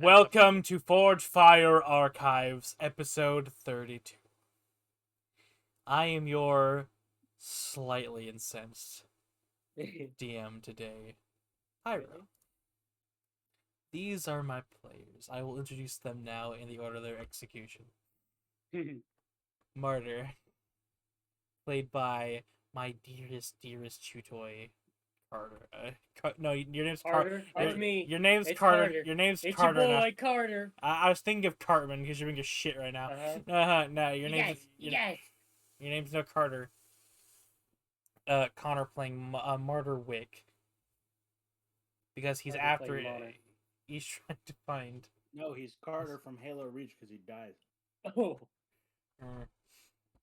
Welcome to ForgeFire Archives, episode 32. I am your slightly incensed DM today, Pyro. These are my players. I will introduce them now in the order of their execution. Martyr, played by my dearest Chutoy, Carter. No, your name's Carter. It's me. Your name's It's Carter. Carter. Your name's It's Carter. your boy, Carter. I was thinking of Cartman because you're being a shit right now. No, your name's your name's no Carter. Connor playing Martyr Wick because he's Carter after it. He's trying to find. No, he's Carter from Halo Reach because he died. Oh. All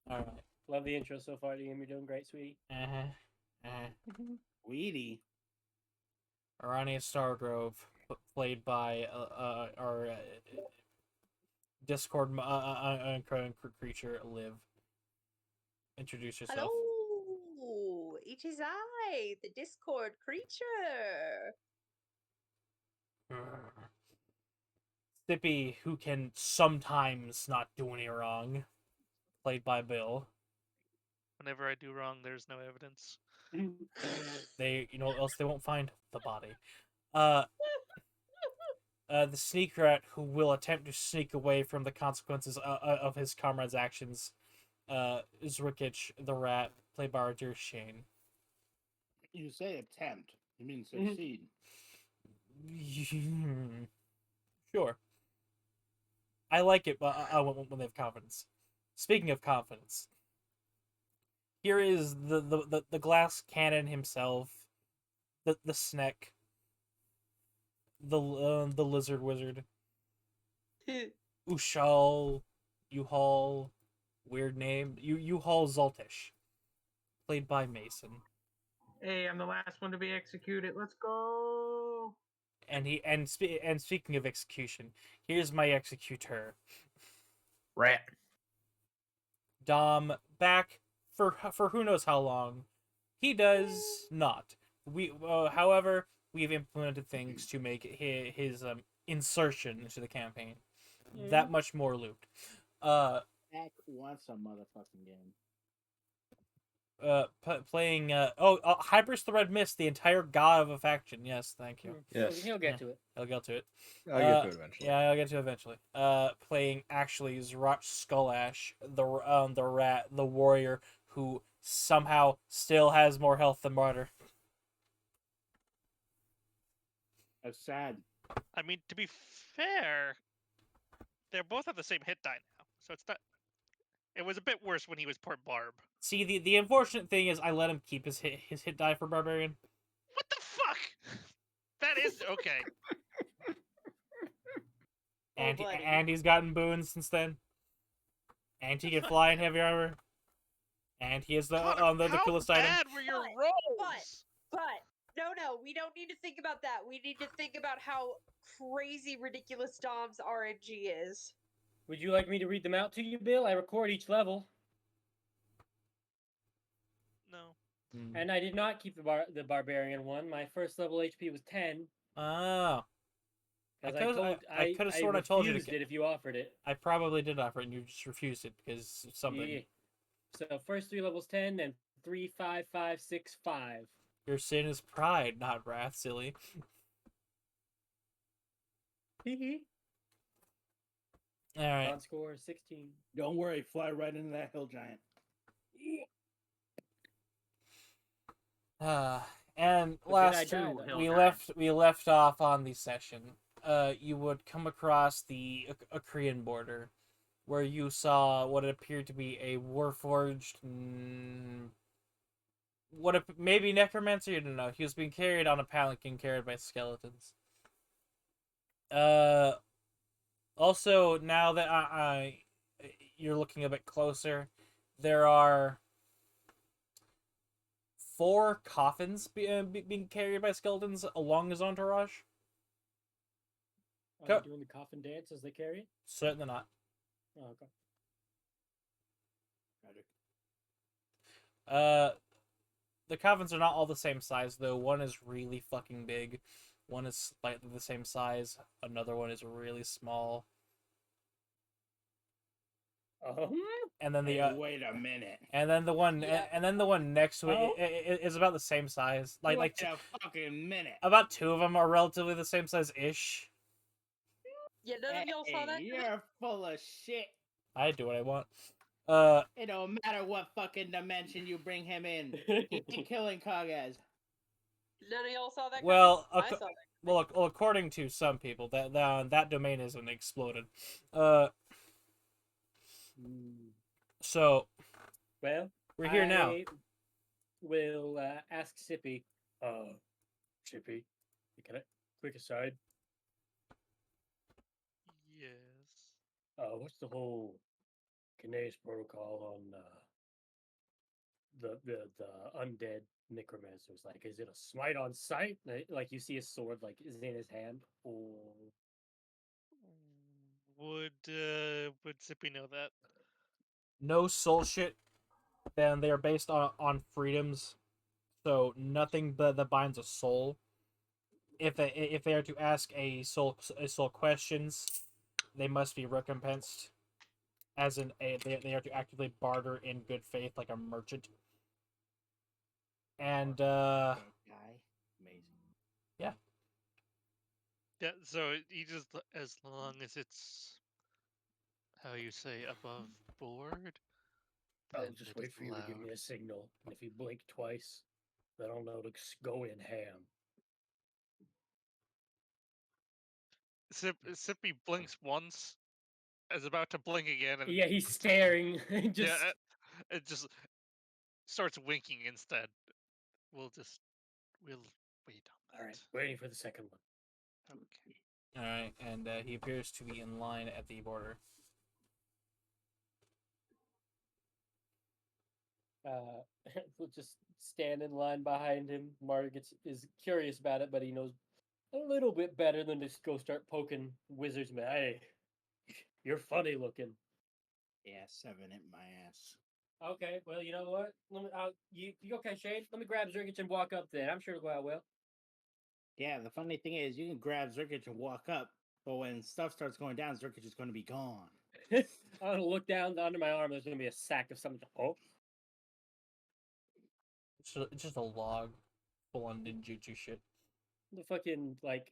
right. Love the intro so far. You're doing great, sweetie. Weedy. Arania Stargrove, played by our Discord creature, Liv. Introduce yourself. Hello, it is I, the Discord creature. Sippy, who can sometimes not do any wrong, played by Bill. Whenever I do wrong, there's no evidence. Else they won't find the body. The sneak rat who will attempt to sneak away from the consequences of his comrades' actions, is Rickich, the rat, played by our dear Shane. You say attempt. You mean succeed. Sure. I like it, but when they have confidence. Speaking of confidence, here is the glass cannon himself, the Sneck, the lizard wizard, Ushal, U-Haul, weird name, U-Haul Zoltish, played by Mason. Hey, I'm the last one to be executed. Let's go. And speaking of execution, here's my executor. Rat. Dom, back for who knows how long. He does not. However, we've implemented things to make his insertion into the campaign that much more looped. Heck wants a motherfucking game. Playing Hyper's the Red Mist, the entire god of a faction. Yes, thank you. Yes. He'll get to it. I'll get to it. I'll get to it eventually. Yeah, I'll get to it eventually. Playing actually Zroch Skullash, the rat, the warrior who somehow still has more health than Martyr. That's sad. I mean, to be fair, they're both at the same hit die now, so it's not. It was a bit worse when he was Port Barb. See, the unfortunate thing is I let him keep his hit die for Barbarian. What the fuck? That is okay. And he's gotten boons since then. And he can fly in heavy armor. And he is the coolest item. How bad were your rolls? But no, we don't need to think about that. We need to think about how crazy ridiculous Dom's RNG is. Would you like me to read them out to you, Bill? I record each level. No. And I did not keep the barbarian one. My first level HP was 10. Oh. I could have sworn I told you to get it if you offered it. I probably did offer it and you just refused it because something. Yeah. So first 3 levels 10, then 3, 5, 5, 6, 5. Your sin is pride, not wrath, silly. Alright. On score 16. Don't worry, fly right into that hill giant. And But last then I died, though. we left off on the session. You would come across the Korean border, where you saw what appeared to be a warforged, maybe necromancer. You don't know. He was being carried on a palanquin, carried by skeletons. Also, now that you're looking a bit closer, there are 4 coffins being carried by skeletons along his entourage. Are they doing the coffin dance as they carry it? Certainly not. Oh, okay. The coffins are not all the same size, though. One is really fucking big. One is slightly the same size. Another one is really small. And then the Hey, wait a minute. and then the one Yeah. and then the one next to it Oh. is about the same size. Like Wait a fucking minute. about two of them are relatively the same size ish. Yeah, none of y'all saw that. Hey, you're full of shit. I do what I want. It don't matter what fucking dimension you bring him in. He's killing Kagas. None of y'all saw that. Well, coming? I saw that. well, according to some people, that domain isn't exploded. So Well, we're here now. I will ask Sippy. Sippy, can I quick aside? Yes. What's the whole Kinesis protocol on the undead necromancers? Like, is it a smite on sight? Like you see a sword like is in his hand, or Would Zippy know that? No soul shit. Then they are based on freedoms, so nothing that binds a soul. If they are to ask a soul questions, they must be recompensed. As in, they are to actively barter in good faith like a merchant. And That guy, amazing. Yeah. So he just as long as it's how you say above board. I'll then just it wait is for you to give me allowed. a signal, and if you blink twice, then I'll know to go in ham. Sippy blinks once, is about to blink again, and Yeah, he's staring. Just yeah, it just starts winking instead. We'll wait on that. all right, waiting for the second one. Okay. all right, and he appears to be in line at the border. We'll just stand in line behind him. Mark is curious about it, but he knows a little bit better than to just go start poking wizards. Man, hey, you're funny looking. Yeah, 7 in my ass. Okay, well, you know what? Let me, you okay, Shane? Let me grab Zergich and walk up there. I'm sure it'll go out well. Yeah, the funny thing is, you can grab Zerkich and walk up, but when stuff starts going down, Zerkich is going to be gone. I'm gonna look down under my arm. There's gonna be a sack of something. Oh, It's just a log full on ninjutsu shit. the fucking like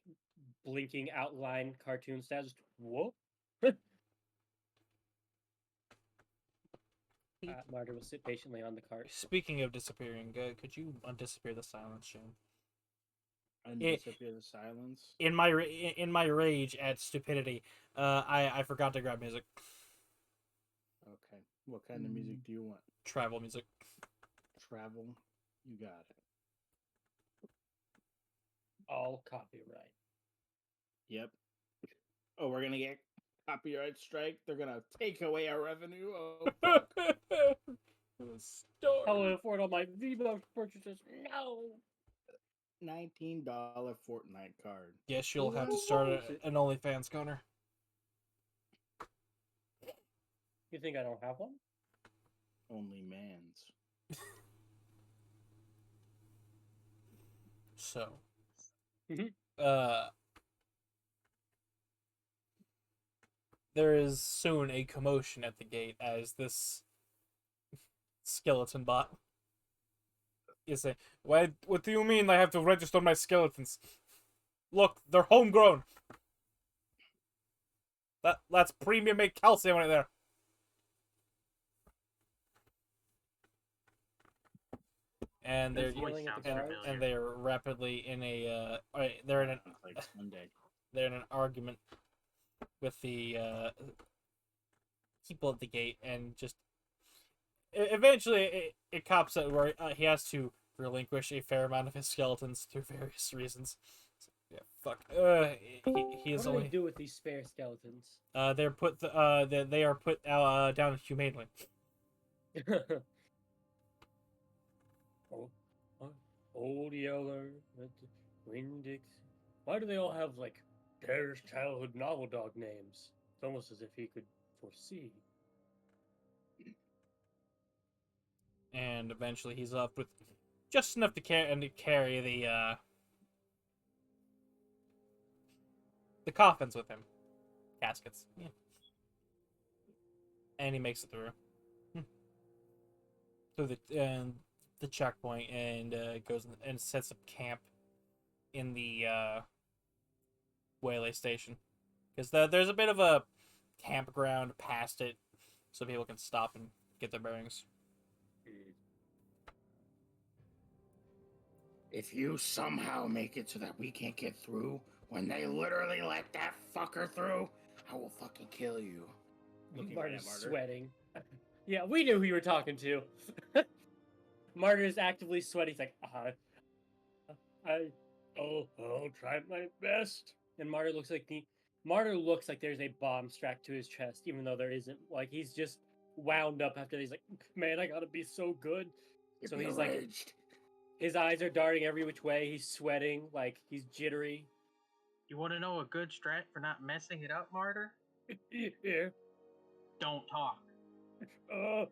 blinking outline cartoon style. Just whoa. Martyr will sit patiently on the cart. Speaking of disappearing, could you undisappear the silence, Shane? Undisappear the silence. In my rage at stupidity, I forgot to grab music. Okay. What kind of music do you want? Travel music. Travel? You got it. All copyright. Yep. Oh, we're gonna get copyright strike. They're gonna take away our revenue. Oh, fuck. How will I afford all my V-Bucks purchases? No. $19 Fortnite card. Guess you'll have to start an OnlyFans, Connor. You think I don't have one? Only man's. So, Mhm. There is soon a commotion at the gate as this skeleton bot is saying, "What do you mean I have to register my skeletons? Look, they're homegrown. That's premium made calcium right there." And they're That voice sounds familiar. and they're rapidly in a they're in an Sounds like Sunday. they're in an argument with the people at the gate, and just eventually it cops out where he has to relinquish a fair amount of his skeletons through various reasons. So, yeah, fuck. He is What do only they do with these spare skeletons? they're put they are put down humanely. Old Yeller, Windix. Why do they all have like Darius childhood novel dog names? It's almost as if he could foresee. And eventually he's left with just enough to carry the The coffin's with him. Caskets. Yeah. And he makes it through. Through the checkpoint and goes and sets up camp in the waylay station. Because there's a bit of a campground past it, so people can stop and get their bearings. If you somehow make it so that we can't get through, when they literally let that fucker through, I will fucking kill you. Looking right Marty's at Martyr. sweating. Yeah, we knew who you were talking to. Martyr is actively sweating. He's like, I'll try my best. And Martyr looks like there's a bomb strapped to his chest, even though there isn't. Like he's just wound up after he's like, man, I gotta be so good. So he's like, enraged. his eyes are darting every which way. He's sweating, like he's jittery. You want to know a good strat for not messing it up, Martyr? Yeah. Don't talk. Yeah,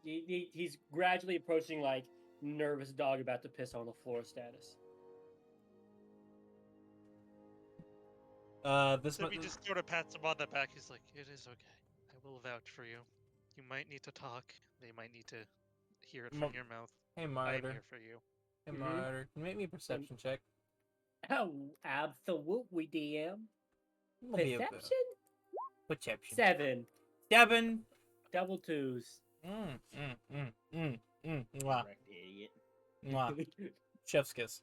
he's gradually approaching like nervous dog about to piss on the floor status. So he just sort of pats him on the back. He's like, "It is okay. I will vouch for you. You might need to talk. They might need to hear it from your mouth. Hey, I am Martyr. here for you." Hey, Mhm. Martyr. Can you make me a perception check? Oh, absolutely, DM. It'll be a Perception? perception. 7. 7. Double 2s. Mwah. Correct, idiot. Mwah. Chef's kiss.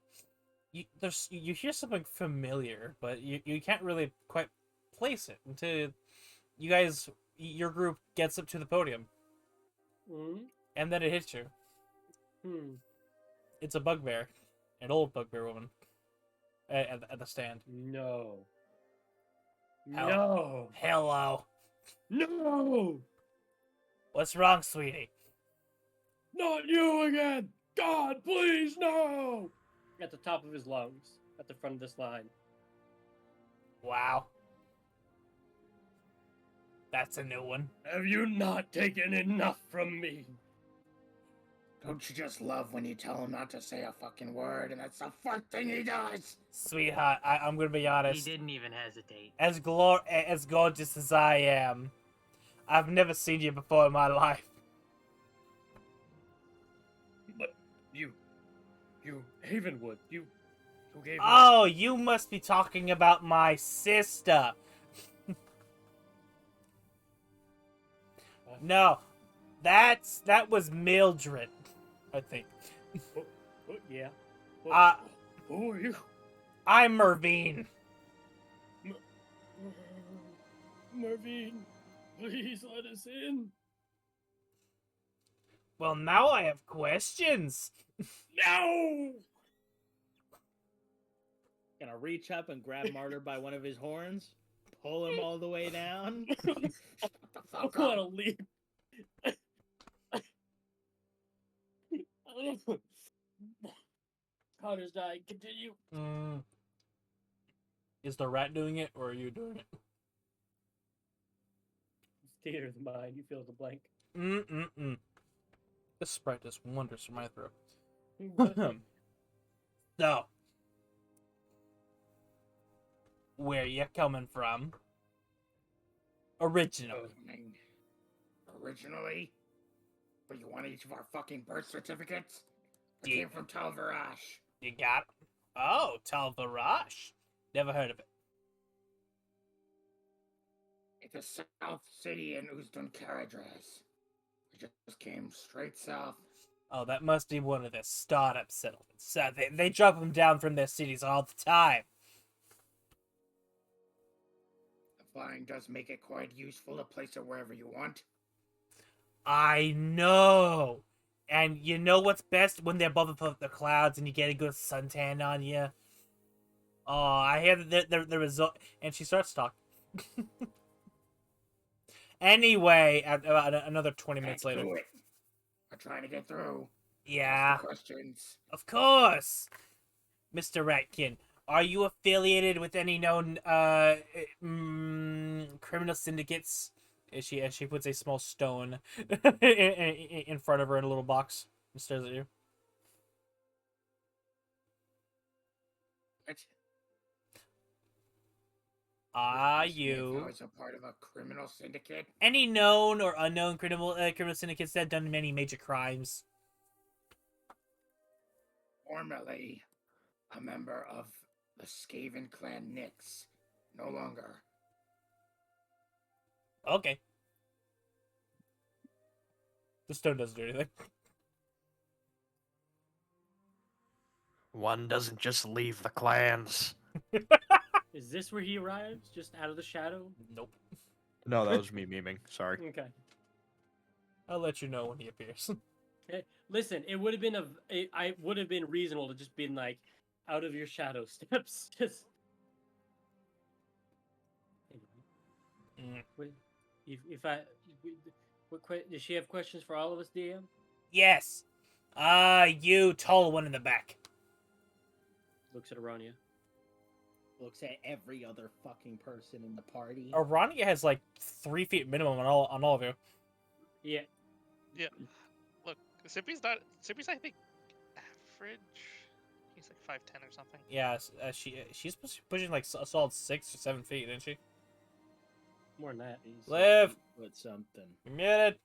You hear something familiar, but you can't really quite place it until your group gets up to the podium, and then it hits you. It's a bugbear, an old bugbear woman, at the stand. No. Hell. No. Hello. No. What's wrong, sweetie? Not you again. God, please, no. At the top of his lungs, at the front of this line. Wow. That's a new one. Have you not taken enough from me? Don't you just love when you tell him not to say a fucking word, and that's the first thing he does? Sweetheart, I'm gonna be He honest. didn't even hesitate. As gorgeous as I am, I've never seen you before in my life. But you Havenwood, you gave me... Oh, you must be talking about my sister. No, that was Mildred, I think. Yeah. Who are you? I'm Mervine. Mervine, please let us in. Well, now I have questions. No! Gonna reach up and grab Martyr by one of his horns, pull him all the way down. I want to leave. Connor's dying. Continue. Is the rat doing it, or are you doing it? Theater of the mind. You fill the blank. This Sprite does wonders for my throat. So, where you coming from? Originally. Originally? But you want each of our fucking birth certificates? I Yeah. came from Talvarash. You got it? Oh, Talvarash. Never heard of it. It's a south city in Uzdun Karadras. We just came straight south. Oh, that must be one of their startup settlements. So they drop them down from their cities all the time. The flying does make it quite useful to place it wherever you want. I know. And you know what's best? When they're above the clouds and you get a good suntan on you. Oh, I hear that the result. And she starts talking. Anyway, about another 20 minutes Can't later. do it. We're trying to get through. Yeah, Ask the questions. of course. Mr. Ratkin, are you affiliated with any known criminal syndicates? As she puts a small stone in front of her in a little box and stares at you. What? Are This Smith you was a part of a criminal syndicate? any known or unknown criminal syndicates that have done many major crimes? Formerly a member of the Skaven clan Nyx. No longer. Okay. The stone doesn't do anything. One doesn't just leave the clans. Is this where he arrives? Just out of the shadow? Nope. No, that was me memeing. Sorry. Okay. I'll let you know when he appears. Listen, it would have been I would have been reasonable to just been like out of your shadow steps. Just anyway. Mm. If I does she have questions for all of us, DM? Yes. You tall one in the back. Looks at Aronia. Looks at every other fucking person in the party. Arania has like 3 feet minimum on all of you. Yeah. Look, Sippy's I think average. He's like 5'10" or something. Yeah, she's pushing like a solid 6 or 7 feet, isn't she? More than that. He's Liv. With something. You're muted.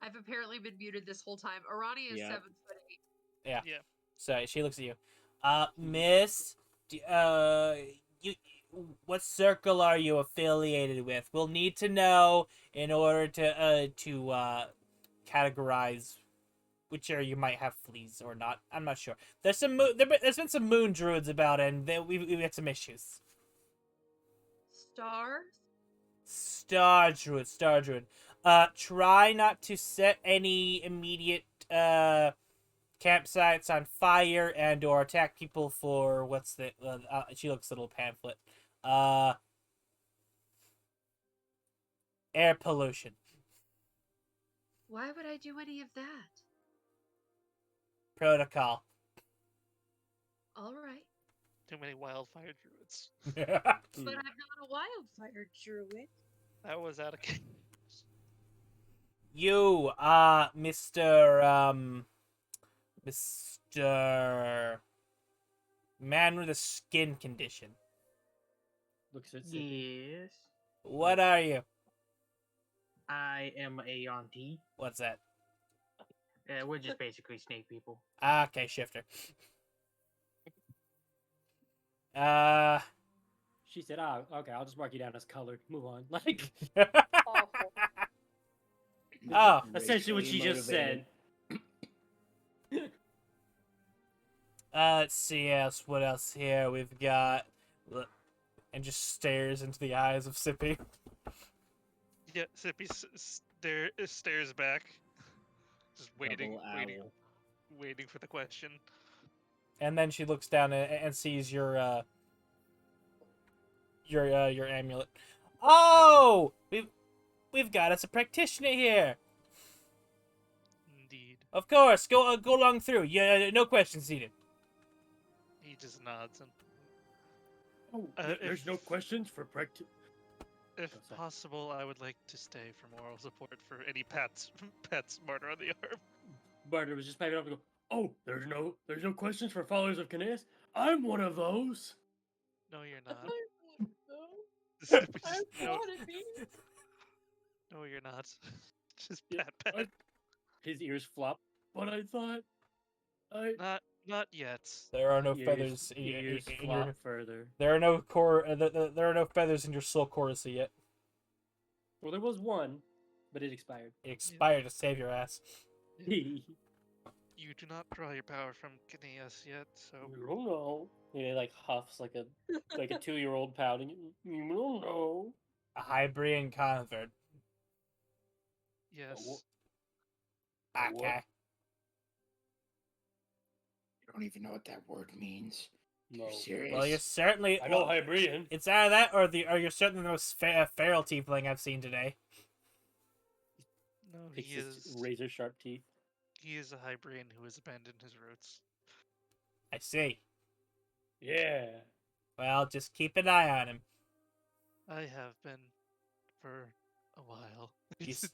I've apparently been muted this whole time. Arani is Yeah. 7'8". Yeah. Yeah. So she looks at you. Miss, you, what circle are you affiliated with? We'll need to know in order to categorize which area you might have fleas or not. I'm not sure. There's been some moon druids about, and we've had some issues. Star druid. Try not to set any immediate campsites on fire and or attack people for what's the she looks at a little pamphlet. Air pollution. Why would I do any of that? Protocol. All right. Too many wildfire druids. But I'm not a wildfire druid. That was out of You, Mr. Man with a skin condition. Looks at Sippy. Yes. What are you? I am a Yonti. What's that? We're just basically snake people. Okay, shifter. She said, "Oh, okay, I'll just mark you down as colored. Move on." Like Awful. Oh. essentially what she just said. Let's see what else here we've got. And just stares into the eyes of Sippy. Yeah, Sippy stares back, just waiting for the question. And then she looks down and sees your amulet. Oh, we've got us a practitioner here. Indeed. Of course, go along through. Yeah, no questions needed. He just nods and, Oh, there's there's no questions for practice. if Oh, sorry. possible, I would like to stay for moral support for any pets martyr on the arm. Barter was just piping up and go, "Oh, there's no questions for followers of Canis. I'm one of those." No, you're not. No, Sippy I just, no, want to be. no, you're not. Just Yeah, pat. His ears flop. But I thought, Not yet. There are no ears, feathers in ears your. flop further. There are no there are no feathers in your soul chorus yet. Well, there was one, but it expired. It expired to save your ass. You do not draw your power from Kineas yet, so You don't know. And he like huffs like a 2-year-old pouting. You don't know. A Hybrian convert. yes. Okay. You don't even know what that word means. No. You serious? Well, you're certainly. I know well, Hybrian. it's either that or you're certainly the most feral tiefling I've seen today. No, Picks he his is. razor sharp teeth. He is a Hybrian who has abandoned his roots. I see. Yeah. Well, just keep an eye on him. I have been for a while.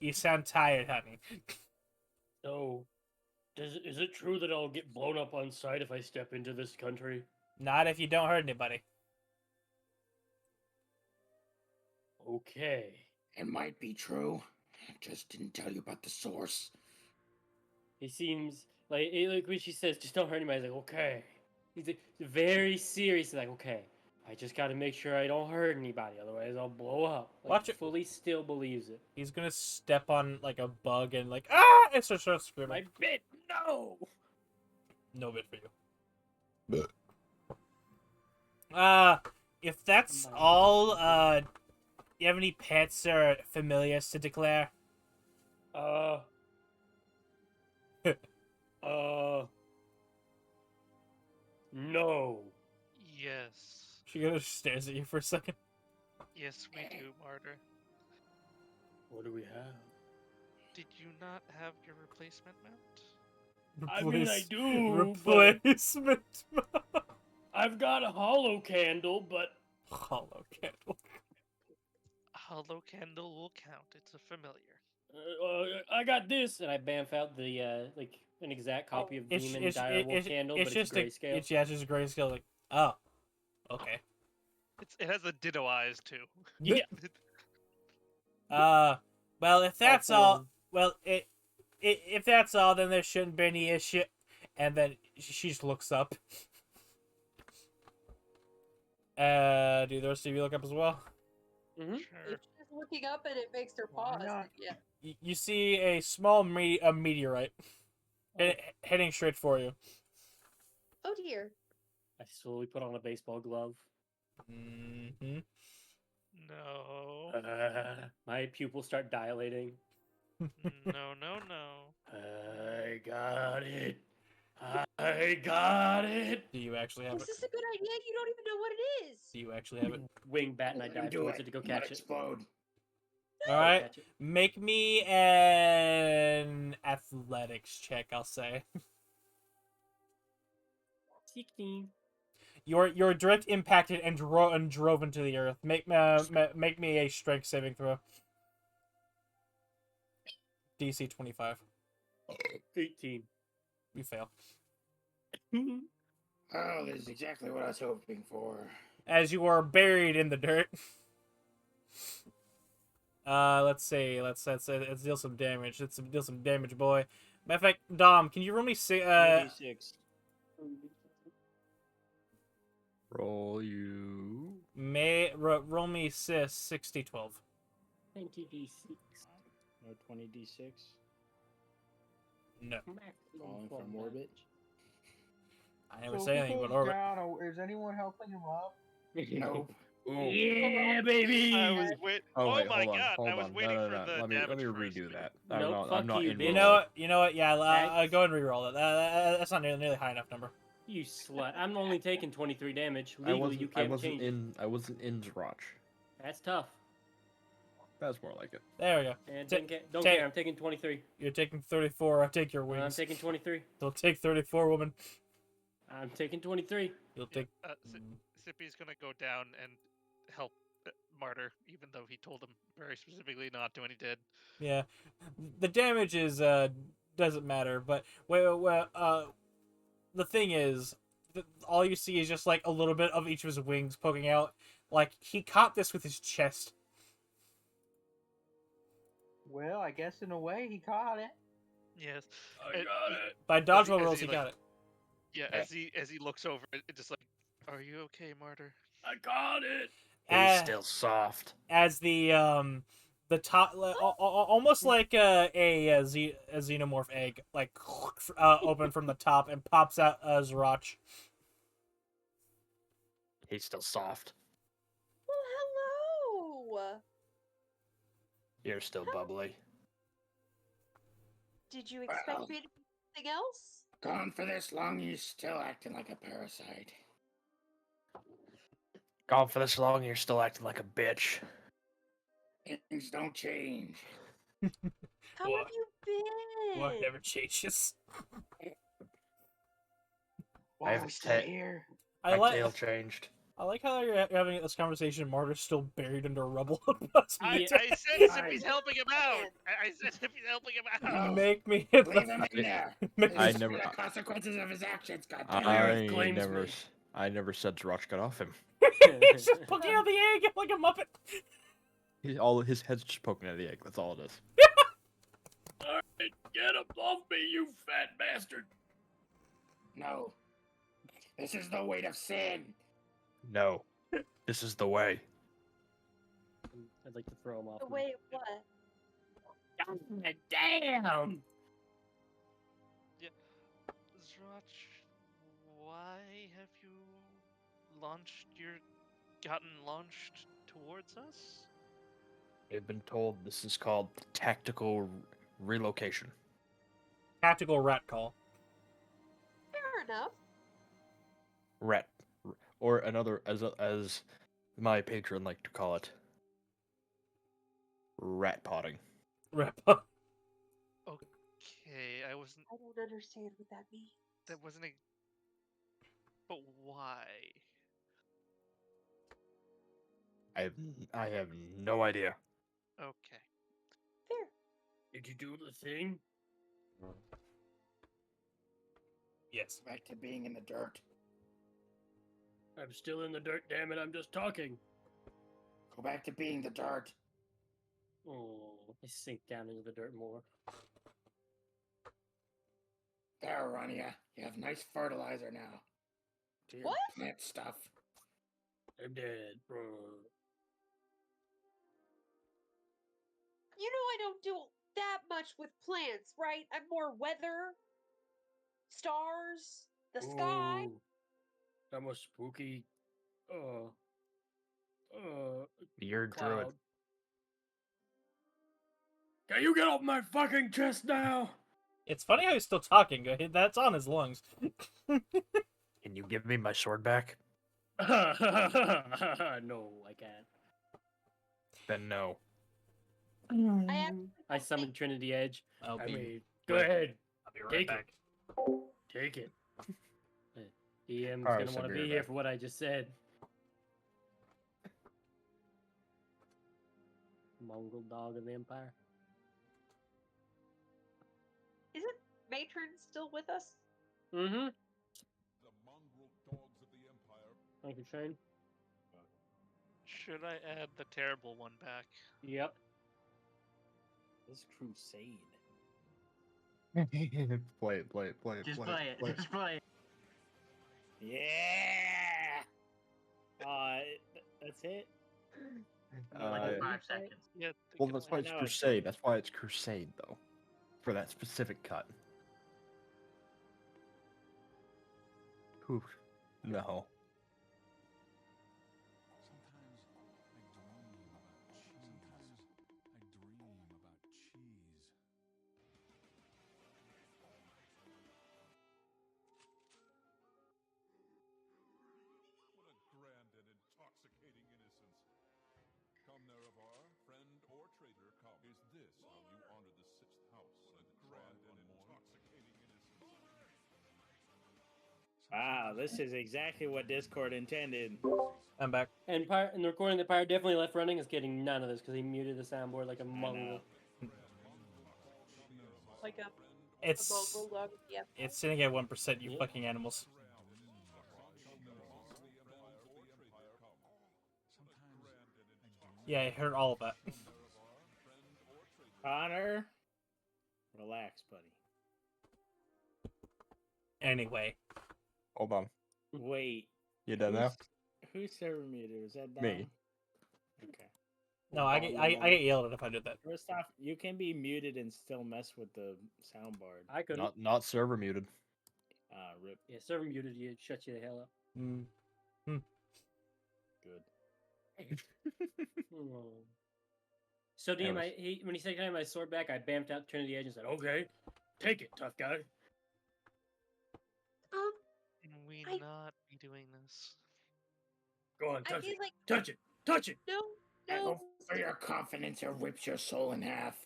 You sound tired, honey. So, Is it true that I'll get blown up on sight if I step into this country? Not if you don't hurt anybody. Okay. It might be true. I just didn't tell you about the source. He seems like when she says, "Just don't hurt anybody." He's like, "Okay." He's like, very serious. He's like, "Okay, I just got to make sure I don't hurt anybody, otherwise I'll blow up." Like, Watch it. Fully still believes it. He's gonna step on like a bug and like it starts My screaming. bit, no. No bit for you. If that's all, you have any pets or familiars to declare? No. Yes. She just stares at you for a second. Yes, we do, Martyr. What do we have? Did you not have your replacement mount? I mean, I do, Replacement. I've got a hollow candle, but Hollow candle. Hollow candle will count. It's a familiar. I got this, and I bamf out the like an exact copy of Demon Direwolf candle, but it's just grayscale. it's just grayscale. Like, oh, okay. It has a ditto eyes too. Yeah. Well, if that's all, form. well, if that's all, then there shouldn't be any issue. And then she just looks up. Do the rest of you look up as well? Mm-hmm. Sure. If she's looking up and it makes her Why pause, not? yeah. You see a small meteorite heading straight for you. Oh dear. I slowly put on a baseball glove. Mm-hmm. No. My pupils start dilating. No, no, no. I got it. I got it. Do you actually have Is it? this a good idea? You don't even know what it is. Do you actually have it? Wing bat and I Let him dive do towards it. it to go Let catch it it. explode. All right. Catch it. Make me an athletics check. I'll say 16. you're direct impacted and drove into the earth. Make me a strength saving throw. DC 25. 18. You fail. Oh, this is exactly what I was hoping for. As you are buried in the dirt. Let's see. Let's deal some damage. Let's deal some damage, boy. Matter of fact, Dom, can you roll me 36. Roll you. roll me 60 12. 20d6. No 20d6. No, Falling from orbit. I never So say if anything he about goes orbit. down, is anyone helping him up? Nope. Yeah, baby. I was wait. Oh, wait, my hold on, god! hold I was on. waiting No, for no, no. the Let me damage redo first. that. Nope, I'm fuck not you, in bitch. You roll. know what? Yeah, That's- go and reroll it. That's not nearly high enough number. You slut. I'm only taking 23 damage. I Legally, wasn't. you I can't wasn't change. in. I wasn't in Zroch. That's tough. That's more like it. There we go. And Ta- don't ta- care. I'm taking 23. You're taking 34. I'll take your I'm wings. taking 23. Don't take 34, woman. I'm taking 23. You'll take. Sippy's gonna go down and help Martyr, even though he told him very specifically not to, and he did. Yeah, the damage is doesn't matter. But the thing is, all you see is just like a little bit of each of his wings poking out. Like he caught this with his chest. Well, I guess in a way he caught it. Yes. I And got he- it. By dodge he- roll as rolls, he, he like- got it. Yeah, as he looks over, it just like, are you okay, Martyr? I got it. Ah. still soft. As the top, almost like a xenomorph egg, like open from the top and pops out as Zroch. He's still soft. Well, hello. You're still bubbly. Did you expect Well. me to do something else? Gone for this long, you're still acting like a parasite. Gone for this long, you're still acting like a bitch. Things don't change. How What? have you been? What never changes. Why have are we a still pet. here? I My like. tail changed. I like how you're having this conversation. Martyr's still buried under rubble. I Yeah. said Zippy's helping him out. I said Zippy's helping him out. Make me hit Leave the. him in there. Make I He's me- never- the consequences of his actions. I Goddamn. claims never, me. I never said Zroch got off him. He's just poking out the egg like a muppet. All his head's just poking out of the egg. That's all it is. Alright, get up off me, you fat bastard. No. This is the weight of sin. No, this is the way. I'd like to throw him off. The me. way of what? Damn! Zroch, why have you gotten launched towards us? I've been told this is called tactical relocation. Tactical rat call. Fair enough. Rat, or another, as my patron like to call it, rat potting. Rat. Okay, I wasn't. I don't understand what that means. That wasn't a. But why? I have no idea. Okay. Fair. Did you do the thing? Yes. Back to being in the dirt. I'm still in the dirt, damn it, I'm just talking. Go back to being the dirt. Oh, I sink down into the dirt more. There, Rania. You have nice fertilizer now. To your What? plant stuff. I'm dead. You know I don't do that much with plants, right? I'm more weather, stars, the sky. Ooh, I'm a spooky. You're a druid. Cloud. Can you get off my fucking chest now? It's funny how he's still talking. That's on his lungs. Can you give me my sword back? No, I can't. Then no. I summoned Trinity Edge. I'll I be, mean, go ahead, I'll be right take back. take it. DM's Alright, gonna so want to be be right here back. for what I just said. Mongol dog of the Empire. Isn't Matron still with us? Mm-hmm. The mongrel dogs of the Empire. Thank you, Shane. Should I add the terrible one back? Yep. This crusade. Play it, play it, play it, Just play play it. it. Just play it. Yeah. That's it. Like Uh, 5 seconds. Yeah. Well, that's why I it's know it's- crusade. That's why it's crusade, though, for that specific cut. Oof. No. Sometimes I dream about cheese. What a grand and intoxicating innocence. Come, Nerevar, friend or traitor, come. Is this how you honor the sixth house? What a grand and intoxicating innocence. Wow, this is exactly what Discord intended. I'm back. And the recording that Pyre definitely left running is getting none of this because he muted the soundboard like a Mongol. Like a It's Mongol dog? Yeah. it's sitting at 1%. You Yep. fucking animals. Yeah, I heard all of that. Connor, relax, buddy. Anyway, Hold on. Wait. You done now? Who's server muted? Was that Dom? Me. Okay. no, I get yelled at if I did that. First off, you can be muted and still mess with the soundboard. I couldn't. Not server muted. Rip. Yeah, server muted you. Shut you the hell up. Mm. Good. Oh. So DM, when he said can I have my sword back, I bamped out Trinity Edge and said, "Okay, take it, tough guy." Can we I- not be doing this? Go on, I touch feel it, like touch it, touch it. no. Go for your confidence or rips your soul in half.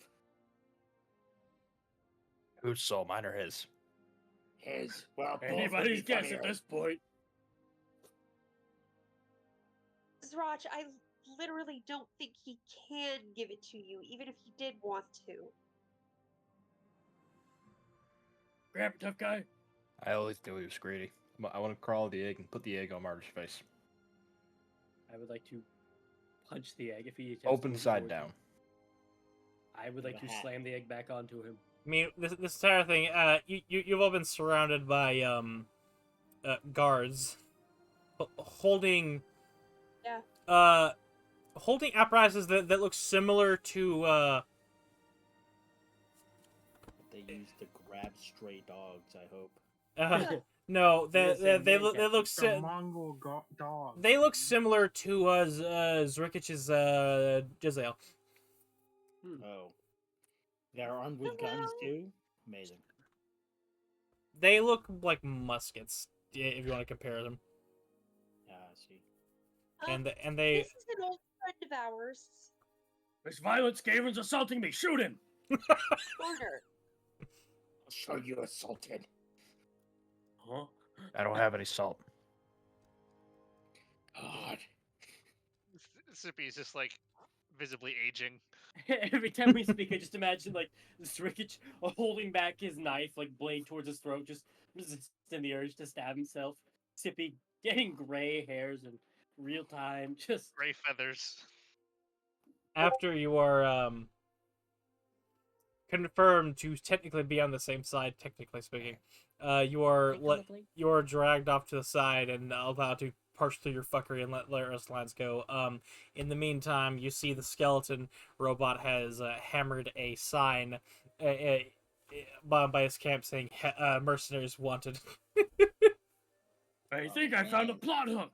Whose soul? Mine or his? His. Well, both would Anybody's be guess at funnier. this point. Zrach, I literally don't think he can give it to you, even if he did want to. Grab it, tough guy. I always knew he was greedy. I want to crawl the egg and put the egg on Marty's face. I would like to punch the egg if he attempts Open to move side towards down. me. I would like to Hat. slam the egg back onto him. I mean, this entire thing, you've all been surrounded by guards holding holding apparatuses that look similar to They used to grab stray dogs, I hope. no, Yes, they and look The Mongol dog. they look similar to Zrikic's Jizael. Oh. They're armed with guns too? Amazing. They look like muskets, if you want to compare them. Ah, I see. And they This is an old friend of ours. This violent Skaven's assaulting me. Shoot him. Corner. I'll show you assaulted. Huh? I don't have any salt. God. Sippy is just like visibly aging. Every time we speak, I just imagine like Rickich holding back his knife, like blade towards his throat, just resisting the urge to stab himself. Sippy getting gray hairs in real time, just Gray feathers. after you are confirmed to technically be on the same side, technically speaking, you are you are dragged off to the side and allowed to parse through your fuckery and let the rest of the lines go. In the meantime, you see the skeleton robot has hammered a sign by his camp saying "Mercenaries wanted." I think I found a plot hook.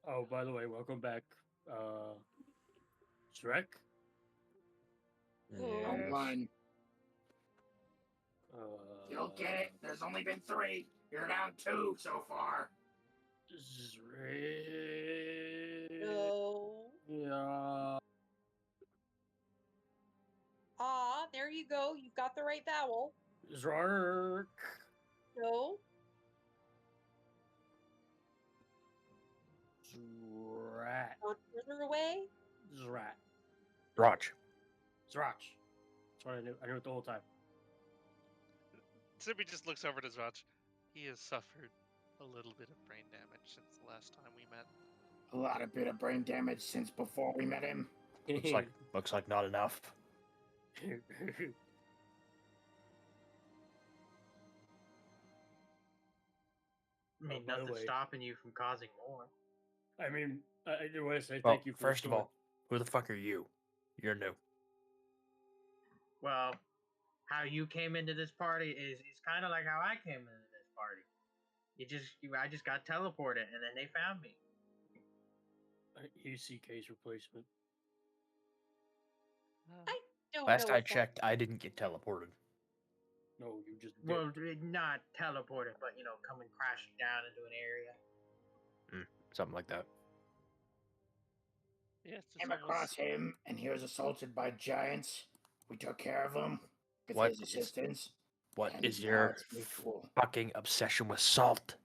Oh, by the way, welcome back, Shrek. Don't run. You'll get it. Uh, There's only been 3. You're down 2 so far. No. Yeah. Ah, there you go. You've got the right vowel. Zrark. No. Zrat. Gone further away. Zrat. Raj. Zrach. That's what I knew. I knew it the whole time. Sippy just looks over to Zvach. He has suffered a little bit of brain damage since the last time we met. A lot of bit of brain damage since before we met him. Looks like not enough. I mean, by the nothing's way- stopping you from causing more. I mean, I do want to say Well, thank you for first of restoring- all, who the fuck are you? You're new. Well, how you came into this party is kind of like how I came into this party. I just got teleported, and then they found me. ECK's replacement. Don't Last know I if that- checked, I didn't get teleported. No, you just did. Well, not teleported, but coming crashing down into an area. Something like that. Yeah, it's just Came one of those- across him, and he was assaulted by giants. We took care of him with What his is- assistance. What and is now your it's mutual. fucking obsession with salt?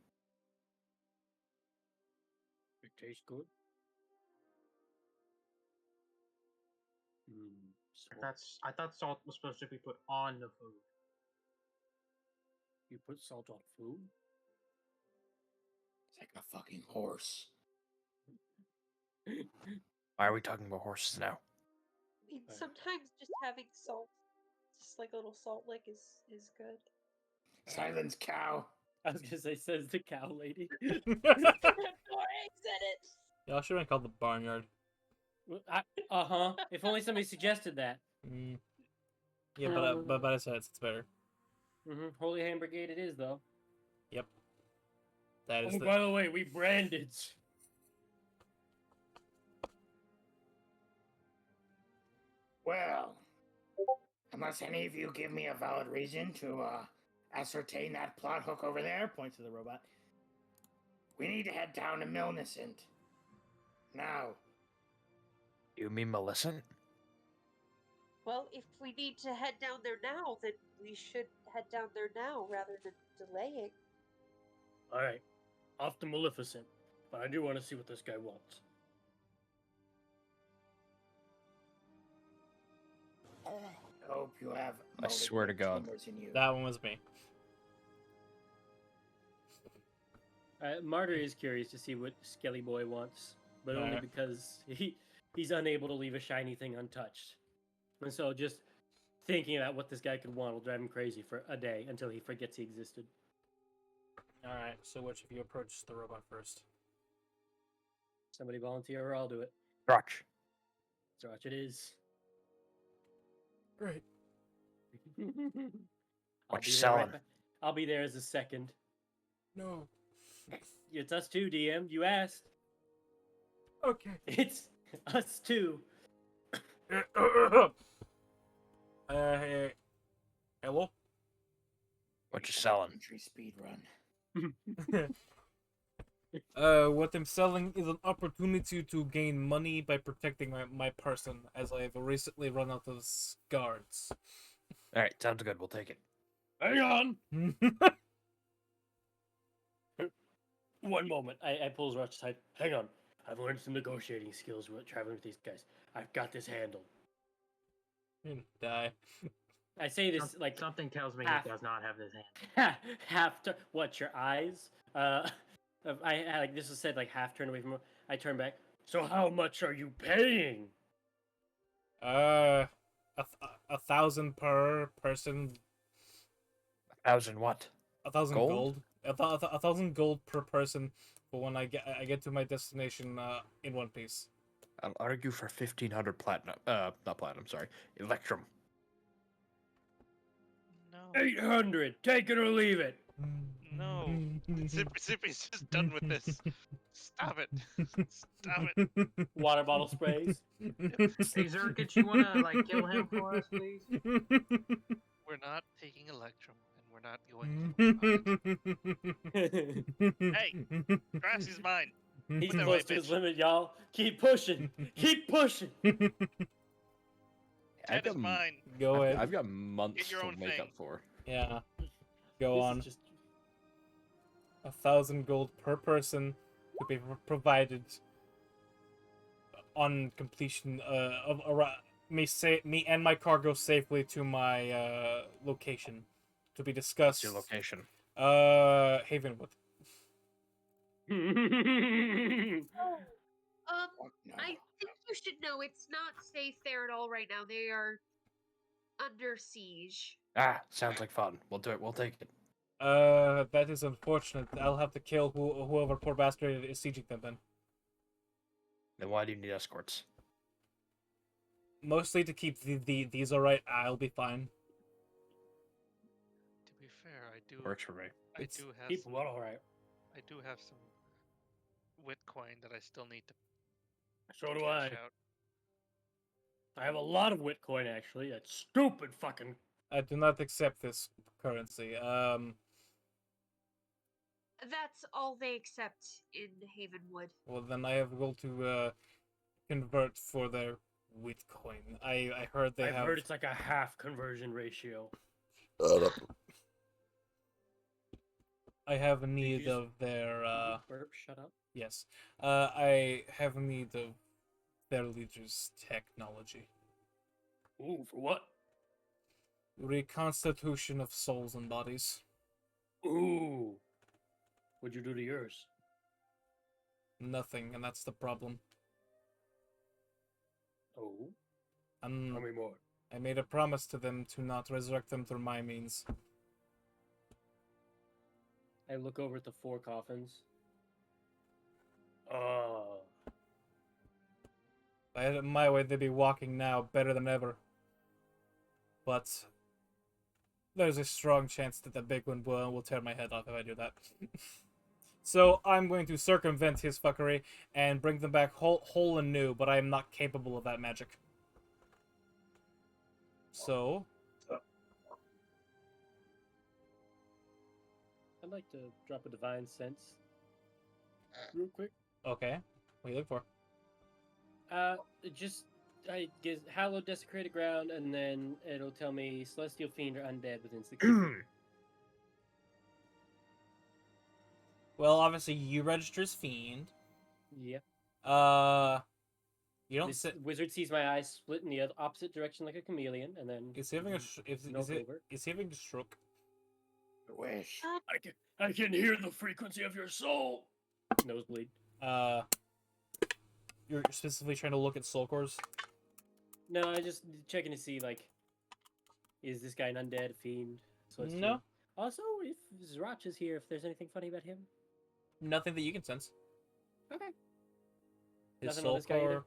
It tastes good. Mm, I thought salt was supposed to be put on the food. You put salt on food? It's like a fucking horse. Why are we talking about horses now? I mean, sometimes just having salt, just like a little salt lick, is good. Silence, cow. I was gonna say, says the cow lady. Eggs in it. Y'all should have been called the barnyard. If only somebody suggested that. Yeah, but I said it's better. Holy Hand Brigade it is, though. Yep. That is Oh, by the way, we branded. Well, unless any of you give me a valid reason to ascertain that plot hook over there, points to the robot, we need to head down to Milnicent. Now. You mean Millicent? Well, if we need to head down there now, then we should head down there now rather than delaying. All right, off to Maleficent, but I do want to see what this guy wants. I hope you have. I swear to malignant God. tumors in you. That one was me. Martyr is curious to see what Skelly Boy wants, but only Alright. because he's unable to leave a shiny thing untouched. And so just thinking about what this guy could want will drive him crazy for a day until he forgets he existed. Alright, so which of you approaches the robot first? Somebody volunteer or I'll do it. Crotch. So watch it is. Great. I'll What be you there selling? I'll be there as a second. No. It's us too, DM. You asked. Okay. It's us too. Hey. Hello? What you selling? Entry speed run. What I'm selling is an opportunity to gain money by protecting my person, as I have recently run out of guards. All right, sounds good. We'll take it. Hang on. One moment. I pull Rush aside. Hang on. I've learned some negotiating skills with traveling with these guys. I've got this handled. Die. I say this like Something tells me half- he does not have this hand. half turn. What, your eyes? I like this was said like half turn away from him. I turn back. So how much are you paying? 1,000 per person. 1,000 what? 1,000 Gold? gold. 1,000 gold per person for when I get to my destination in one piece. I'll argue for 1,500 platinum. Not platinum. Sorry, electrum. No. 800. Take it or leave it. No. Zippy's just done with this. Stop it. Stop it. Water bottle sprays. Hey, Zerkich, you wanna like kill him for us, please? We're not taking Electrum, and we're not going to. Hey, Grass is mine. He's Put that close away, to his bitch. limit, y'all. Keep pushing. Keep pushing. Ted is mine. Go ahead. I've got months your to own make thing. up for. Yeah. Go This is on. just 1,000 gold per person to be provided on completion of me and my cargo safely to my location to be discussed. What's your location? Havenwood. Oh, no. I think you should know it's not safe there at all right now. They are under siege. Ah, sounds like fun. We'll do it. We'll take it. That is unfortunate. I'll have to kill whoever poor bastard is sieging them then. Then why do you need escorts? Mostly to keep these alright. I'll be fine. To be fair, I do. Works for me. I It's- do have. keep Some, what all right. I do have some wit coin that I still need to. So do I. cash out. I have a lot of Witcoin actually. That stupid fucking. I do not accept this currency. That's all they accept in Havenwood. Well then I have gold to convert for their Bitcoin. I heard they I've have. heard it's like a half conversion ratio. I have a need just- of their. Burp, shut up. Yes. I have a need of their leader's technology. Ooh, for what? Reconstitution of souls and bodies. Ooh. What'd you do to yours? Nothing, and that's the problem. Oh. Tell And me more. I made a promise to them to not resurrect them through my means. I look over at the 4 coffins. If I had it my way, they'd be walking now better than ever. But there's a strong chance that the big one will tear my head off if I do that. So I'm going to circumvent his fuckery and bring them back whole and new, but I am not capable of that magic. So, I'd like to drop a divine sense. Real quick. okay. What are you looking for? Just I gives hallowed desecrated ground, and then it'll tell me celestial fiend or undead within 60 feet. Well, obviously you register as fiend. Yep. You don't This sit. wizard sees my eyes split in the opposite direction like a chameleon, and then Is he having a? Is knock it? over. Is he having a stroke? Wish. I can hear the frequency of your soul. Nosebleed. You're specifically trying to look at soul cores. No, I just checking to see like, is this guy an undead fiend? So it's No. Also, if Zrach is here, if there's anything funny about him. Nothing that you can sense. Okay. His Nothing on soul this guy either?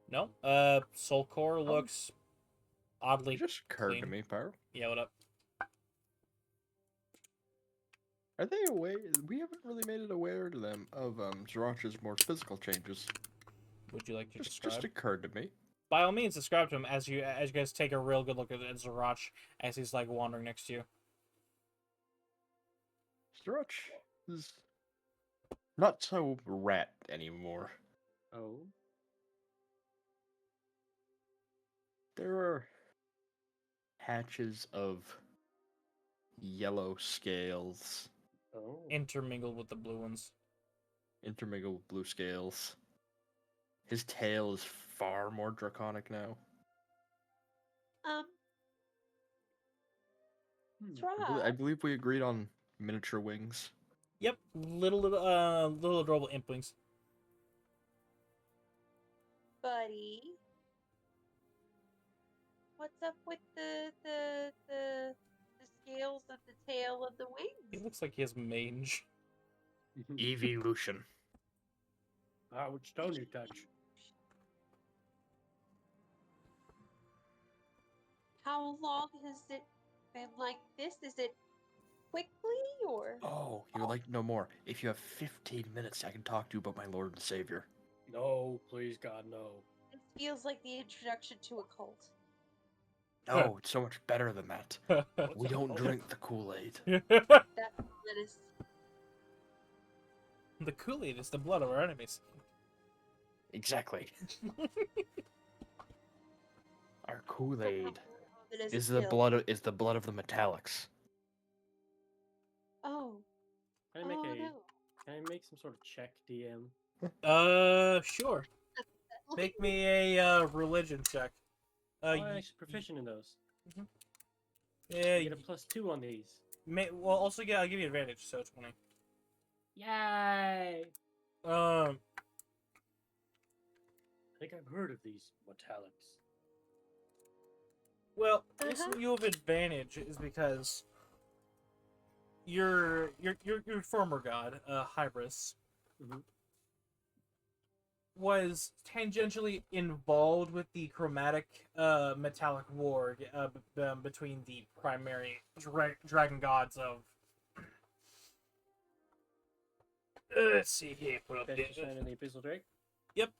core. No. Soul core looks oddly. It just occurred to clean. me, Pyro. Yeah. What up? Are they aware? We haven't really made it aware to them of Zrach's more physical changes. Would you like to Just describe? occurred to me. By all means, describe to him as you guys take a real good look at Zarach as he's like wandering next to you. Zrach is not so rat anymore. Oh. There are patches of yellow scales Oh. Intermingled with the blue ones. intermingled with blue scales. His tail is far more draconic now. I believe we agreed on miniature wings. Yep, little adorable implings. Buddy, what's up with the scales of the tail of the He wings? looks like he has mange. Evolution. Which stone you touch? How long has it been like this? Is it quickly or? Oh, you would like to know more? If you have 15 minutes, I can talk to you about my Lord and Savior. No, please God, no. It feels like the introduction to a cult. No, it's so much better than that. What's We a don't cult? drink the Kool-Aid. That's all it is. The Kool-Aid is the blood of our enemies. Exactly. Our Kool-Aid It is a the pill. blood of the metallics. Oh. Can I make Oh a? no. Can I make some sort of check, DM? Sure. Make me a religion check. I'm actually proficient in those. Yeah. I get a +2 on these. Well, also I'll give you advantage, so 20. Yay! Um. I think I've heard of these metallics. Well, the reason you have advantage is because your former god, Hybris, was tangentially involved with the chromatic metallic war between the primary dragon gods of. Let's see here. Put up That's just in the Abyssal Drake. Yep.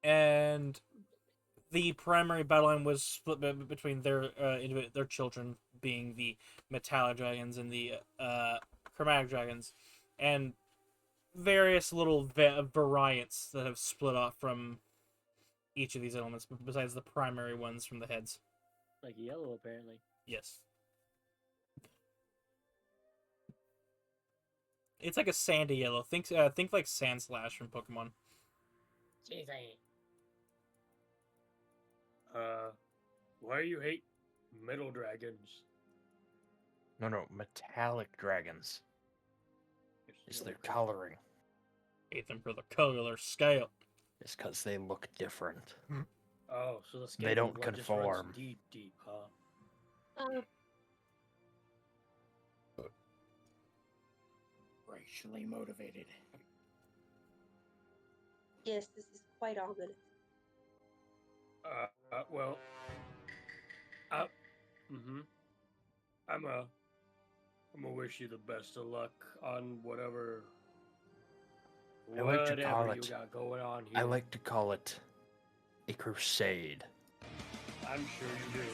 And the primary battle line was split between their children, being the metallic dragons and the chromatic dragons, and various little variants that have split off from each of these elements, besides the primary ones from the heads. Like yellow, apparently. Yes. It's like a sandy yellow. Think like Sandslash from Pokemon. Why do you hate metal dragons? No, metallic dragons. It's their coloring. Hate them for the color scale. It's because they look different. Oh, so the They scale don't blood just runs conform. deep, huh? Racially motivated. Yes, this is quite ominous. Well, I'm gonna wish you the best of luck on whatever I like to call you it- got going on here. I like to call it a crusade. I'm sure you do.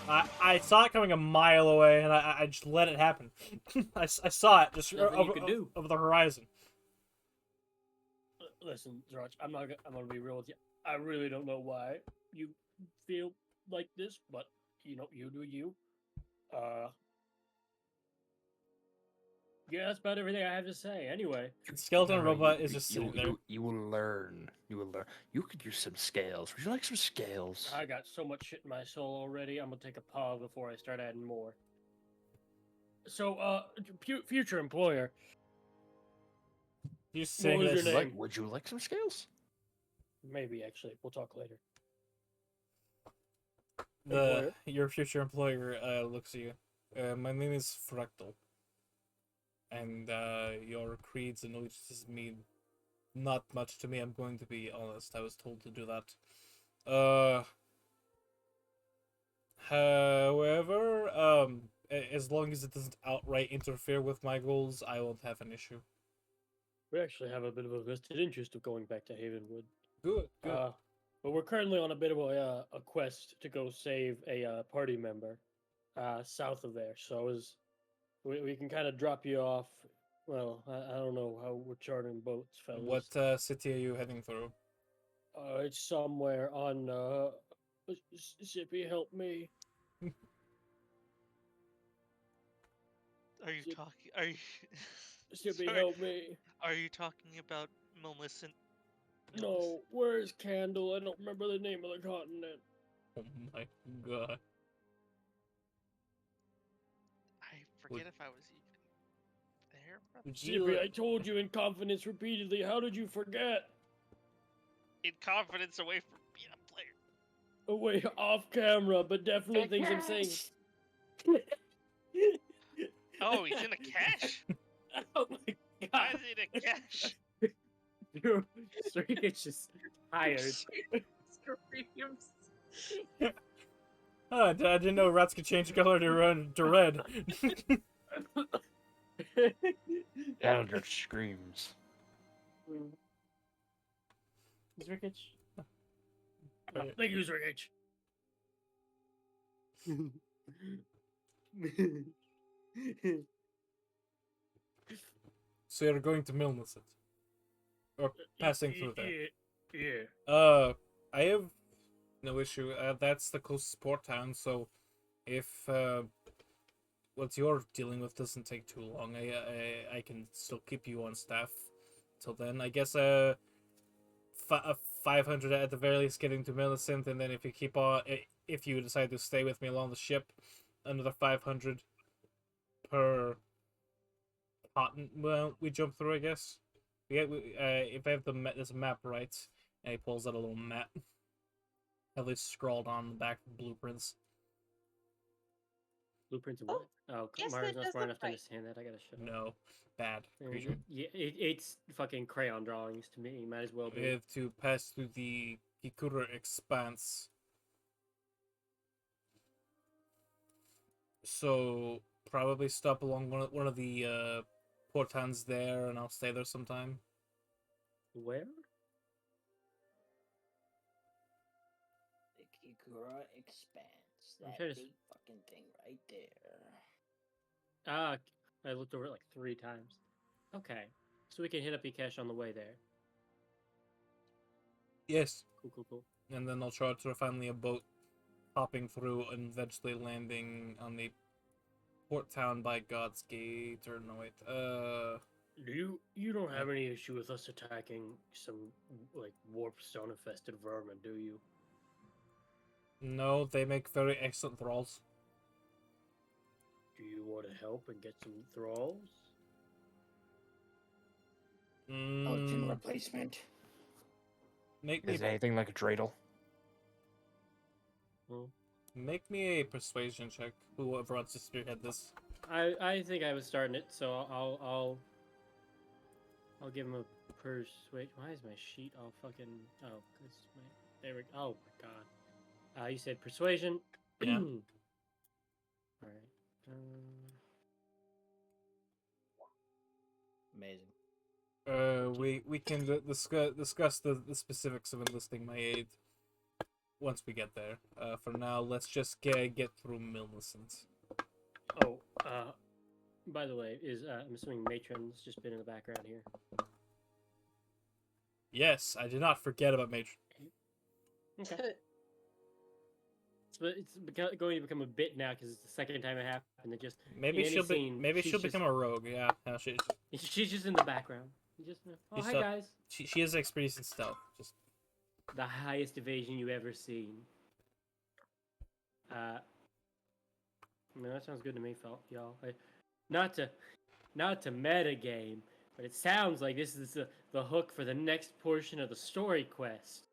I saw it coming a mile away, and I just let it happen. I saw it just Nothing you can do. over the horizon. Listen, George, I'm gonna be real with you. I really don't know why you feel like this, but you know, you do you. Yeah, that's about everything I have to say. Anyway, Skeleton Alright, robot is just you, sitting there. you will learn. You will learn. You could use some scales. Would you like some scales? I got so much shit in my soul already. I'm gonna take a pause before I start adding more. So, future employer, You what saying was your this? name? Would you like some scales? Maybe actually, we'll talk later. Your future employer looks at you. My name is Fractal, and your creeds and allegiances mean not much to me. I'm going to be honest. I was told to do that. However, as long as it doesn't outright interfere with my goals, I won't have an issue. We actually have a bit of a vested interest of going back to Havenwood. Good, good. But we're currently on a bit of a quest to go save a party member south of there. So we can kind of drop you off. Well, I don't know how we're chartering boats, fellas. What city are you heading through? It's somewhere on Zippy, help me. Are you talking? Are you? Zippy, Sorry, help me. Are you talking about Millicent? No, where's Candle? I don't remember the name of the continent. Oh my god. I forget if I was even there. brother. Zippy, I told you in confidence repeatedly. How did you forget? In confidence, away from being a player. Away off camera, but definitely things I'm saying. Oh, he's in a cache. Oh my Why god. is he in a cache? Dude, Sriki's just tired. Screams. Oh, I didn't know rats could change color to red. Eldritch screams. Zrikich? Thank you, Zrikich. So you're going to Millicent? Or passing through there? Yeah. I have no issue. That's the closest port town, so if what you're dealing with doesn't take too long, I can still keep you on staff till then. I guess 500 at the very least getting to Millicent, and then if you keep on, if you decide to stay with me along the ship, another 500 per continent. Well, we jump through, I guess. Yeah, if I have there's a map right, and he pulls out a little map, at least scrawled on the back of the blueprints. Blueprints of what? Oh, yes, Mara's that not does smart look enough to right. understand that. I gotta shut up. No, bad creature. Yeah, it's fucking crayon drawings to me. Might as well We be. have to pass through the Kikura Expanse. So probably stop along one of the portons there, and I'll stay there sometime. Where? The Kikura Expanse. I'm That trying to big fucking thing right there. Ah, I looked over it like 3 times. Okay, so we can hit up Ikesh on the way there. Yes, Cool. and then I'll charter finally a boat, hopping through and eventually landing on the port town by God's Gate. Or no, wait. You don't have any issue with us attacking some like warpstone infested vermin, do you? No, they make very excellent thralls. Do you want to help and get some thralls? Skeleton replacement. Make me Is it anything like a dreidel? Well, make me a persuasion check. Whoever wants to spearhead this. I think I was starting it, so I'll give him a persuade. Why is my sheet all fucking? Oh, cause there we go. Oh my god. You said persuasion. Yeah. All right. Amazing. We can discuss the specifics of enlisting my aid once we get there. For now, let's just get through Millicent. Oh, by the way, I'm assuming Matron's just been in the background here. Yes, I did not forget about Matron. Okay. going to become a bit now because it's the second time it happened. It just Maybe in any she'll scene, maybe she's she'll just- become a rogue. Yeah, no, she's just in the background. Just oh She's hi so- guys. she has expertise in stealth. Just The highest evasion you ever seen. I mean that sounds good to me, y'all. Not to meta game, but it sounds like this is the hook for the next portion of the story quest.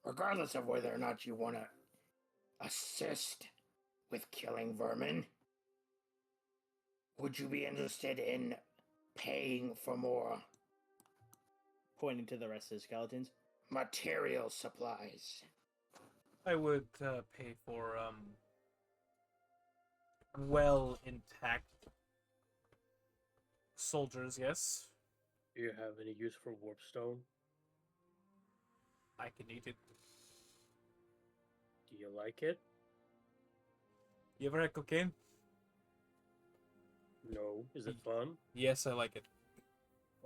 Regardless of whether or not you want to assist with killing vermin, would you be interested in paying for more Pointing to the rest of the skeletons. material supplies? I would pay for well intact soldiers. Yes, Do you have any use for warpstone? I can eat it. Do you like it? You ever had cocaine? No. Is it fun? Yes, I like it.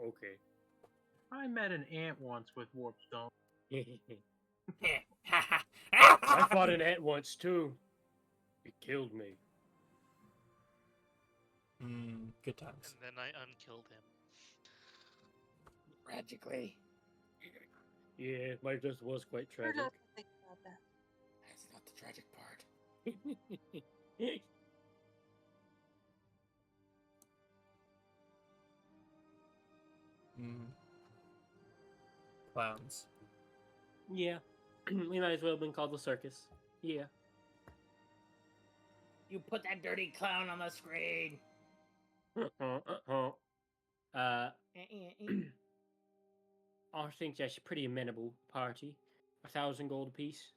Okay. I met an ant once with warpstone. I fought an ant once too. It killed me. Good times. And then I unkilled him. Tragically, Yeah, my death was quite We're tragic. not gonna think about that. that's not the tragic part. Clowns. Yeah. We might as well have been called the circus. Yeah. You put that dirty clown on the screen. I think that's a pretty amenable party. 1,000 gold apiece.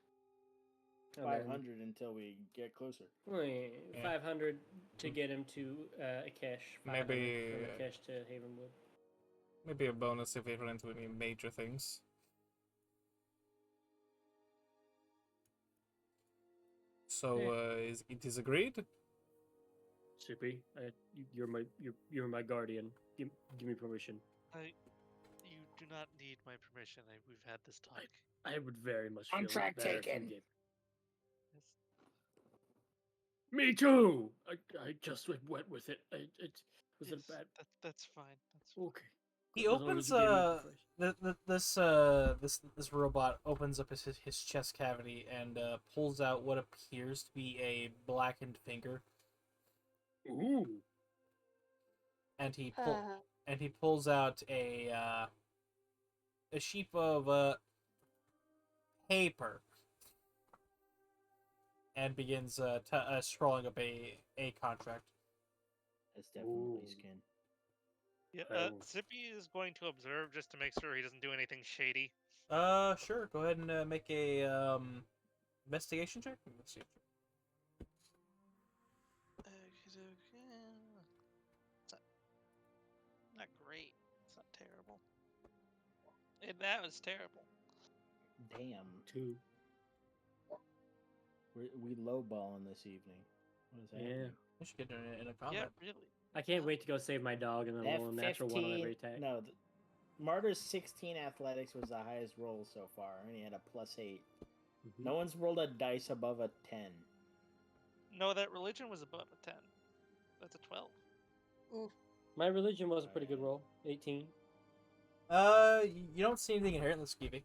And 500 until we get closer. then, Yeah. 500 to get him to Akesh. 500 Maybe, from Akesh to Havenwood. Maybe a bonus if we run into any major things. So it is agreed. Sippy, you're my guardian. Give me permission. You do not need my permission. We've had this talk. I would very much feel Contract better if you taken. gave. Yes. Me too. I just went with it. It was Yes, a bad. That's fine. That's fine. Okay. He As long opens as you gave me this robot opens up his chest cavity and pulls out what appears to be a blackened finger, Ooh. and he Uh, pulls out a sheet of paper and begins scrolling up a contract. That's definitely Ooh. skin. Yeah, Oh. Zippy is going to observe just to make sure he doesn't do anything shady. Sure. Go ahead and make a investigation check. Investigation check. It's not great. It's not terrible. That was terrible. Damn. 2. We lowballing this evening. What is that? Yeah. We should get in a Yeah, combat. really. I can't wait to go save my dog and then roll a natural 1 on every attack. No, Martyr's 16 athletics was the highest roll so far, and he had a +8. Mhm. No one's rolled a dice above a 10. No, that religion was above a 10. That's a 12. My religion was a pretty good roll. 18. You don't see anything inherently skeevy.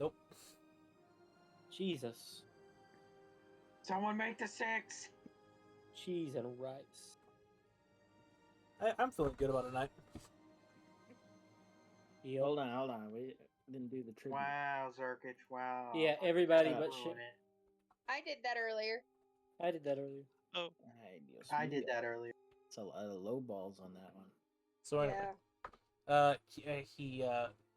Nope. Jesus. Someone make the 6. Cheese and rice. I'm feeling good about tonight. Hold on. We didn't do the tribute. Wow, Zerkich, wow. Yeah, everybody Shut but up. shit. I did that earlier. I did that earlier. Oh, Ay, Dios I did mío. that earlier. It's a lot of low balls on that one. So anyway, Yeah. he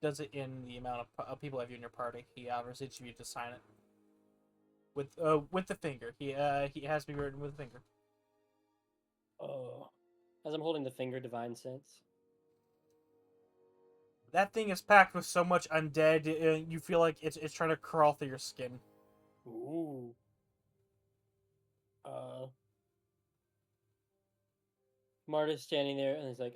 does it in the amount of people have you in your party. He offers each of you to sign it with the finger. He has to be written with the finger. Oh. As I'm holding the finger, divine sense. That thing is packed with so much undead. You feel like it's trying to crawl through your skin. Ooh. Marta's standing there and he's like,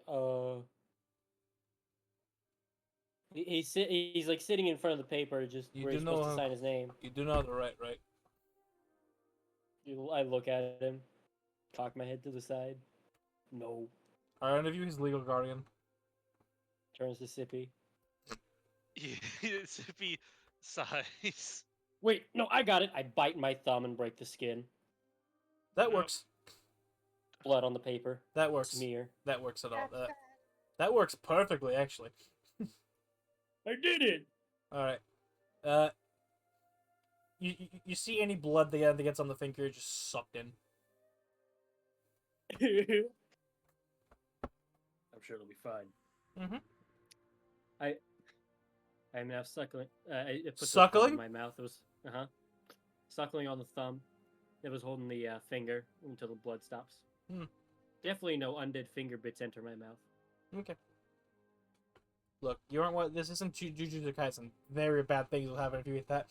He's like sitting in front of the paper, just You where do he's supposed know to sign his name. You do know the right, right? I look at him, cock my head to the side. No. Are any of you his legal guardian? Turns to Sippy. Sippy sighs. Wait, no, I got it. I bite my thumb and break the skin. That No. works. Blood on the paper. That works. Smear. That works at all. That's bad. That works perfectly, actually. I did it. All right. You see any blood that gets on the finger just sucked in? I'm sure it'll be fine. Mm-hmm. I'm now suckling. I put the thumb Suckling? in my mouth. It was suckling on the thumb. It was holding the finger until the blood stops. Hmm. Definitely no undead finger bits enter my mouth. Okay. Look, you aren't what. This isn't Jujutsu Kaisen. Very bad things will happen if you eat that.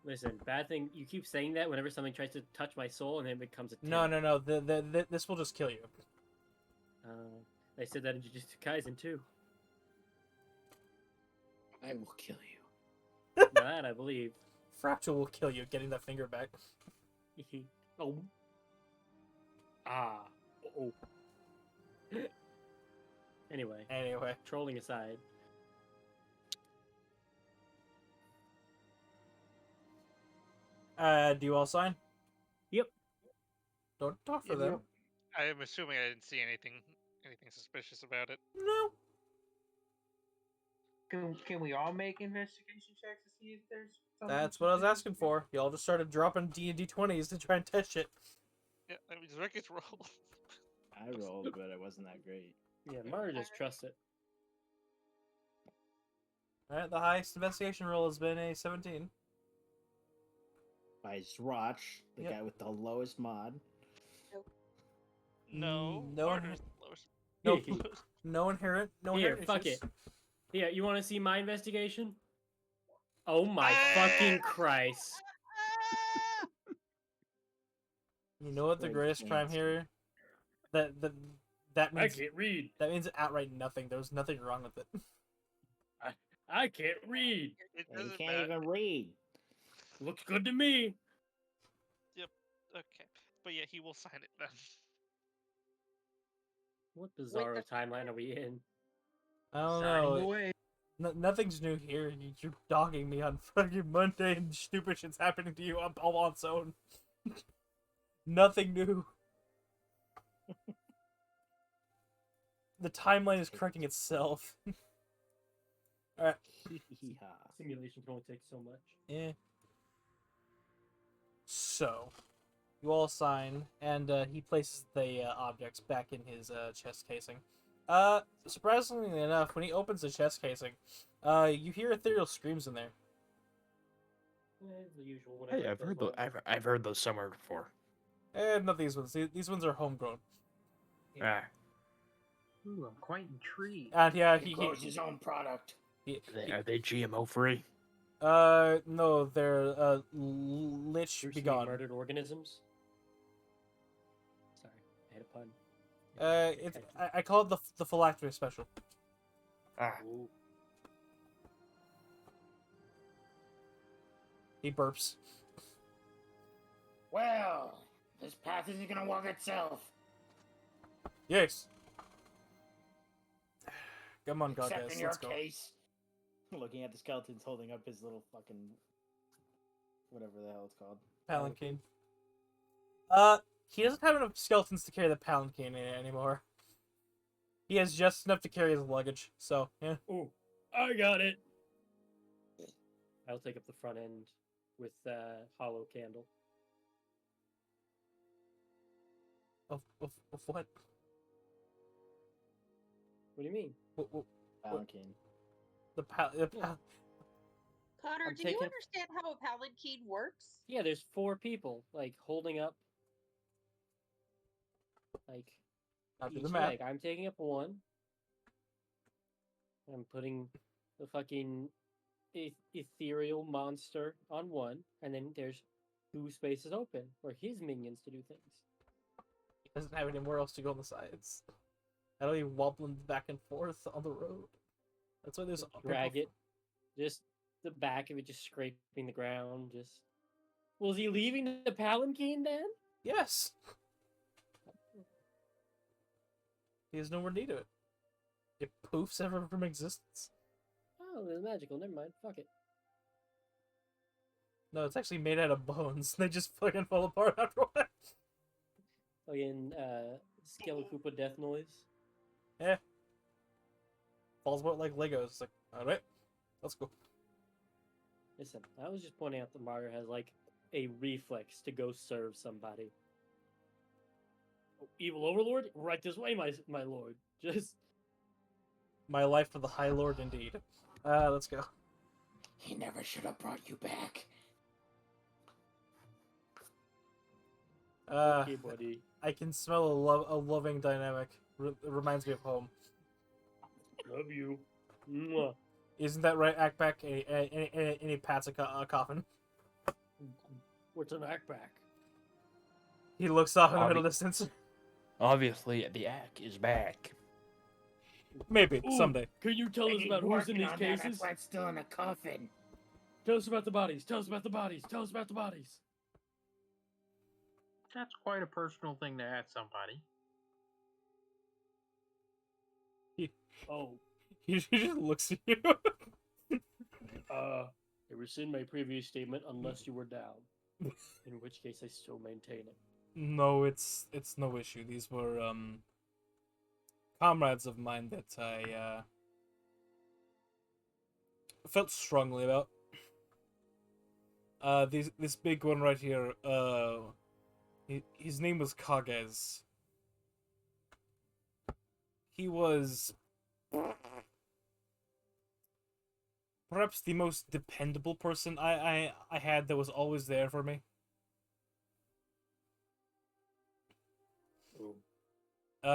Listen, bad thing. You keep saying that whenever something tries to touch my soul, and then it becomes a. No. This will just kill you. They said that in Jujutsu Kaisen too. I will kill you. Now that I believe. Fracture will kill you. Getting that finger back. Oh. Ah. Oh. Anyway, trolling aside. Do you all sign? Yep. Don't talk for Yep, them. yep. I am assuming I didn't see anything suspicious about it. No. Can we all make investigation checks to see if there's something That's what I was suspicious asking here? for. Y'all just started dropping D20s to try and test shit. Yeah, I mean, Ricketts roll. I rolled, but it wasn't that great. Yeah, Mara just trusts it. Alright, the highest investigation roll has been a 17. By Zroch, the Yep. guy with the lowest mod. No. No one- Martyr's the lowest. Nope. No inherent. No Here, inherent fuck issues. it. Yeah, you want to see my investigation? Oh my Ah! fucking Christ! You know what the Great greatest crime cancer. here? That I means can't read. that means outright nothing. There was nothing wrong with it. I can't read. It Yeah, you doesn't can't matter. even read. Looks good to me. Okay. But yeah, he will sign it then. What bizarre the- timeline are we in? I don't Sign know. away. Nothing's new here. You're dogging me on fucking Monday and stupid shit's happening to you all on its own. Nothing new. The timeline is correcting itself. Alright. Hee-hee-ha. Simulation can only take so much. Yeah. So, you all sign, and he places the objects back in his chest casing. Surprisingly enough, when he opens the chest casing, you hear ethereal screams in there. The usual. Hey, I've heard those. I've heard those somewhere before. Not these ones. These ones are homegrown. Ah, Ooh, I'm quite intrigued. And yeah, He grows his own product. are they GMO free? No, they're lich Bruce Lee begone. murdered organisms. Sorry, I had a pun. It's I call it the phylactery special. Ah, Ooh. He burps. Well, this path isn't gonna walk itself. Yes. Come on, God, Except guys, in your let's go. case. Looking at the skeletons holding up his little fucking whatever the hell it's called. Palanquin. He doesn't have enough skeletons to carry the palanquin in it anymore. He has just enough to carry his luggage, so, yeah. Ooh, I got it. I'll take up the front end with hollow candle. Of what? What do you mean? Palanquin. The Connor, I'm do you taking- understand how a palanquin works? Yeah, there's 4 people like holding up like Not do each the math. leg. I'm taking up one. I'm putting the fucking ethereal monster on one, and then there's 2 spaces open for his minions to do things. He doesn't have anywhere else to go on the sides. I don't even wobbling back and forth on the road. That's why there's Drag it. Just the back of it just scraping the ground. Just. Was he leaving the palanquin then? Yes. He has no more need of it. It poofs ever from existence. Oh, they're magical. Never mind. Fuck it. No, it's actually made out of bones. They just fucking fall apart after a while. Fucking Skelecoopa death noise. Yeah. Falls apart like Legos. It's like, alright, let's go. Listen, I was just pointing out that Mario has like a reflex to go serve somebody. Oh, evil overlord, right this way, my lord. Just My life for the High Lord, indeed. Let's go. He never should have brought you back. okay, buddy. I can smell a loving dynamic. It reminds me of home. Love you. Mwah. Isn't that right, Akback? And he pats a coffin. What's an backpack? He looks off in the middle distance. Obviously, the act is back. Maybe, Ooh, someday. Can you tell us about who's in these cases? That's why it's still in a coffin. Tell us about the bodies. Tell us about the bodies. Tell us about the bodies. That's quite a personal thing to ask somebody. Oh, He just looks at you. ever seen my previous statement unless you were down. In which case I still maintain it. No, it's no issue. These were comrades of mine that I felt strongly about. This big one right here, his name was Kages. He was perhaps the most dependable person I had that was always there for me.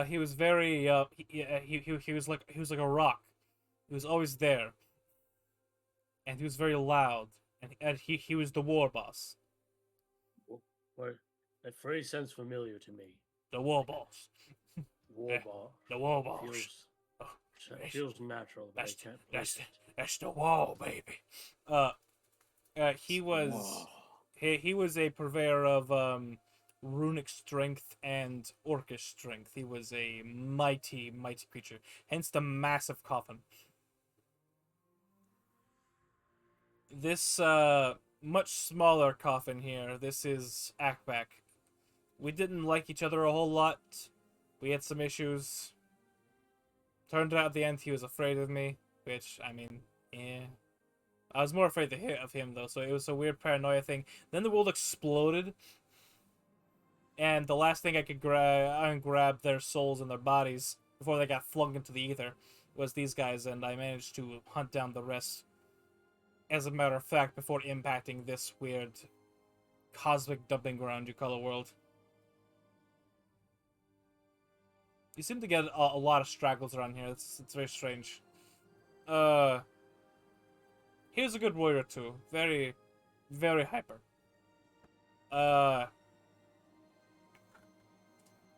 He was very he was like a rock. He was always there, and he was very loud, and he was the war boss. What? That phrase sounds familiar to me. The war boss. War boss. The war boss. Feels natural, but I can't place it. That's the wall, baby. He was a purveyor of runic strength and orcish strength. He was a mighty creature. Hence the massive coffin. This much smaller coffin here. This is Akback. We didn't like each other a whole lot. We had some issues. Turned out at the end he was afraid of me, which, I mean, yeah. I was more afraid of him, though, so it was a weird paranoia thing. Then the world exploded, and the last thing I could grab their souls and their bodies before they got flung into the ether was these guys, and I managed to hunt down the rest, as a matter of fact, before impacting this weird cosmic dumping ground you call a world. You seem to get a lot of straggles around here. It's very strange. Here's a good warrior too. Very, very hyper.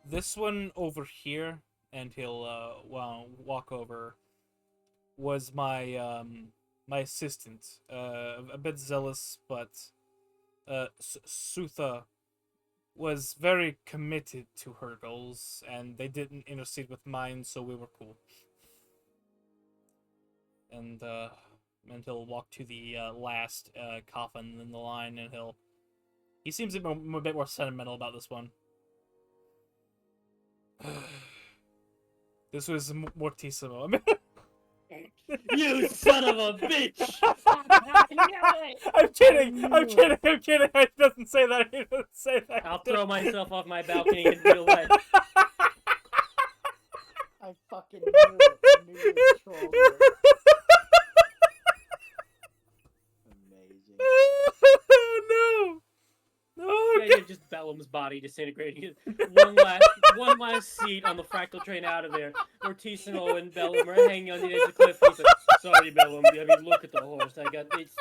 This one over here, and he'll walk over, was my my assistant. A bit zealous, but Sutha was very committed to her goals, and they didn't intercede with mine, so we were cool. And he'll walk to the last coffin in the line, and he seems a bit more sentimental about this one. This was Mortissimo. I mean, You son of a bitch! I'm kidding. It doesn't say that. He doesn't say that. I'll throw myself off my balcony in real life. I fucking knew it. I knew you were trolling it. Amazing. No. Yeah, just Bellum's body disintegrating. One last seat on the fractal train out of there. Mortissimo and Bellum are hanging on the edge of the cliff. He said, "Sorry, Bellum. I mean, look at the horse. It's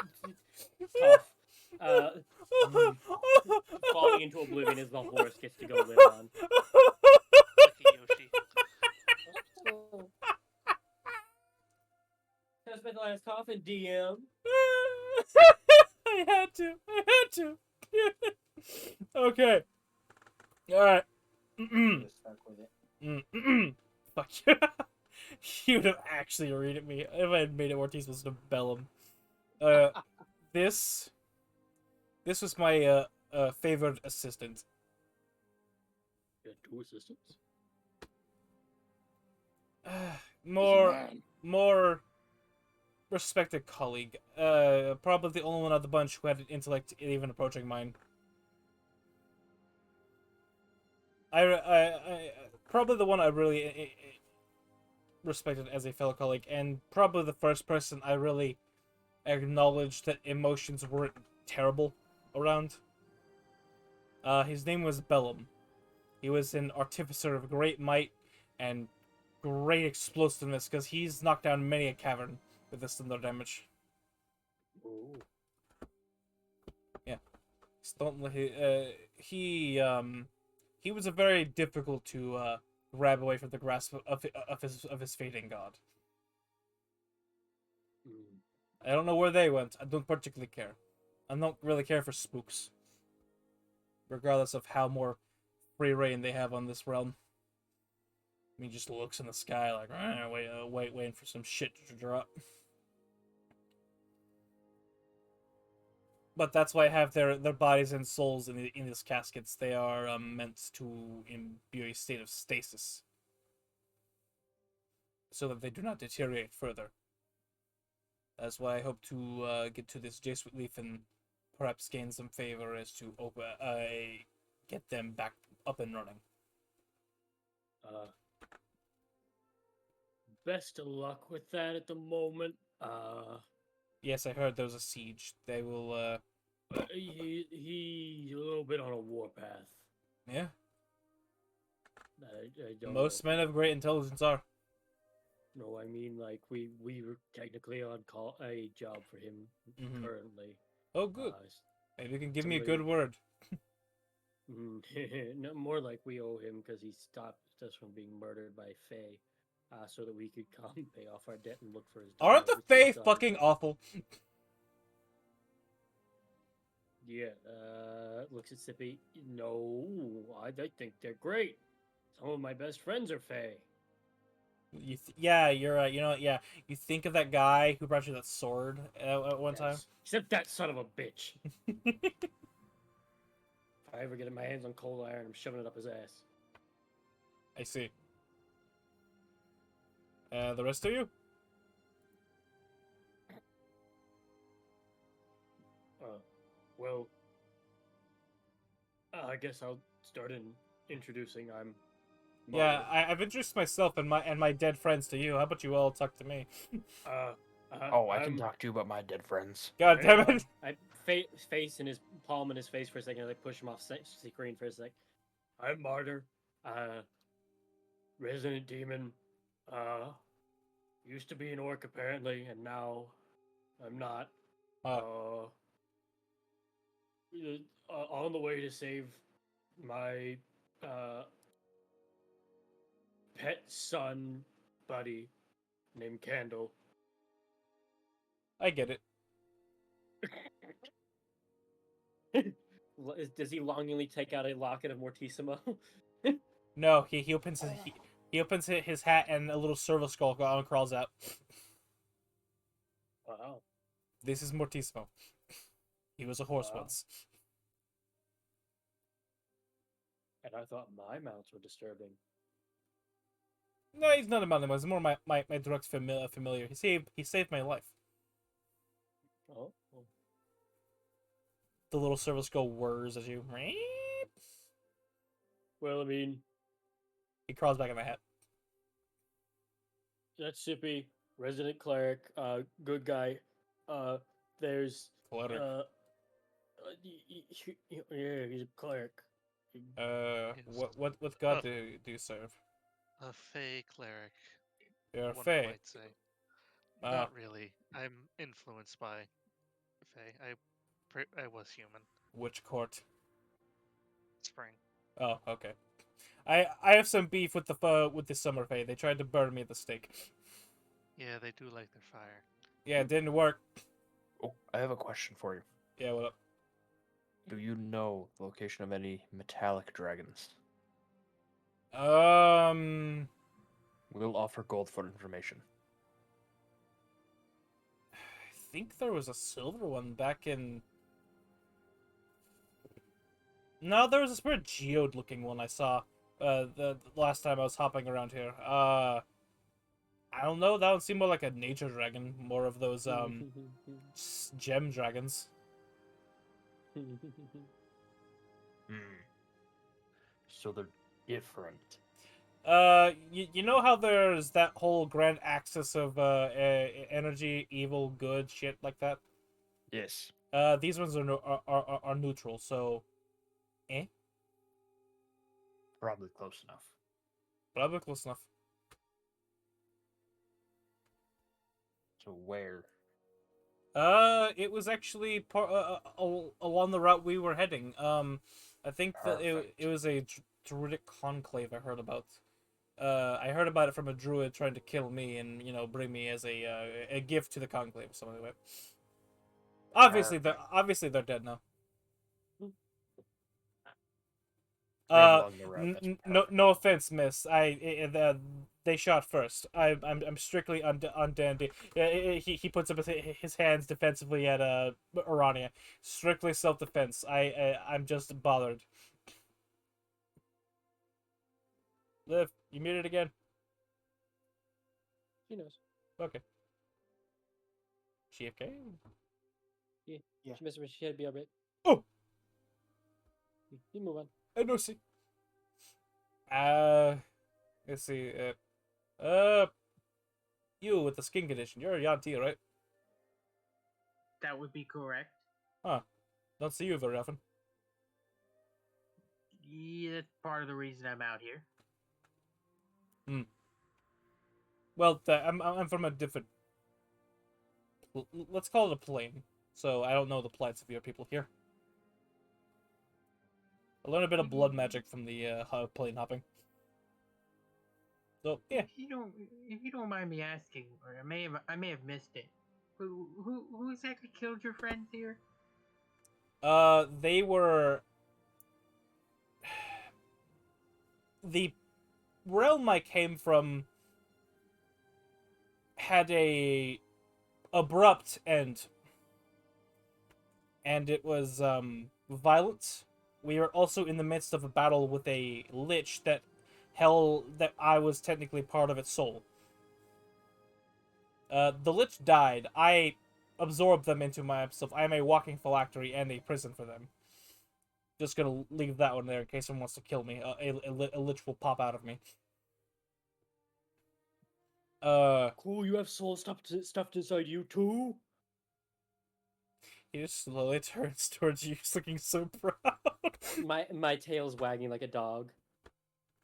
tough." Falling into oblivion as the horse gets to go live on. Lucky Yoshi. the glass coffin, DM. I had to. Okay. All right. You're stuck with it. Fuck you. He would have actually read at me if I had made it Ortiz was to bell him. This was my favorite assistant. You had 2 assistants? More respected colleague. Probably the only one of the bunch who had an intellect even approaching mine. I probably the one I really respected as a fellow colleague, and probably the first person I really acknowledged that emotions weren't terrible around. His name was Bellum. He was an artificer of great might and great explosiveness, because he's knocked down many a cavern with this thunder damage. Ooh. Yeah. He was a very difficult to grab away from the grasp of his fading god. Mm. I don't know where they went. I don't particularly care. I don't really care for spooks, regardless of how more free reign they have on this realm. I mean, just looks in the sky like, waiting for some shit to drop. But that's why I have their bodies and souls in these caskets. They are meant to imbue a state of stasis, so that they do not deteriorate further. That's why I hope to get to this J Sweet Leaf and perhaps gain some favor as to get them back up and running. Best of luck with that at the moment. Yes, I heard there was a siege. They will. He's a little bit on a warpath. Yeah. I don't Most know. men of great intelligence are. No, I mean like we were technically on call a job for him currently. Oh, good. Maybe you can give me a somebody- good word. No, more like we owe him because he stopped us from being murdered by Faye, so that we could come pay off our debt and look for his daughter. Aren't the which we've Fae done. fucking awful? Yeah. Looks at Sippy. No, I think they're great. Some of my best friends are Faye. Yeah, you're right. You know what? Yeah, you think of that guy who brought you that sword at one time. Yes. Except that son of a bitch. If I ever get my hands on cold iron, I'm shoving it up his ass. I see. The rest of you? Well, I guess I'll start introducing. I'm. Yeah, Marty. I've introduced myself and my dead friends to you. How about you all talk to me? Oh, I can talk to you about my dead friends. God damn it! I face in his palm in his face for a second. I push him off screen for a sec. I'm Martyr, resident demon. Used to be an orc apparently, and now I'm not. On the way to save my pet son buddy named Candle. I get it. Does he longingly take out a locket of Mortissimo? No, he opens he opens his hat and a little serval skull crawls out. Wow. This is Mortissimo. He was a horse Wow. once. And I thought my mounts were disturbing. No, he's not a mountain. He's more my direct familiar. He saved my life. Oh. The little serval skull whirs as you. Well, I mean, He crawls back in the hat. that's Sippy, resident cleric, good guy. There's Cleric. yeah, he's a cleric. What god do you serve? A Fey cleric, You're a one Fae. might say. Not really. I'm influenced by Fey. I was human. Which court? Spring. Oh, okay. I have some beef with the Summer Fae. They tried to burn me at the stake. Yeah, they do like their fire. Yeah, it didn't work. Oh, I have a question for you. Yeah, what up? Do you know the location of any metallic dragons? I We'll offer gold for information. think there was a silver one back in. No, there was a spirit geode looking one I saw. The last time I was hopping around here. I don't know. That one seemed more like a nature dragon, more of those gem dragons. So they're different. You know how there's that whole grand axis of energy, evil, good, shit like that. Yes. These ones are are neutral, so Probably close enough. probably close enough. So where? It was actually along the route we were heading. I think that it Perfect. was a druidic conclave I heard about. I heard about it from a druid trying to kill me and bring me as a gift to the conclave or something like that. Obviously they're dead now. Right along the route. That's perfect. No offense, miss. They shot first. I'm strictly on Dandy. He puts up his hands defensively at Arania. Strictly self defense. I'm just bothered. Liv, you muted again. She knows. Okay. She okay? Yeah. Yeah. She messed with. She had to be alright. Oh, You move on. I know. See. Let's see. You with the skin condition. You're a Yanti, right? That would be correct. Huh. Don't see you very often. Yeah, that's part of the reason I'm out here. Well, I'm from a different. Let's call it a plane. So I don't know the plights of your people here. I learned a bit of blood magic from the plane hopping. So yeah, If you don't mind me asking, or I may have missed it. Who exactly killed your friends here? they were the realm I came from had a abrupt end, and it was violent. We were also in the midst of a battle with a lich that I was technically part of its soul. The lich died. I absorbed them into myself. I am a walking phylactery and a prison for them. Just gonna leave that one there in case someone wants to kill me. A lich will pop out of me. Cool. You have soul stuffed inside you too. He just slowly turns towards you, he's looking so proud. My tail's wagging like a dog.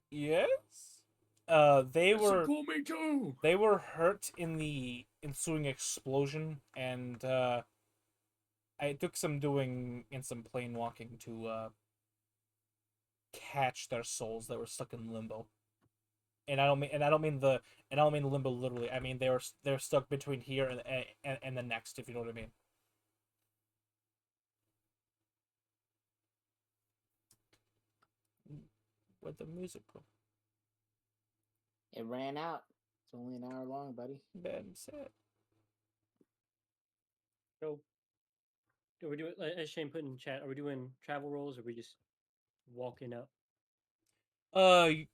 Yes. They were Cool, me too. they were hurt in the ensuing explosion, and I took some doing and some plane walking to catch their souls that were stuck in limbo. And I don't mean limbo literally. I mean they're stuck between here and the next, if you know what I mean. Where'd the music go? It ran out. It's only an hour long, buddy. Bad and sad. So, are we doing? As Shane put in chat, are we doing travel rolls, or are we just walking up? You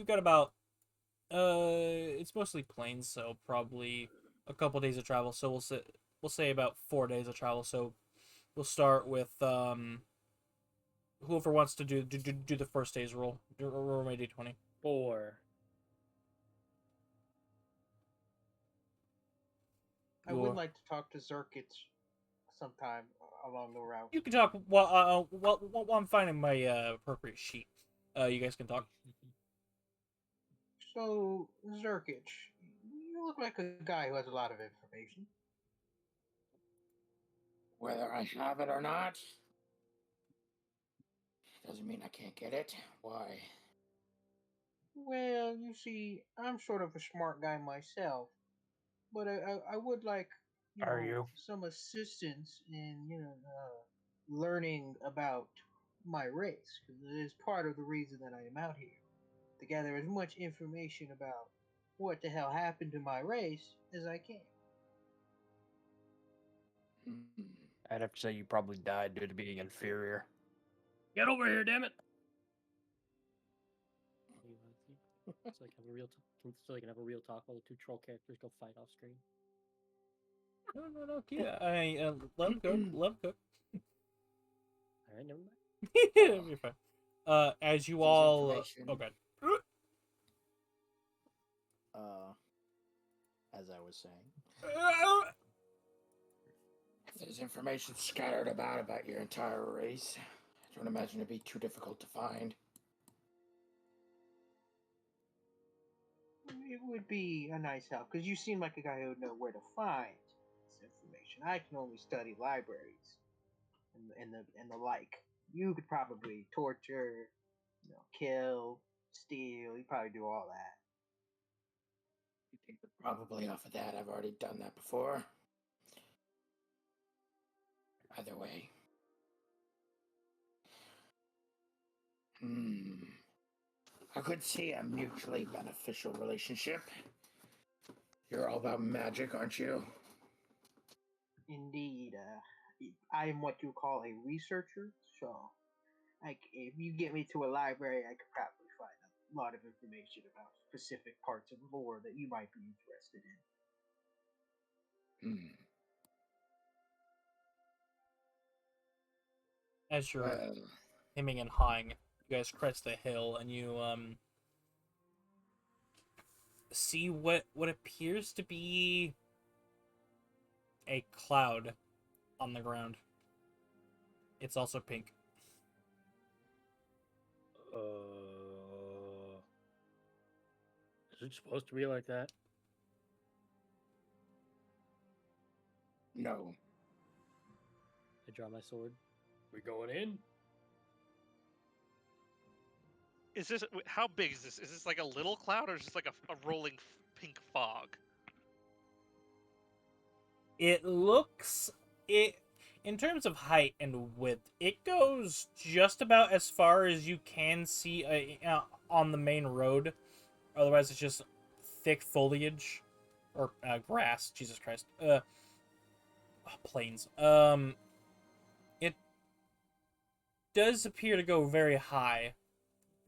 got about it's mostly planes, so probably a couple days of travel. So we'll say about 4 days of travel. So we'll start with whoever wants to do the first day's roll. Roll my d20. 4. I would like to talk to Zerkits sometime along the route. You can talk while I'm finding my appropriate sheet. You guys can talk. So, Zerkich, you look like a guy who has a lot of information. Whether I have it or not, doesn't mean I can't get it. Why? Well, you see, I'm sort of a smart guy myself, but I would like Are you? some assistance in learning about my race because it is part of the reason that I am out here to gather as much information about what the hell happened to my race as I can. Hmm. I'd have to say you probably died due to being inferior. Get over here, damn it! So I can have a real so I can have a real talk while the two troll characters go fight off screen. No. Keep, let him cook. Let him cook. All right, never mind. You're fine. As you There's all. information. Oh, God. As I was saying. If there's information scattered about your entire race, I don't imagine it'd be too difficult to find. It would be a nice help because you seem like a guy who would know where to find this information. I can only study libraries and the like. You could probably torture, kill, steal. You probably do all that. You think probably off of that, I've already done that before. Either way. I could see a mutually beneficial relationship. You're all about magic, aren't you? Indeed, I am what you call a researcher. So, if you get me to a library, I could probably find a lot of information about specific parts of lore that you might be interested in. As you're Well, hemming and hawing, you guys crest the hill and you see what appears to be a cloud on the ground. It's also pink. Is it supposed to be like that? no. I draw my sword. We going in? Is this how big is this? Is this like a little cloud, or is this like a rolling pink fog? It looks in terms of height and width, it goes just about as far as you can see on the main road. Otherwise, it's just thick foliage or grass. Jesus Christ, plains. It does appear to go very high.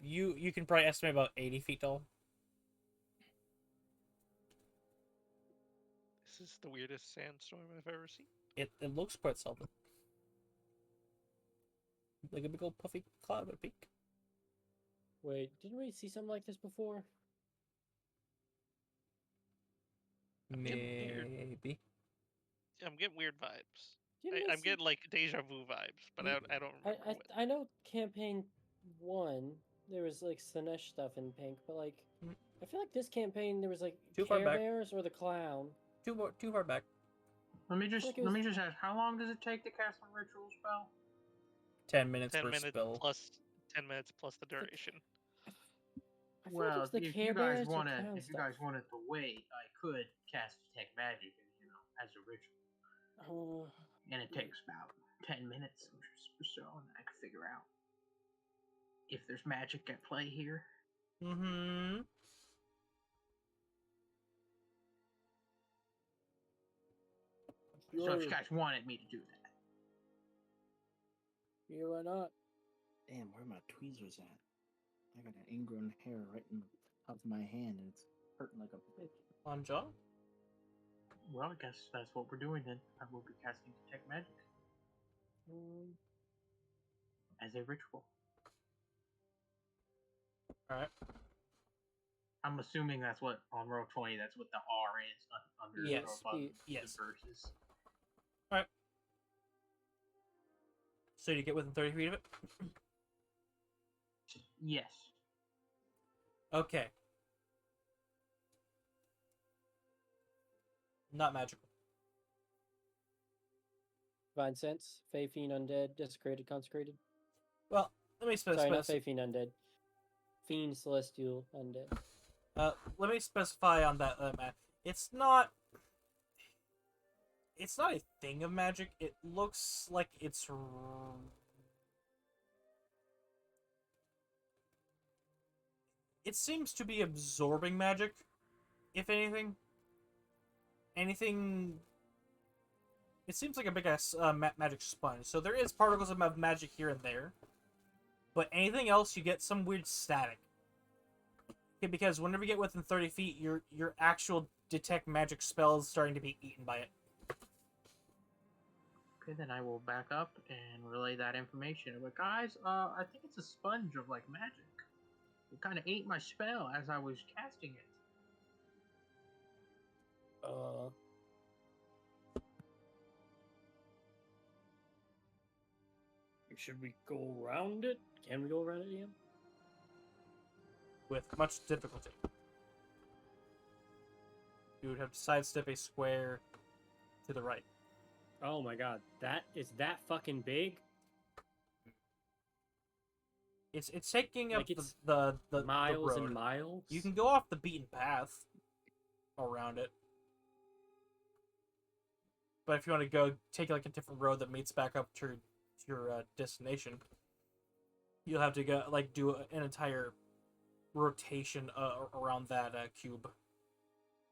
You can probably estimate about 80 feet tall. This is the weirdest sandstorm I've ever seen. It looks quite solid. Like a big old puffy cloud at peak. Wait, didn't we see something like this before? Maybe. I'm getting weird vibes. Didn't we I'm see- getting like deja vu vibes, but I don't remember what. I know campaign 1 there was like Slanesh stuff in pink, but like I feel like this campaign there was like Too far Care back. Bears or the clown. Too far back. Let me just like it was- ask, how long does it take to cast a ritual spell? 10 minutes 10 per minutes spell. plus 10 minutes plus the duration. I feel like it Well, was the if Care you guys Bears or wanted, clown if you stuff. guys wanted to wait, I could cast detect magic, as a ritual, Oh, and it takes about 10 minutes or so, and I could figure out if there's magic at play here. Mm-hmm. So if you guys wanted me to do that, yeah, why not? Damn, where are my tweezers at? I got an ingrown hair right in the top of my hand, and it's hurting like a bitch. On John? well, I guess that's what we're doing then. I will be casting detect magic as a ritual. Alright. I'm assuming that's what on roll 20. That's what the R is under Yes, or above yes. the verses. So you get within 30 feet of it? Yes. Okay. Not magical. Divine Sense, Fey Fiend Undead, Desecrated, Consecrated. Well, let me Sorry, not specify. Fey Fiend Undead. Fiend Celestial Undead. Let me specify on that, Matt. It's not It's not a thing of magic. It looks like it's... It seems to be absorbing magic, if anything. Anything... It seems like a big-ass magic sponge. So there is particles of magic here and there. But anything else, you get some weird static. Okay, because whenever you get within 30 feet, your actual detect magic spell is starting to be eaten by it. Okay, then I will back up and relay that information. But guys, I think it's a sponge of like magic. It kind of ate my spell as I was casting it. Should we go around it? Can we go around it, Ian? With much difficulty. You would have to sidestep a square to the right. Oh my god, that is that fucking big? It's taking up Like it's the miles road. and miles? You can go off the beaten path around it. But if you want to go take like a different road that meets back up to your destination, you'll have to go like do an entire rotation around that cube.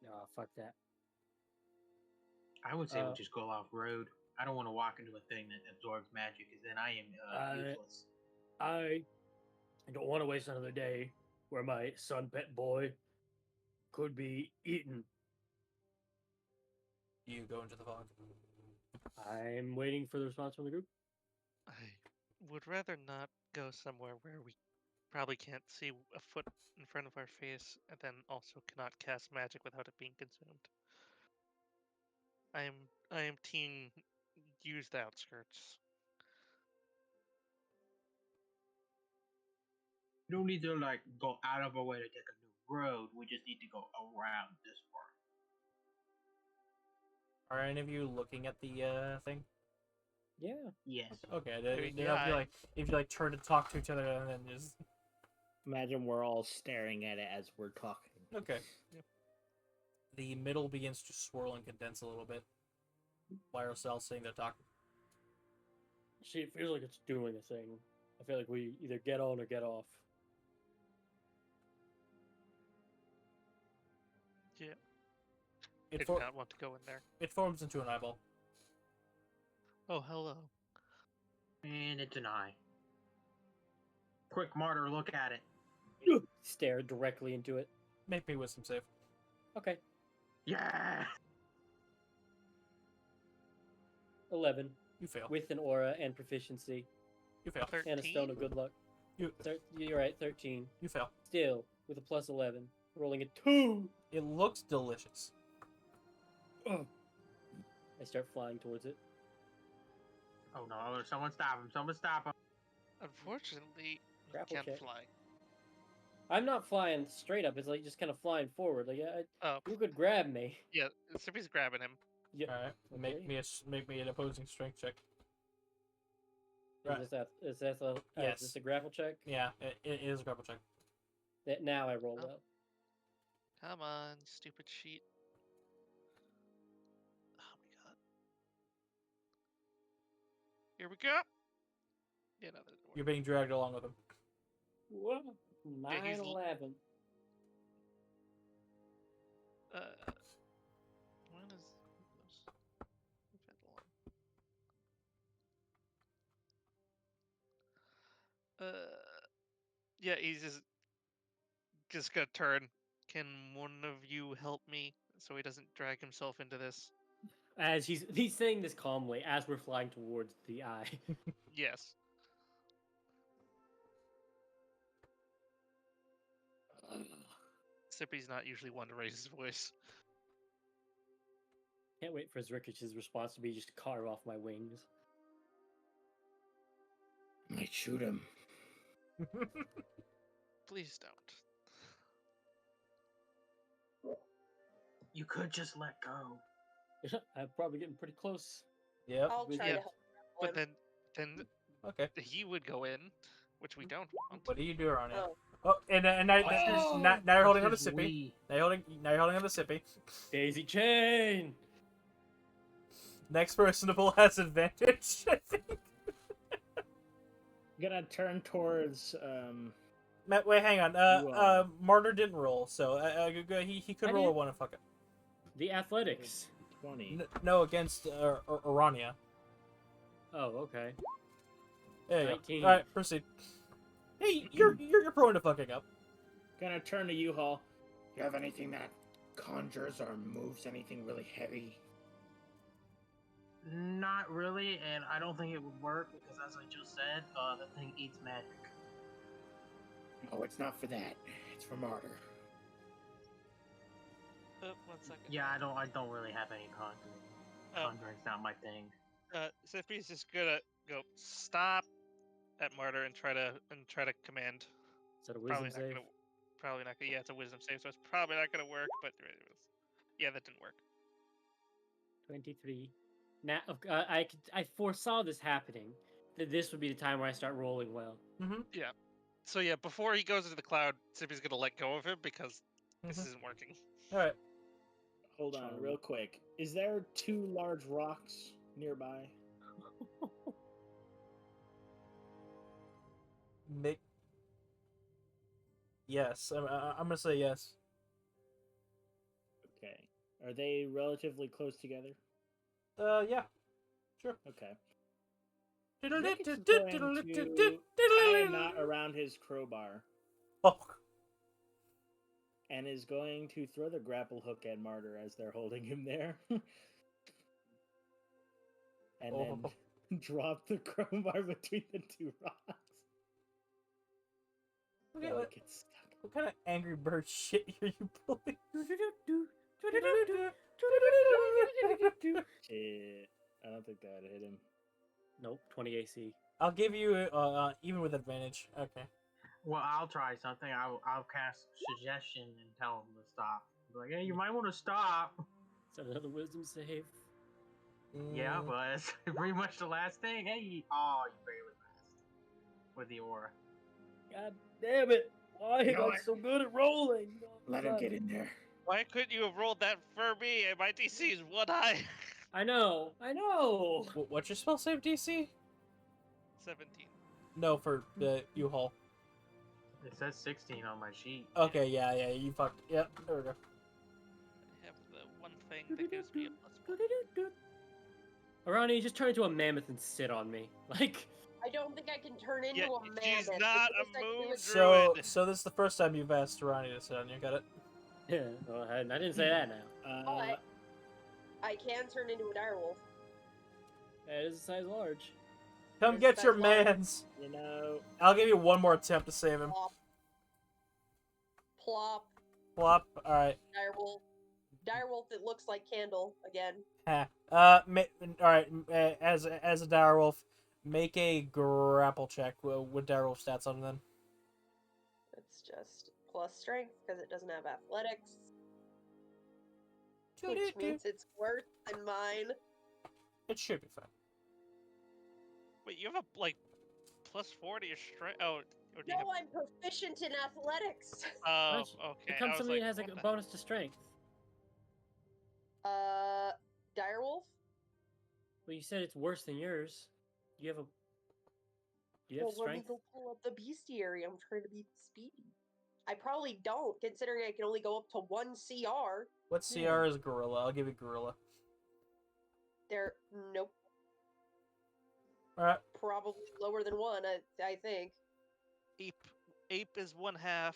No, fuck that. I would say we just go off road. I don't want to walk into a thing that absorbs magic, because then I am useless. I don't want to waste another day where my son pet boy could be eaten. You go into the fog. I'm waiting for the response from the group. I would rather not go somewhere where we probably can't see a foot in front of our face, and then also cannot cast magic without it being consumed. I am team use the outskirts. You don't need to like go out of our way to take a new road. We just need to go around this part. Are any of you looking at the thing? Yeah. Yes. Okay. I mean, If you turn to talk to each other and then just Imagine we're all staring at it as we're talking. okay. Yep. The middle begins to swirl and condense a little bit. While Cell saying they're talking. See, it feels like it's doing a thing. I feel like we either get on or get off. Yeah. It, I do not want to go in there. it forms into an eyeball. Oh, hello. And it's an eye. Quick, Martyr, look at it. Stare directly into it. Make me wisdom save. Okay. Yeah! 11. You fail. With an aura and proficiency. You fail. 13? And a stone of good luck. You're right, 13. You fail. Still, with a plus 11. Rolling a 2! It looks delicious. I start flying towards it. Oh no, someone stop him, someone stop him. Unfortunately, you Grapple can't check. fly. I'm not flying straight up. It's like just kind of flying forward. Like, Oh, you could grab me. yeah, Sippy's grabbing him. Yeah. All right. Okay. Make me an opposing strength check. Is Yes. this a grapple check? Yeah, it is a grapple check. That now I roll Oh. well. Come on, stupid sheet. Oh my god. Here we go. Yeah, no, that didn't work. You're being dragged along with him. Whoa. 9, he's 11. When is this? Move that along. Yeah, he's just gonna turn. Can one of you help me so he doesn't drag himself into this? As he's saying this calmly as we're flying towards the eye. Yes. Sippy's not usually one to raise his voice. Can't wait for Zrikish's response to be just carve off my wings. Might shoot him. Please don't. You could just let go. I'm probably getting pretty close. Yep. I'll try Yeah, to help. But him. then Okay. he would go in, which we don't want. What do you do around it? Oh. Oh, and now you're holding on to This is Sippy. we. Now you're holding on to Sippy. Daisy chain! Next person to pull has advantage. I think. Gonna turn towards Matt, wait, hang on. You are. Martyr didn't roll, so he could I roll a did. one and fuck it. The athletics. 20. No, against Urania. Oh, okay. There you 19. go. All right, proceed. Hey, you're prone to fucking up. Gonna turn to U-Haul. You have anything that conjures or moves anything really heavy? Not really, and I don't think it would work because, as I just said, the thing eats magic. Oh, it's not for that. It's for Martyr. 1 second. Yeah, I don't really have any conjuring. Conjuring's not my thing. Sippy's just gonna go stop at Martyr and try to command. Is that a wisdom save? Probably not gonna. Yeah, it's a wisdom save, so it's probably not gonna work. But yeah, that didn't work. 23. Now, I foresaw this happening. That this would be the time where I start rolling well. Mm-hmm. Yeah. So yeah, before he goes into the cloud, Sippy's gonna let go of him because this isn't working. All right. Hold on, real quick. Is there 2 large rocks nearby? Mick. Yes, I'm gonna say yes. Okay. Are they relatively close together? Yeah. Sure. Okay. Rick is going to tie a knot around his crowbar Oh. and is going to throw the grapple hook at Martyr as they're holding him there. And then drop the crowbar between the 2 rocks. Okay, They'll what get stuck. kind of Angry Bird shit are you pulling? Shit. I don't think that would hit him. Nope, 20 AC. I'll give you even with advantage. Okay. Well, I'll try something. I'll cast suggestion and tell him to stop. Be like, hey, you might want to stop. Is that another wisdom save? Yeah, but it's pretty much the last thing. Hey, you barely passed with the aura. God damn it! Why You know am I what? so good at rolling? Let him get in there. Why couldn't you have rolled that for me? My DC is 1 high. I know. What's your spell save DC? 17. No, for the U-Haul. It says 16 on my sheet. Okay, yeah, you fucked. Yep, there we go. I have the one thing that gives me a +1. Arani, just turn into a mammoth and sit on me. Like, I don't think I can turn into Yeah, a mammoth. she's not The a most I can do moon is- So this is the first time you've asked Ronnie to sit on you. Got it? yeah, well, I didn't say that now. But I can turn into a direwolf. That is a size large. Come Yes, get your that's why- mans. You know, I'll give you one more attempt to save him. Plop. Plop. Plop. All right. Direwolf. Direwolf that looks like Candle again. Ha. All right. As a direwolf, make a grapple check with direwolf stats on then. It's just plus strength because it doesn't have athletics. Which means it's worse than mine. It should be fine. Wait, you have a +4 to your strength? Oh, or do you No, have... I'm proficient in athletics. Oh, Nice. okay. It comes I was something like, that has like what a the- bonus to strength. Direwolf? Well, you said it's worse than yours. Do you have Well, let me strength? go pull up the bestiary. I'm trying to be speedy. I probably don't, considering I can only go up to 1 CR. What CR is gorilla? I'll give you gorilla. Nope. All right. Probably lower than 1, I think. Ape is 1/2.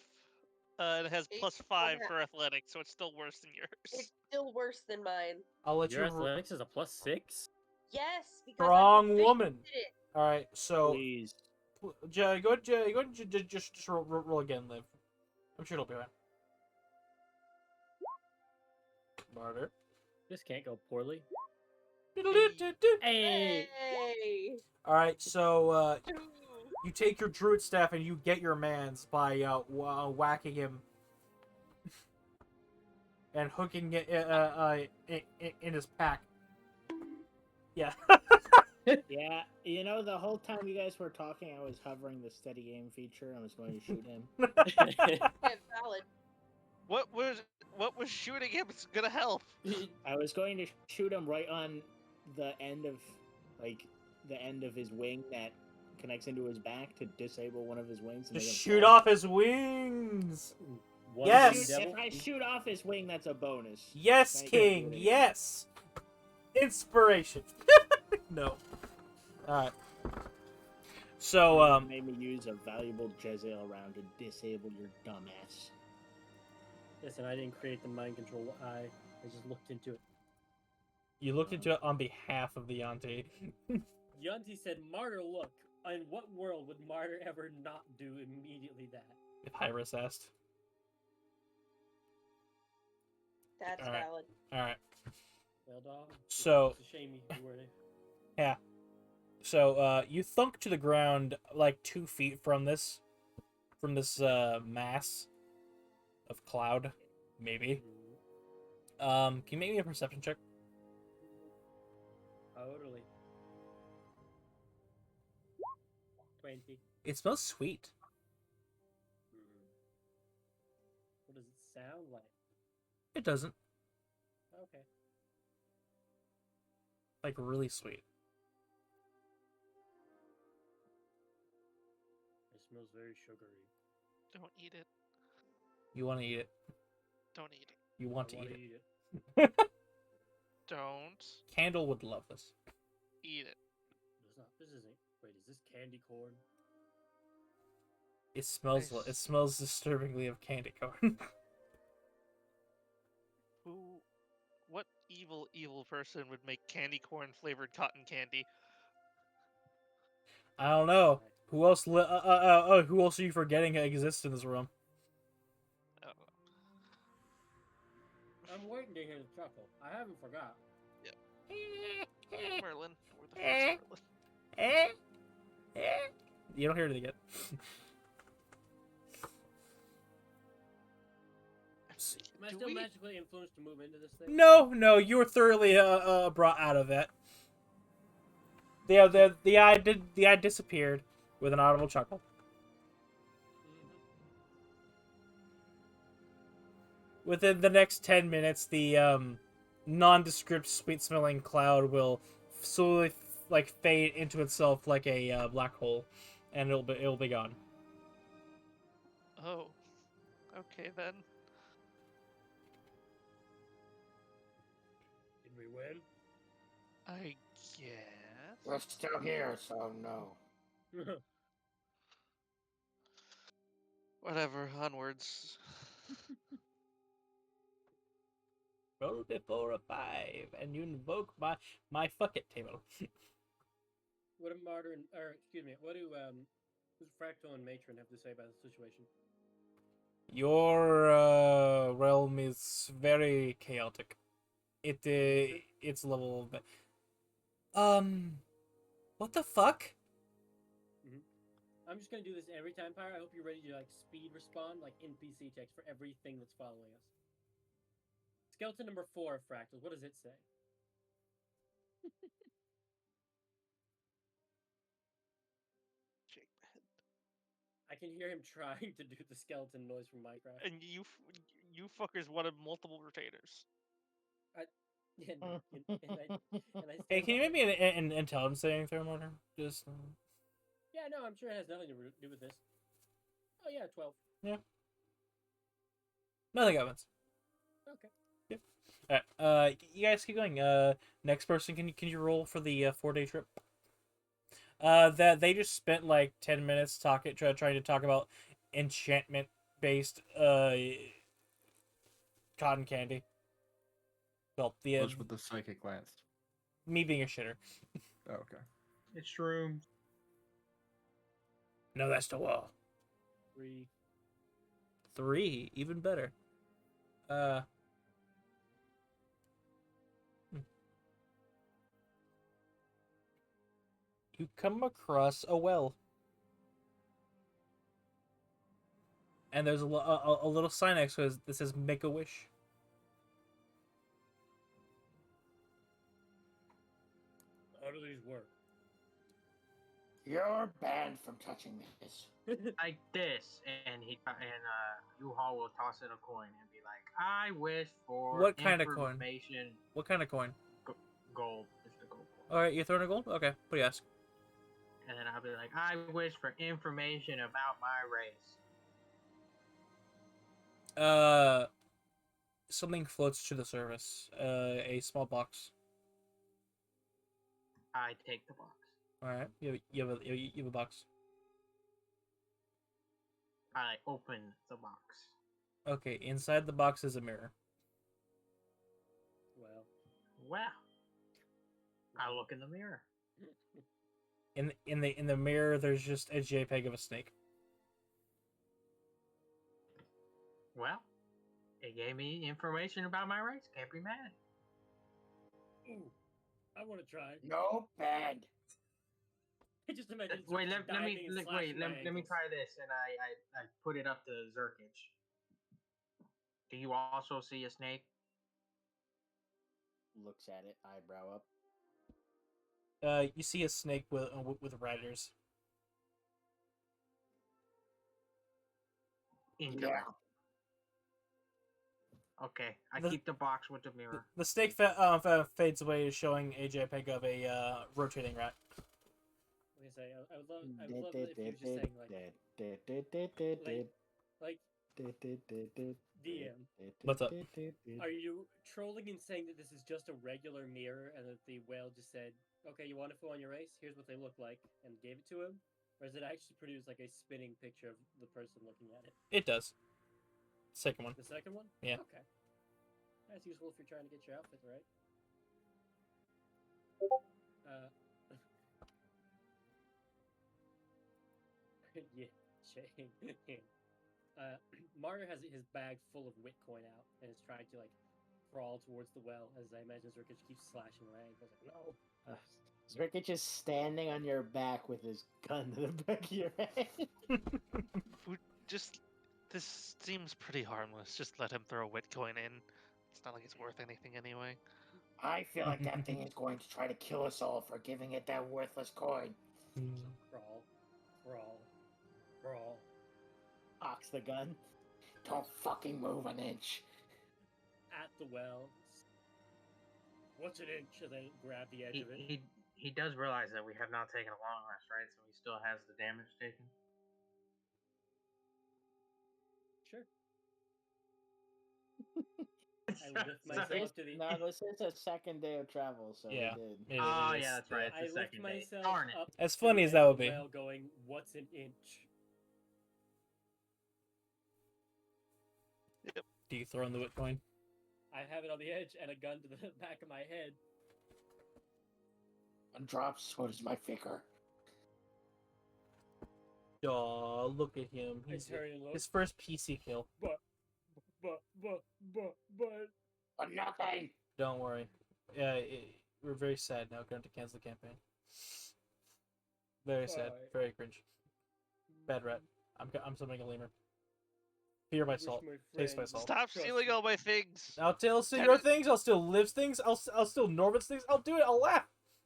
And it has Ape +5 is 1/2. for athletics, so it's still worse than yours. It's still worse than mine. I'll let Your you. athletics is a +6. Yes, because Strong I'm proficient woman. in it. All right. So, please. go ahead, just roll again, Liv. I'm sure it'll be fine. Martyr. This can't go poorly. Hey! All right. So you take your druid staff and you get your mans by whacking him and hooking it in his pack. Yeah. Yeah, you know, the whole time you guys were talking, I was hovering the steady aim feature. I was going to shoot him. Yeah, valid. What was shooting him is gonna help? I was going to shoot him right on the end of his wing that connects into his back to disable one of his wings? To Just make him shoot fall? off his wings. One Yes! winged devil. If I shoot off his wing, that's a bonus. Yes, Thank King. you. Yes. Inspiration. No. All right. So You made me use a valuable Jezzail round to disable your dumbass. Listen, I didn't create the mind control eye. I just looked into it. you looked into it on behalf of the auntie. Yunti said, "Martyr, look. In what world would Martyr ever not do immediately that?" If Hyris asked. That's All right. valid. All right. Well, dog. So- it's a shame you were there. Yeah. So you thunk to the ground like 2 feet from this mass of cloud, maybe. Can you make me a perception check? Totally. 20. It smells sweet. What does it sound like? It doesn't. Okay. Like really sweet. It smells very sugary. Don't eat it. You want to eat it. Don't eat it. You want I to wanna eat it. Don't Candle would love this. eat it. This isn't. Wait, is this candy corn? It smells. Nice. It smells disturbingly of candy corn. What evil person would make candy corn flavored cotton candy? I don't know. Who else? Who else are you forgetting exists in this room? Oh, I'm waiting to hear the chuckle. I haven't forgot. Merlin. Where the fuck's Merlin? You don't hear it again. Am I Do still we- magically influenced to move into this thing? No, you were thoroughly brought out of it. The eye disappeared with an audible chuckle. Within the next 10 minutes, the nondescript, sweet-smelling cloud will slowly fade into itself like a black hole, and it'll be gone. Oh. Okay then. Did we win? I guess. We're still here, so no. Whatever. Onwards. Roll before a 5, and you invoke my fuck it table. What do Martyr and, or excuse me, what do Fractal and Matron have to say about the situation? Your realm is very chaotic. Its level of what the fuck? I'm just gonna do this every time, Pyre. I hope you're ready to speed respond NPC checks for everything that's following us. Skeleton number 4 of Fractals. What does it say? Shake my head. I can hear him trying to do the skeleton noise from Minecraft. And you fuckers wanted multiple retainers. And I Hey, stand can you by make me an intelligence saving throw, Mortar? Just Yeah, no, I'm sure it has nothing to do with this. Oh yeah, 12. nothing happens. Okay. Alright, you guys keep going. Next person, can you roll for the 4-day trip? That they just spent 10 minutes trying to talk about enchantment based cotton candy. Well, What's with the psychic glance? me being a shitter. Oh, okay. It's shrooms. No, that's the wall. 3. 3, even better. You come across a well. And there's a little sign next to it that says "Make a wish." How do these work? You're banned from touching this. Like this, and U-Haul will toss in a coin and be like, "I wish for What kind of coin? information." What kind of coin? Gold. It's the gold All right, you throwing a gold? Okay. What do you ask? And then I'll be like, I wish for information about my race. Something floats to the surface. A small box. I take the box. All right. You have a box. I open the box. Okay. Inside the box is a mirror. Well, I look in the mirror. In the mirror, there's just a JPEG of a snake. Well, it gave me information about my race. Can't be mad. Ooh, I want to try. No, bad. I just imagine. Wait, let me diving and slashing my let me ankles. try this, and I put it up to Zerkich. Do you also see a snake? Looks at it, eyebrow up. You see a snake with riders. Yeah. Okay, I The- keep the box with the mirror. The snake fades away, showing a JPEG of a rotating rat. I was gonna say, I would love it if you were just saying like DM. What's up? Are you trolling and saying that this is just a regular mirror and that the whale just said, "Okay, you want to fill on your race? Here's what they look like," and gave it to him, or does it actually produce like a spinning picture of the person looking at it? It does. Second one. The second one? Yeah. Okay. That's useful if you're trying to get your outfit right. Yeah, Shane. Mario has his bag full of Witcoin out and is trying to like crawl towards the well as I imagine Zerkich keeps slashing my ankles. Like, no. Zerkich is standing on your back with his gun to the back of your head. This seems pretty harmless. Just let him throw Witcoin in. It's not like it's worth anything anyway. I feel like that thing is going to try to kill us all for giving it that worthless coin. Crawl, crawl, crawl. Cocks the gun. Don't fucking move an inch. At the well. What's an inch? And then grab the edge of it. He does realize that we have not taken a long rest, right? So he still has the damage taken. Sure. I lift myself to the. No, this is a second day of travel, so Yeah. we did. It Oh is. yeah, that's right. I It's the lift second day. myself Darn it. up. As to funny the as that edge would of the be. well going, what's an inch? Do you throw in the Bitcoin? I have it on the edge and a gun to the back of my head. One drops, so does my figure. Aw, look at him. I He's turn and look. his first PC kill. But. But nothing. Don't worry. We're very sad now. Going to cancel the campaign. Very sad. Why? Very cringe. Bad rat. I'm summoning a lemur. Fear my salt. Taste my salt. Stop stealing all my things! I'll steal your things. I'll steal Liv's things. I'll steal Norbert's things. I'll do it. I'll laugh.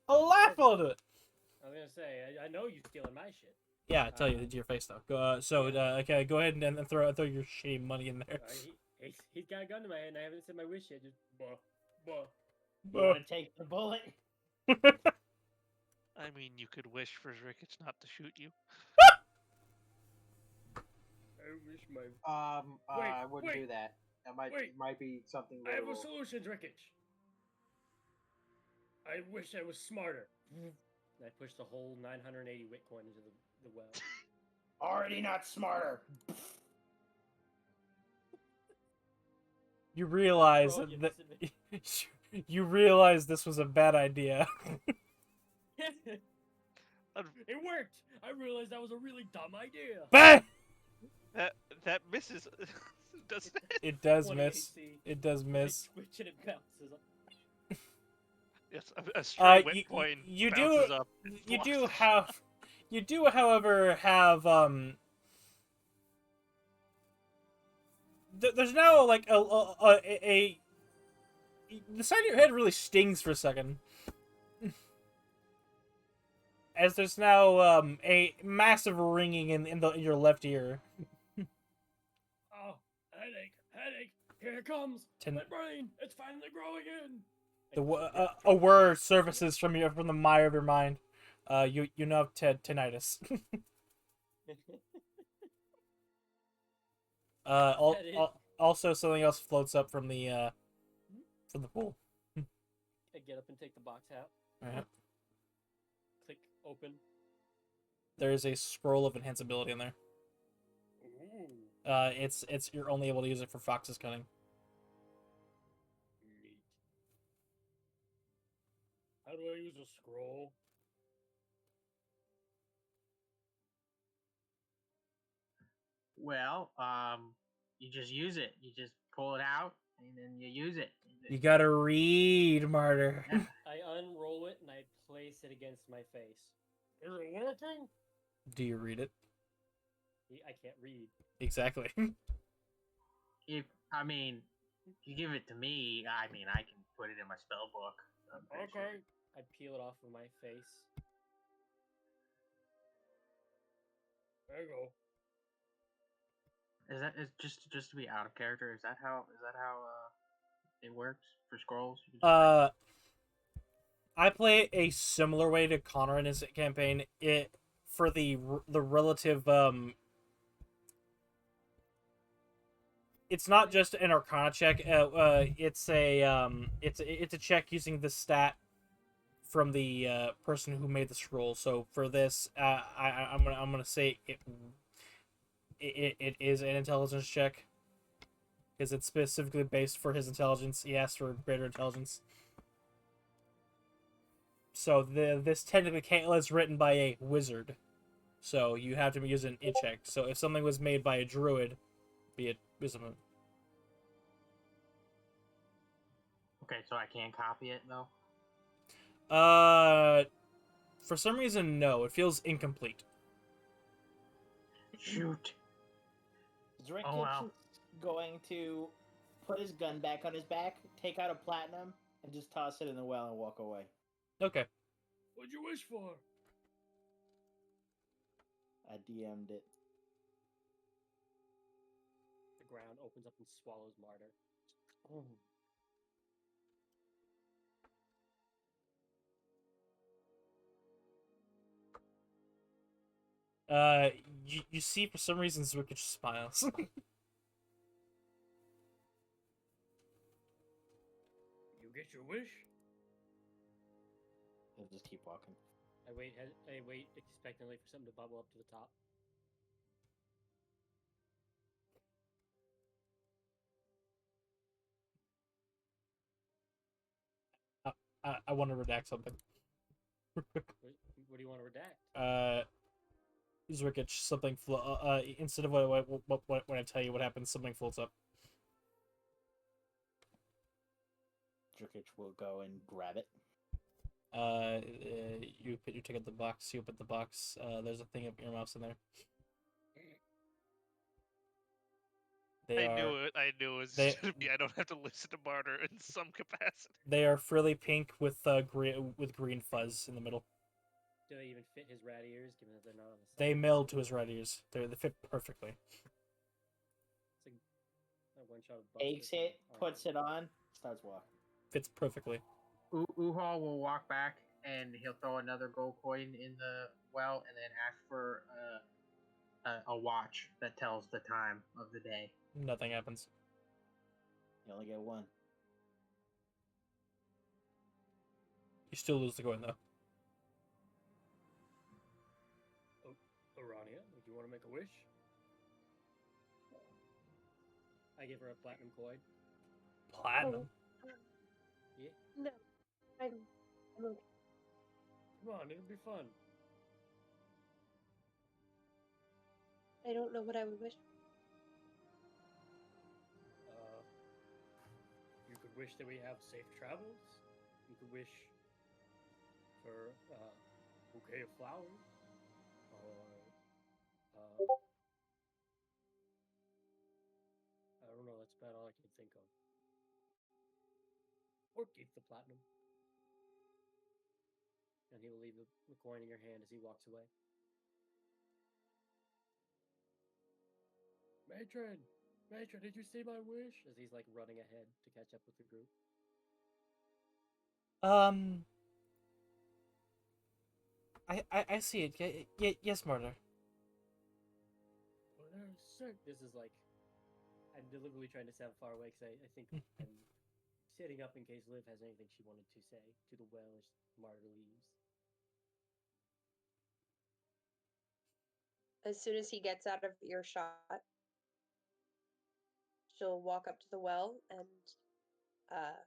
I'll do it. I was gonna say, I know you stealing my shit. Yeah, I tell you to your face though. Okay, go ahead and throw your shitty money in there. He's got a gun to my head and I haven't said my wish yet. Just You want to take the bullet? I mean, you could wish for Zerkich not to shoot you. I wish my. I wouldn't wait, do that. That might be something. I have a little- solution, Rickich. I wish I was smarter. And I pushed the whole 980 Witcoin into the well. Already not smarter. You realize Bro, you that missing you realize this was a bad idea. It worked! I realized that was a really dumb idea. Bah! That misses. Doesn't it? It does 20 miss. AC. It does miss. I twitch and it bounces up. Yes, a stray You, Witcoin you bounces do up. you do blocks. have you do however have there's now like a the side of your head really stings for a second. As there's now a massive ringing in your left ear. Oh, headache. Here it comes. Ten- My brain, it's finally growing in. A word surfaces from the mire of your mind. You know of tinnitus. Also something else floats up from the pool. I get up and take the box out. Alright. Click open. There is a scroll of enhanceability in there. Ooh. It's you're only able to use it for fox's cunning. Neat. How do I use a scroll? Well, you just use it. You just pull it out and then you use it. You gotta read, Martyr. Yeah. I unroll it and I place it against my face. Is it working? Do you read it? I can't read. Exactly. If you give it to me, I can put it in my spell book. Okay. Sure. I peel it off of my face. There you go. Is just to be out of character? Is that how it works for scrolls? I play a similar way to Connor in his campaign. It for the relative it's not just an Arcana check. It's a check using the stat from the person who made the scroll. So for this, I'm gonna say it is an intelligence check because it's specifically based for his intelligence. He asked for greater intelligence. So this technically is written by a wizard, so you have to use an int check. So if something was made by a druid, be it wisdom. Okay, so I can't copy it though. For some reason, no. It feels incomplete. Shoot. Drake Oh, wow. is going to put his gun back on his back, take out a platinum, and just toss it in the well and walk away. Okay. What'd you wish for? I DM'd it. The ground opens up and swallows Martyr. You see for some reason Zwick just smiles. You get your wish? He'll just keep walking. I wait expectantly for something to bubble up to the top. I want to redact something. What do you want to redact? Zwickich, something instead of when I tell you what happens, something floats up. Drukich will go and grab it. You take out the box. You open the box. There's a thing of earmuffs in there. I knew it was gonna be. I don't have to listen to Martyr in some capacity. They are frilly pink with green fuzz in the middle. Do they even fit his rat ears, given that they're not on the side? They meld to his rat ears. They fit perfectly. It's a one shot of Takes it, puts it on, starts walking. Fits perfectly. Uhal will walk back and he'll throw another gold coin in the well and then ask for a watch that tells the time of the day. Nothing happens. You only get one. You still lose the coin though. Arania, would you want to make a wish? I give her a platinum coin. Platinum? Yeah. No, I'm okay. Come on, it'll be fun. I don't know what I would wish. You could wish that we have safe travels. You could wish for a bouquet of flowers. Or, I don't know, that's about all I can think of. Or keep the platinum. And he will leave the coin in your hand as he walks away. Matron! Matron, did you see my wish? As he's like running ahead to catch up with the group. Um, I see it. Yes, Murder. Sir, this is like I'm deliberately trying to sound far away because I think I'm sitting up in case Liv has anything she wanted to say to the well as Marta leaves. As soon as he gets out of earshot, she'll walk up to the well and uh,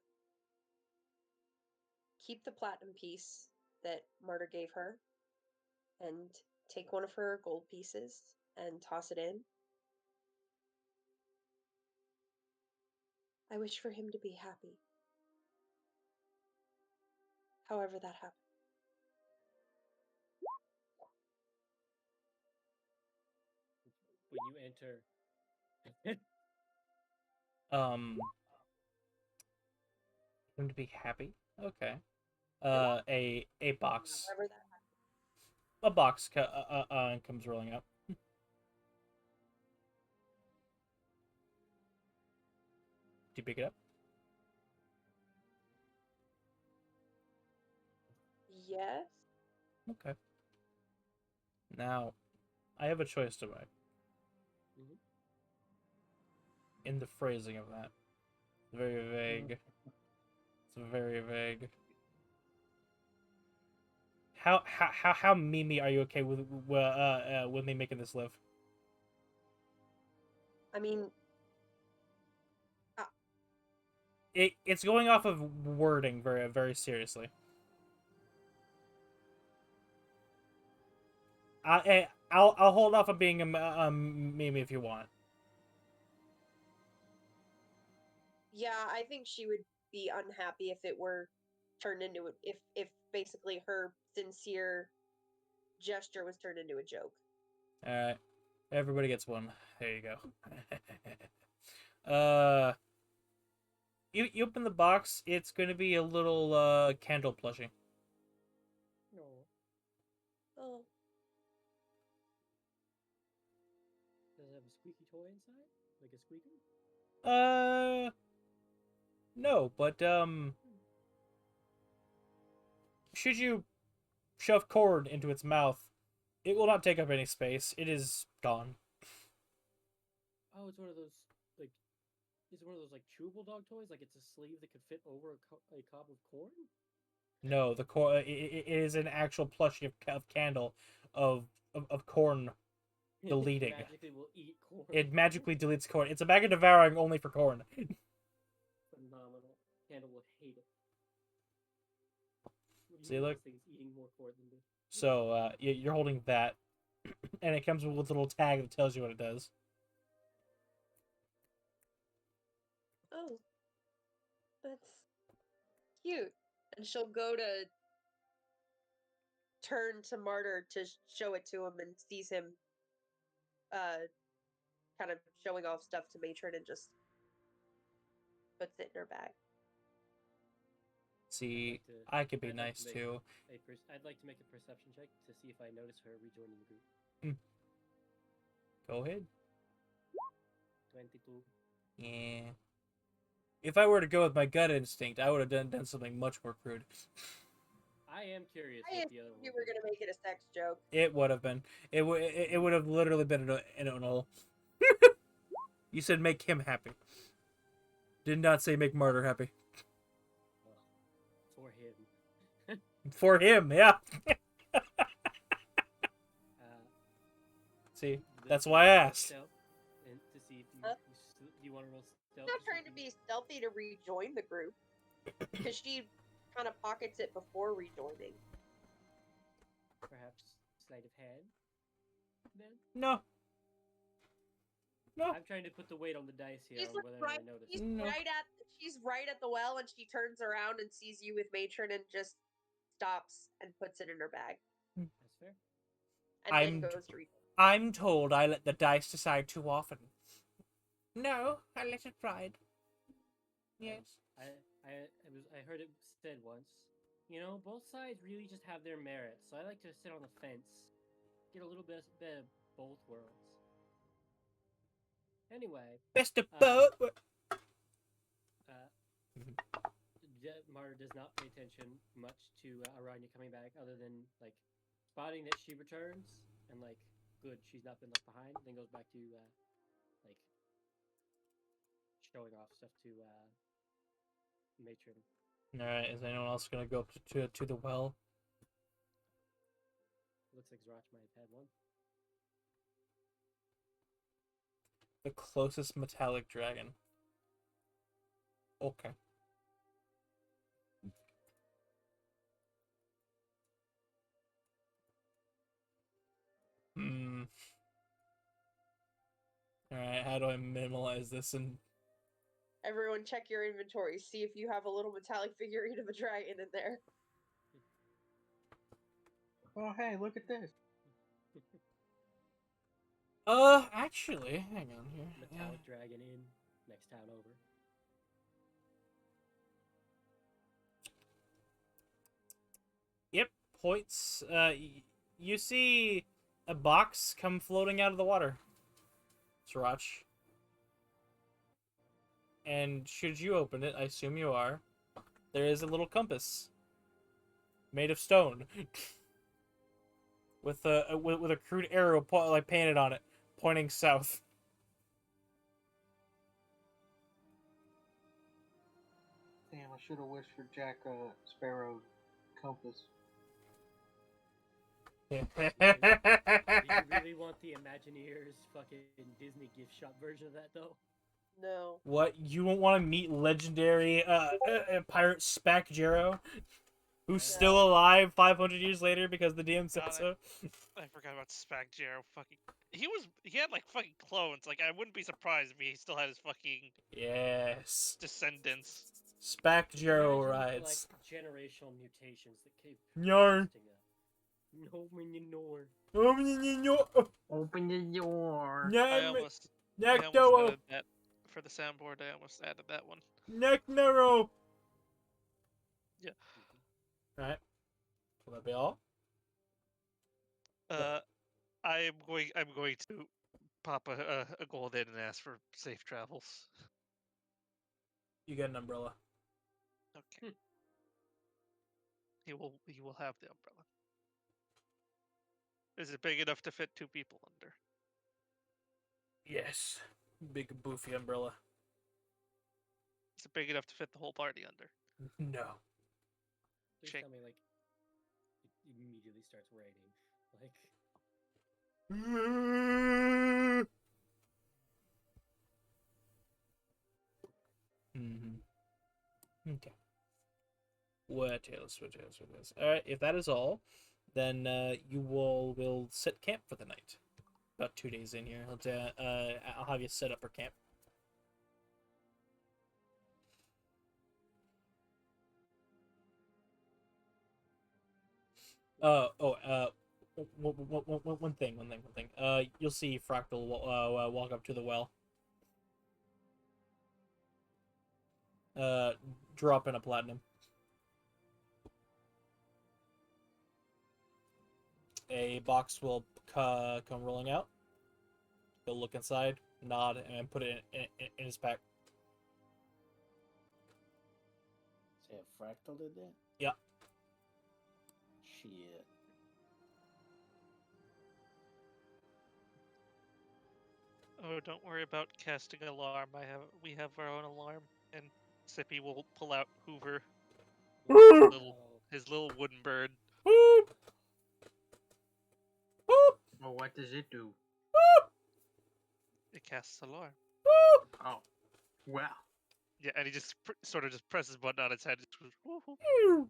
keep the platinum piece that Marta gave her and take one of her gold pieces and toss it in. I wish for him to be happy. However that happened. When you enter, Him to be happy. Okay. A box. However that happened. A box comes rolling up. Do you pick it up? Yes. Okay. Now, I have a choice to make. Mhm. In the phrasing of that. Very vague. It's very vague. How Mimi are you okay with me making this live? I mean, It's going off of wording very seriously. I'll hold off on being a Mimi if you want. yeah, I think she would be unhappy if it were turned into if basically her sincere gesture was turned into a joke. Alright. Everybody gets one. There you go. You open the box, it's gonna be a little candle plushie. No. Oh, Does it have a squeaky toy inside? Like a squeaker? No, but should you shove corn into its mouth, it will not take up any space. It is gone. Oh, it's one of those like. Is it one of those like chewable dog toys? Like it's a sleeve that could fit over a cob of corn? No, the corn. It is an actual plushie of candle of corn deleting. Magically will eat corn. It magically deletes corn. It's a bag of devouring only for corn. Phenomenal. Candle will hate it. What do you See, mean look. this thing's eating more corn than this? So you're holding that, and it comes with a little tag that tells you what it does. oh, that's cute. And she'll go to turn to Martyr to show it to him and sees him kind of showing off stuff to Matron and just puts it in her bag. See, I could be nice too. I'd like to make a perception check to see if I notice her rejoining the group. Go ahead. 22. Yeah. If I were to go with my gut instinct, I would have done something much more crude. I am curious I what the other assumed you one were gonna make it a sex joke. It would have been. It would have literally been in an hole. You said make him happy. Did not say make Martyr happy. for him. For him, yeah. See, that's why I asked. And to see if you want to roll stealth. I'm not trying to be stealthy to rejoin the group because she kind of pockets it before rejoining. Perhaps sleight of hand. Then No. No. I'm trying to put the weight on the dice here She's on like whether right. I notice. She's right at the well, and she turns around and sees you with Matron, and just stops and puts it in her bag. That's fair. And then goes to rejoin. I'm told I let the dice decide too often. No, I let it ride. Yes. I heard it said once. You know, both sides really just have their merits. So I like to sit on the fence, get a little bit of both worlds. Anyway, Best of both. Marta does not pay attention much to Aranya coming back, other than like spotting that she returns and like, good, she's not been left behind. Then goes back to like showing off stuff to Matron. All right. Is anyone else gonna go up to the well? Looks like Zroch might have had one. The closest metallic dragon. Okay. Hmm. All right. How do I minimize this? And Everyone, check your inventory. See if you have a little metallic figurine of a dragon in there. Oh, hey, look at this. actually, hang on here. Metallic dragon in next town over. Yep. Points. You see a box come floating out of the water. Sriracha. And should you open it, I assume you are, there is a little compass made of stone with a crude arrow like painted on it, pointing south. Damn, I should have wished for Jack Sparrow's compass. Do you really want the Imagineers fucking Disney gift shop version of that though? No. What, you won't want to meet legendary pirate Spack Jero, who's still alive 500 years later because the DM said so? I forgot about Spack Jero. Fucking, he had like fucking clones. Like, I wouldn't be surprised if he still had his fucking Yes. descendants. Spack Jero Imagine, rides. like generational mutations that keep Yarn. persisting up. No, nor. Open the door. I almost Neck added that for the soundboard. I almost added that one. Neck narrow. Yeah. Alright. Will that be all? I'm going to pop a gold in and ask for safe travels. You get an umbrella. Okay. He will have the umbrella. Is it big enough to fit 2 people under? Yes. Big boofy umbrella. Is it big enough to fit the whole party under? No. Please Shake. tell me like it immediately starts raining. Like Okay. What else? Alright, if that is all, then you will set camp for the night. About 2 days in here. I'll have you set up for camp. One thing. You'll see Fractal walk up to the well. Drop in a platinum. A box will come rolling out. He'll look inside, nod, and put it in his pack. Say a fractal did that? Yeah. Shit. Oh, don't worry about casting an alarm. We have our own alarm, and Sippy will pull out Hoover, his little wooden bird. Oh, what does it do? It casts alarm. Oh, well. Yeah, and he just sort of just presses a button on its head. It goes, woo-hoo.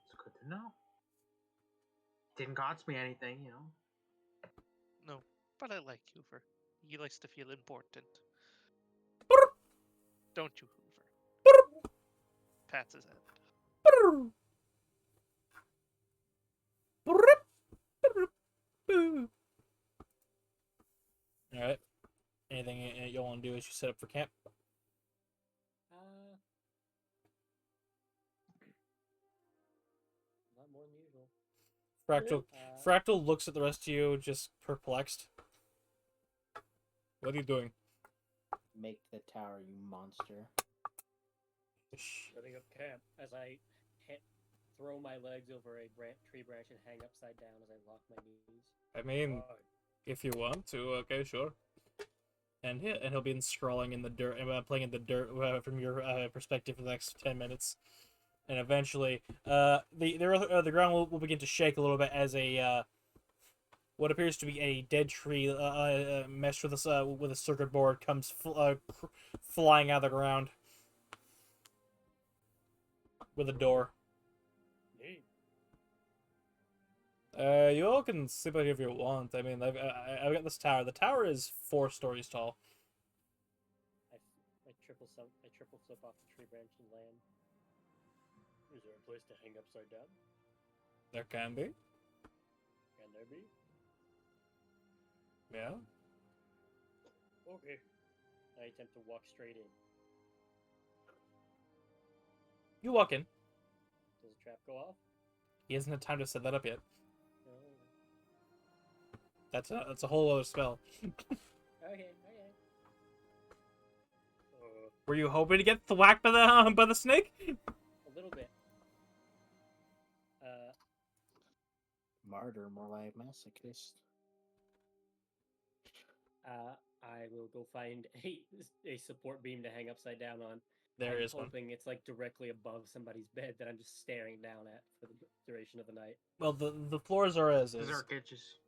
It's good to know. Didn't cost me anything, you know. No, but I like Hoover. He likes to feel important. Don't you, Hoover? Pats his head. Alright. Anything you want to do as you set up for camp? not more than usual. Fractal looks at the rest of you, just perplexed. What are you doing? make the tower, you monster. Setting up camp as I throw my legs over a tree branch and hang upside down as I lock my knees. I mean, Fine. if you want to, okay, sure. And he'll be scrolling in the dirt, playing in the dirt from your perspective for the next 10 minutes, and eventually, the ground will begin to shake a little bit as a what appears to be a dead tree meshed with a circuit board comes flying out of the ground with a door. Neat. You all can sleep out here if you want. I mean, I've got this tower. The tower is 4 stories tall. I triple flip off the tree branch and land. Is there a place to hang upside down? There can be. Can there be? Yeah. Okay. I attempt to walk straight in. You walk in. Does the trap go off? He hasn't had time to set that up yet. No. That's a whole other spell. Okay. Were you hoping to get whacked by the snake? A little bit. Martyr, more like masochist. I will go find a support beam to hang upside down on. There I'm is one. hoping it's like directly above somebody's bed that I'm just staring down at for the duration of the night. Well, the floors are as is. Those are kitchens.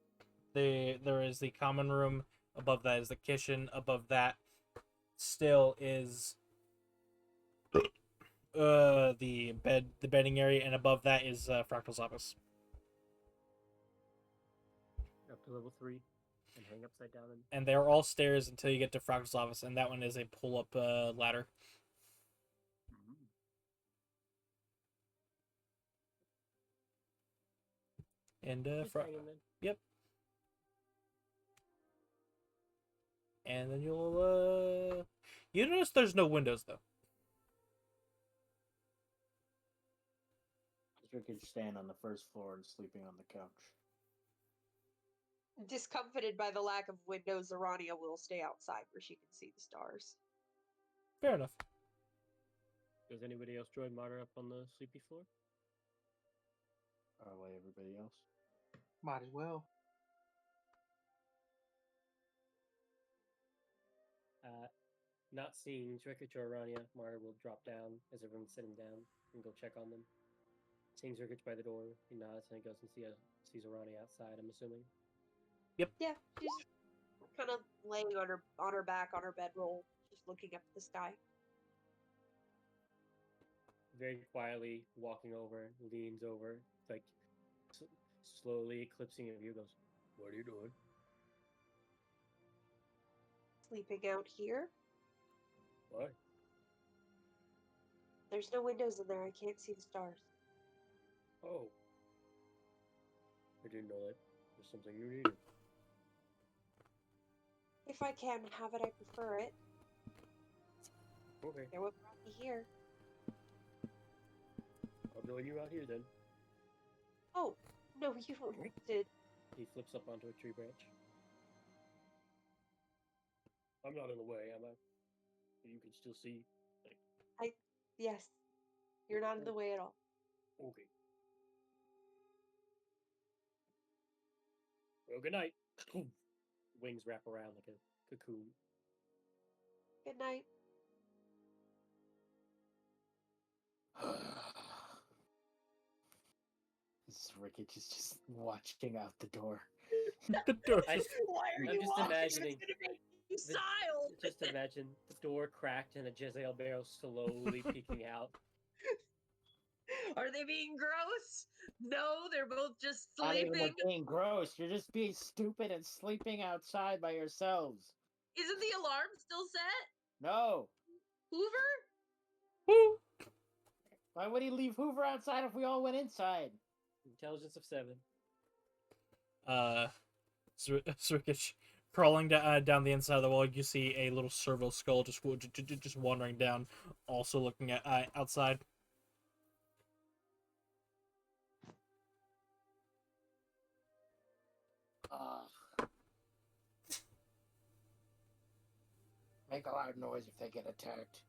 There is the common room. Above that is the kitchen. Above that still is the bedding area, and above that is Fractal's office. Up to level 3 and hang upside down. And they're all stairs until you get to Fractal's office, and that one is a pull-up ladder. And yep. And then you'll you notice there's no windows though. We could stand on the first floor and sleeping on the couch. Discomfited by the lack of windows, Arania will stay outside where she can see the stars. Fair enough. Does anybody else join Martyr up on the sleepy floor? Like everybody else. Might as well. Not seeing Zrikich or Arania, Martyr will drop down as everyone's sitting down and go check on them. Seeing Zrikich by the door, he nods and goes and sees Arania outside, I'm assuming. Yep. Yeah, she's kind of laying on her back on her bedroll, just looking up at the sky. Very quietly walking over, leans over, like slowly eclipsing your view, goes, "What are you doing?" Sleeping out here. Why? There's no windows in there. I can't see the stars. Oh. I didn't know that was something you needed. If I can have it, I prefer it. Okay. They're what brought me here. I'll join you out here then. Oh, no, you don't need to. He flips up onto a tree branch. I'm not in the way, am I? You can still see. Yes. You're not in the way at all. Okay. Well, good night. Wings wrap around like a cocoon. Good night. Rickich is just watching out the door. The door. Why are I'm you just walking? imagining It's gonna make you style. Just imagine the door cracked and a Jezebel barrel slowly peeking out. Are they being gross? No, they're both just Not even sleeping. being gross. You're just being stupid and sleeping outside by yourselves. Isn't the alarm still set? No. Hoover? Woo. Why would he leave Hoover outside if we all went inside? Intelligence of 7. Zrikich crawling down the inside of the wall. You see a little servo skull just wandering down, also looking at outside. Make a loud noise if they get attacked.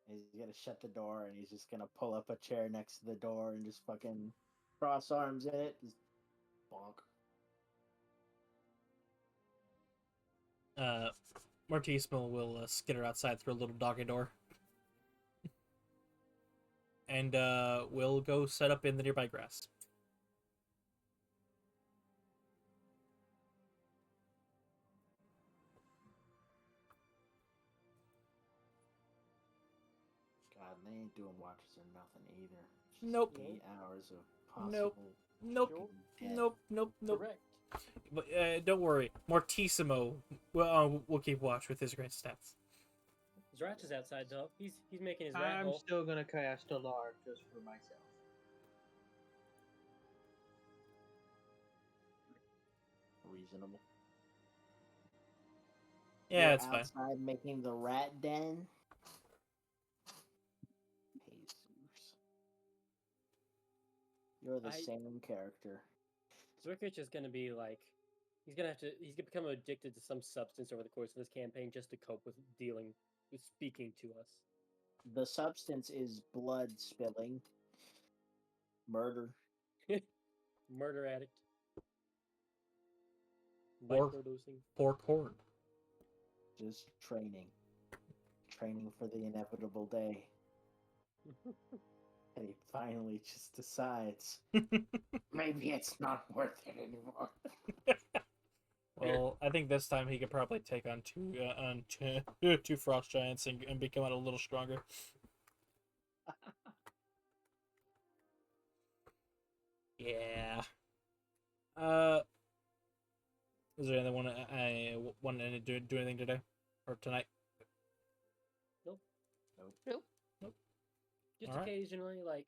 He's gonna shut the door and he's just gonna pull up a chair next to the door and just fucking cross arms in it. Just bonk. Mortismo will skitter outside through a little doggy door. And we'll go set up in the nearby grass. God, they ain't doing watches or nothing either. Just Nope. 8 hours of Nope. possible. Nope. fucking death. Nope. Correct. But don't worry, Mortissimo will keep watch with his great stats. Zratch is outside though. He's making his rat I'm hole. still gonna cast Alarm just for myself. Reasonable. Yeah, You're it's fine. outside making the rat den. Jesus. You're the same character. Zurkich is gonna be like, he's gonna become addicted to some substance over the course of this campaign just to cope with speaking to us. The substance is blood spilling. Murder. Murder addict. Or- Microdosing. Pork horn. Just training. Training for the inevitable day. And he finally just decides. Maybe it's not worth it anymore. Well, I think this time he could probably take on two frost giants and become a little stronger. Yeah. Is there anyone I want to do anything today or tonight? Just Alright. occasionally, like,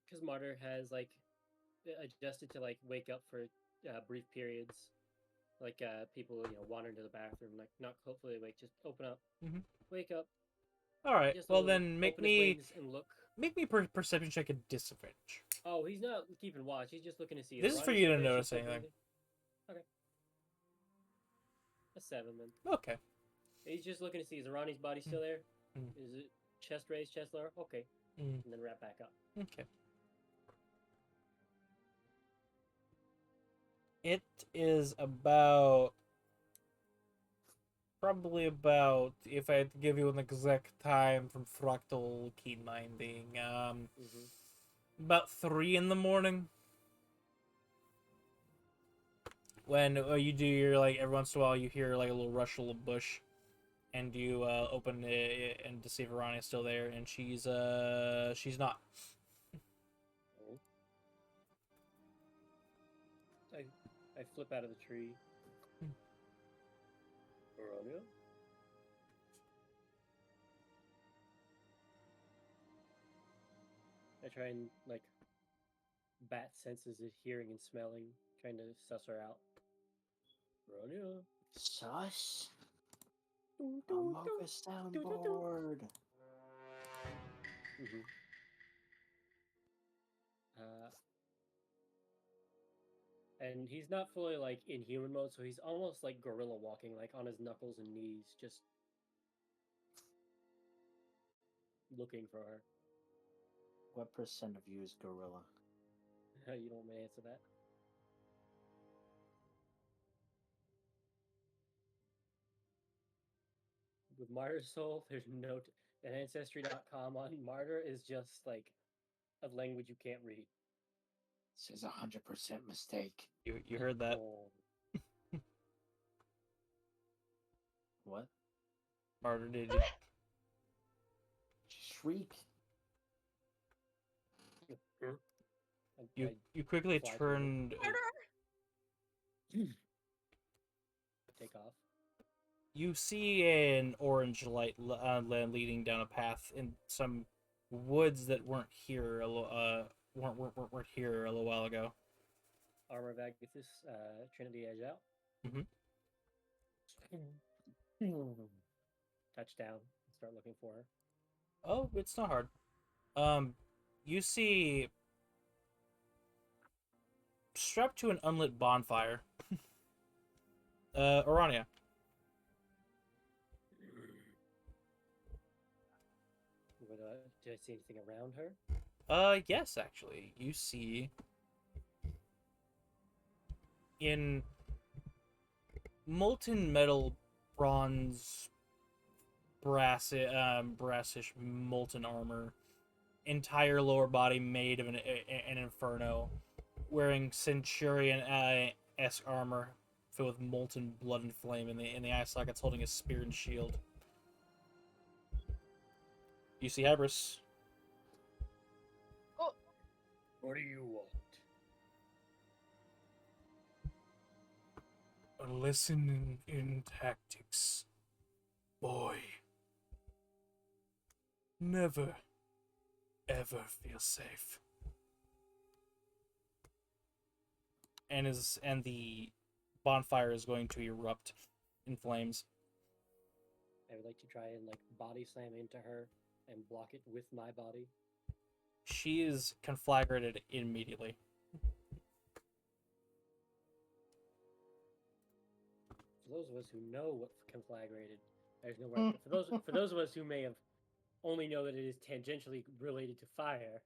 because Martyr has like adjusted to like wake up for brief periods, like people wander into the bathroom, like not hopefully wake, just open up, wake up. All right. Just a Well, little then make open his me wings and look. perception check at disadvantage. Oh, he's not keeping watch. He's just looking to see. This is for Ronnie's you to still there, notice she's still anything. breathing. Okay. A 7 then. Okay. He's just looking to see is Ronnie's body still there? Mm. Is it chest raised, chest lower? Okay. Mm. And then wrap back up. Okay. It is probably about, if I had to give you an exact time from fractal keen minding, about 3 in the morning. When you do your, like, every once in a while you hear like a little rustle of bush, and you open it and to see if Ronnie's still there, and she's not. I flip out of the tree. Veronia? I try and, like, bat senses of hearing and smelling, trying to suss her out. Veronia? Sus? Amoga soundboard. And he's not fully, like, in human mode, so he's almost like gorilla walking, like on his knuckles and knees, just looking for her. What percent of you is gorilla? You don't want me to answer that. With Martyr's Soul, there's no... and Ancestry.com on Martyr is just, like, a language you can't read. This is 100% mistake. You heard that? Oh. What? Martyr did Shriek. you quickly fly turned. Take off. You see an orange light leading down a path in some woods that weren't here weren't here a little while ago. Armor of Agathis, Trinity Edge out. Touchdown. Start looking for her. Oh, it's not hard. You see, strapped to an unlit bonfire, Orania. Do I see anything around her? Yes, actually. You see in molten metal, bronze, brassish molten armor, entire lower body made of an inferno, wearing centurion esque armor filled with molten blood and flame, in the eye sockets holding a spear and shield. You see Hybris. What do you want? A lesson in tactics, boy. Never, ever feel safe. And the bonfire is going to erupt in flames. I would like to try and body slam into her and block it with my body. She is conflagrated immediately. For those of us who know what conflagrated, there's no way. For those of us who may have only know that it is tangentially related to fire,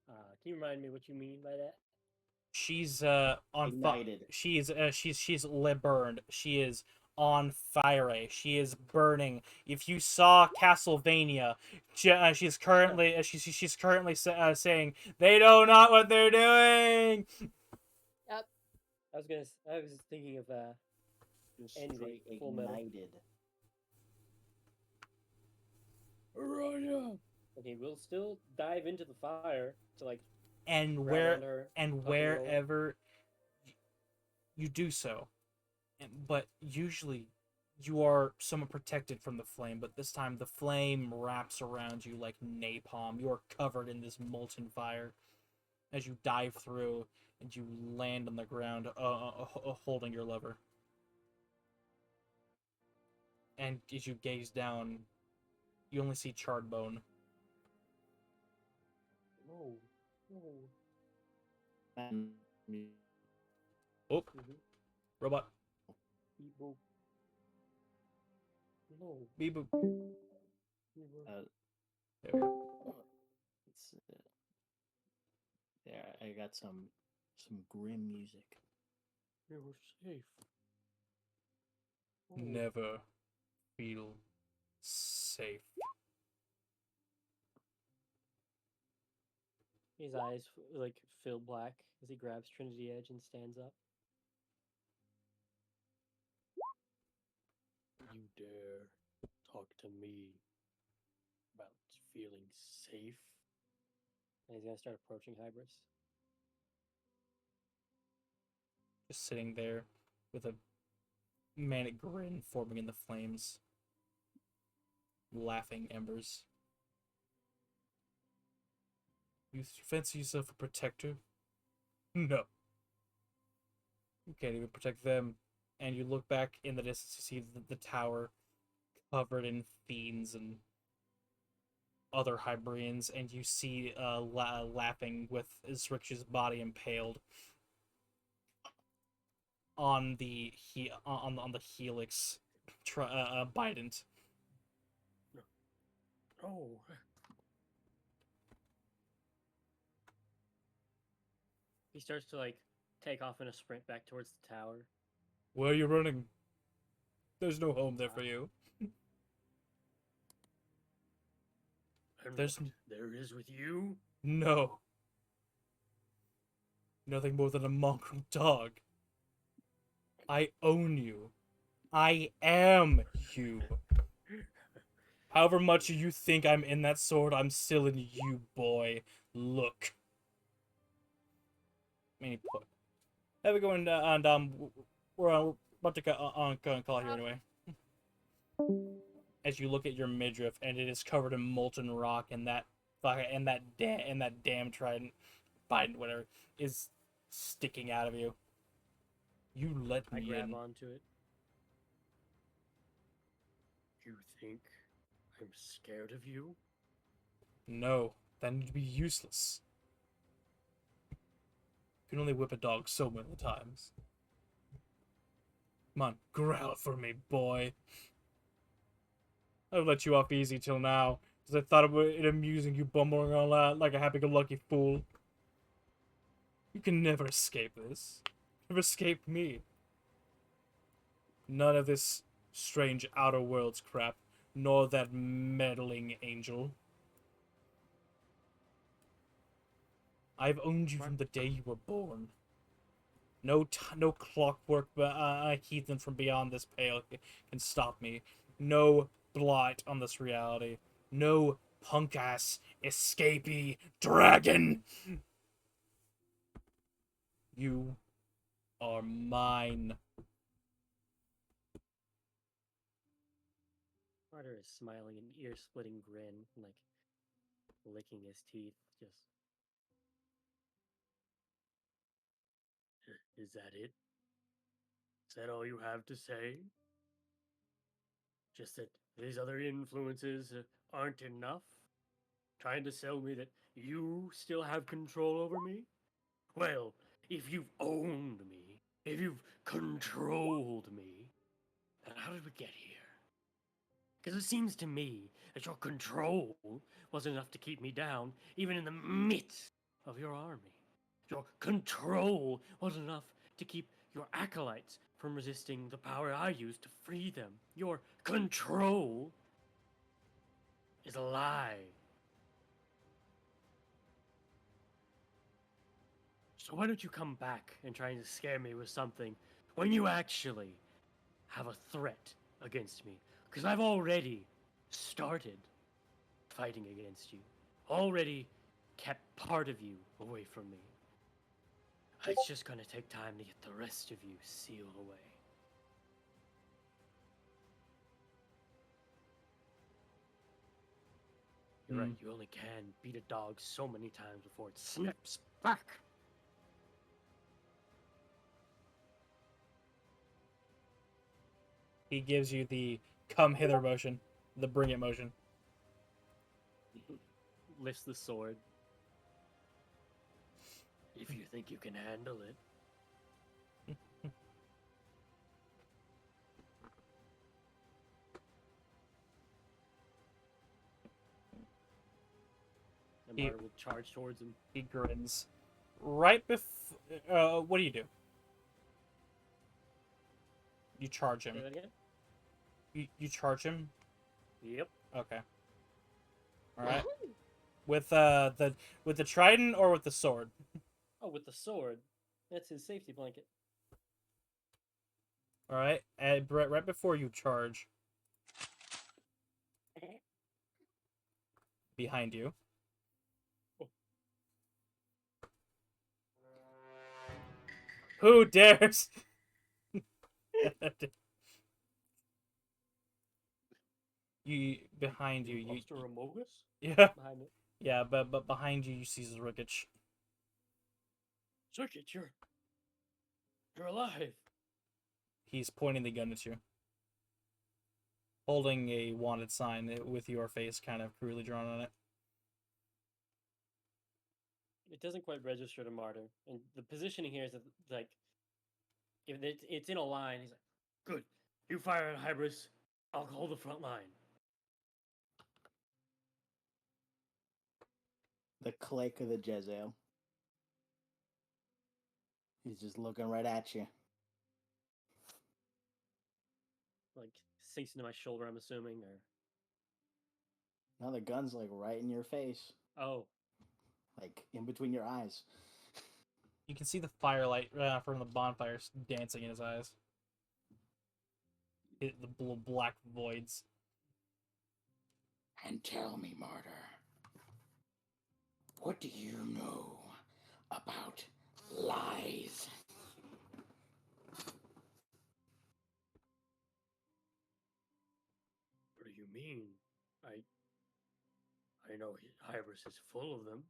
can you remind me what you mean by that? She's on fire. Ignited. She's lit burned. She is on fire. She is burning. If you saw Castlevania, she's currently saying they know not what they're doing. I was thinking of Just Anyway, straight Full Metal. ignited. Okay, we'll still dive into the fire to And grab onto her, tuck and roll. wherever you do so, but usually you are somewhat protected from the flame, but this time the flame wraps around you like napalm. You are covered in this molten fire as you dive through and you land on the ground holding your lever. And as you gaze down, you only see charred bone. No. Oh, robot. Beep boop. No. Beep boop. There we go. There, I got some grim music. You're safe. Oh. Never feel safe. His eyes fill black as he grabs Trinity Edge and stands up. You dare talk to me about feeling safe? And he's gonna start approaching Hybris. Just sitting there with a manic grin forming in the flames. Laughing embers. You fancy yourself a protector? No. You can't even protect them. And you look back in the distance, you see the tower covered in fiends and other Hybrians, and you see laughing with Zrix's body impaled on the helix bident. Oh. He starts to take off in a sprint back towards the tower. Where are you running? There's no home there for you. There's there is with you? no. Nothing more than a mongrel dog. I own you. I am you. However much you think I'm in that sword, I'm still in you, boy. Look. Have we going and we're about to call here anyway. As you look at your midriff, and it is covered in molten rock, and that damn trident, Biden, whatever, is sticking out of you. You let me I grab in. onto it. You think I'm scared of you? No, then you'd be useless. You can only whip a dog so many times. Come on, growl for me, boy. I've let you off easy till now, because I thought it amusing you bumbling around like a happy-go-lucky fool. You can never escape this. Never escape me. None of this strange outer worlds crap, nor that meddling angel. I've owned you from the day you were born. No clockwork heathen from beyond this pale can stop me. No blight on this reality. No punk-ass escapee dragon! You are mine. Carter is smiling an ear-splitting grin, like licking his teeth. Just, is that it? Is that all you have to say? Just that these other influences aren't enough? Trying to sell me that you still have control over me? Well, if you've owned me, if you've controlled me, then how did we get here? Because it seems to me that your control wasn't enough to keep me down, even in the midst of your army. Your control wasn't enough to keep your acolytes from resisting the power I used to free them. Your control is a lie. So why don't you come back and try to scare me with something when you actually have a threat against me? Because I've already started fighting against you. Already kept part of you away from me. It's just gonna take time to get the rest of you sealed away. You're right, you only can beat a dog so many times before it snaps back. He gives you the come hither motion, the bring it motion. Lifts the sword. If you think you can handle it. And Marta will charge towards him. He grins. Right before... what do you do? You charge him. Say that again? You charge him? Yep. Okay. Alright. With the trident or with the sword? Oh, with the sword. That's his safety blanket. Alright. And right before you charge. Behind you. Who dares? Behind you, Monster Amogus? yeah, Behind it. yeah, but behind you, you see Zurkic. Zurkic, you're alive. He's pointing the gun at you, holding a wanted sign with your face kind of crudely drawn on it. It doesn't quite register to Martyr, and the positioning here is that, like, if it's in a line, he's like, "Good, you fire at Hybris, I'll hold the front line." The click of the Jezeel. He's just looking right at you. Like, sinks into my shoulder, I'm assuming, or... Now the gun's like right in your face. Oh. Like in between your eyes. You can see the firelight from the bonfire dancing in his eyes. The black voids. And tell me, Martyr, what do you know about lies? What do you mean? I know Hybris is full of them.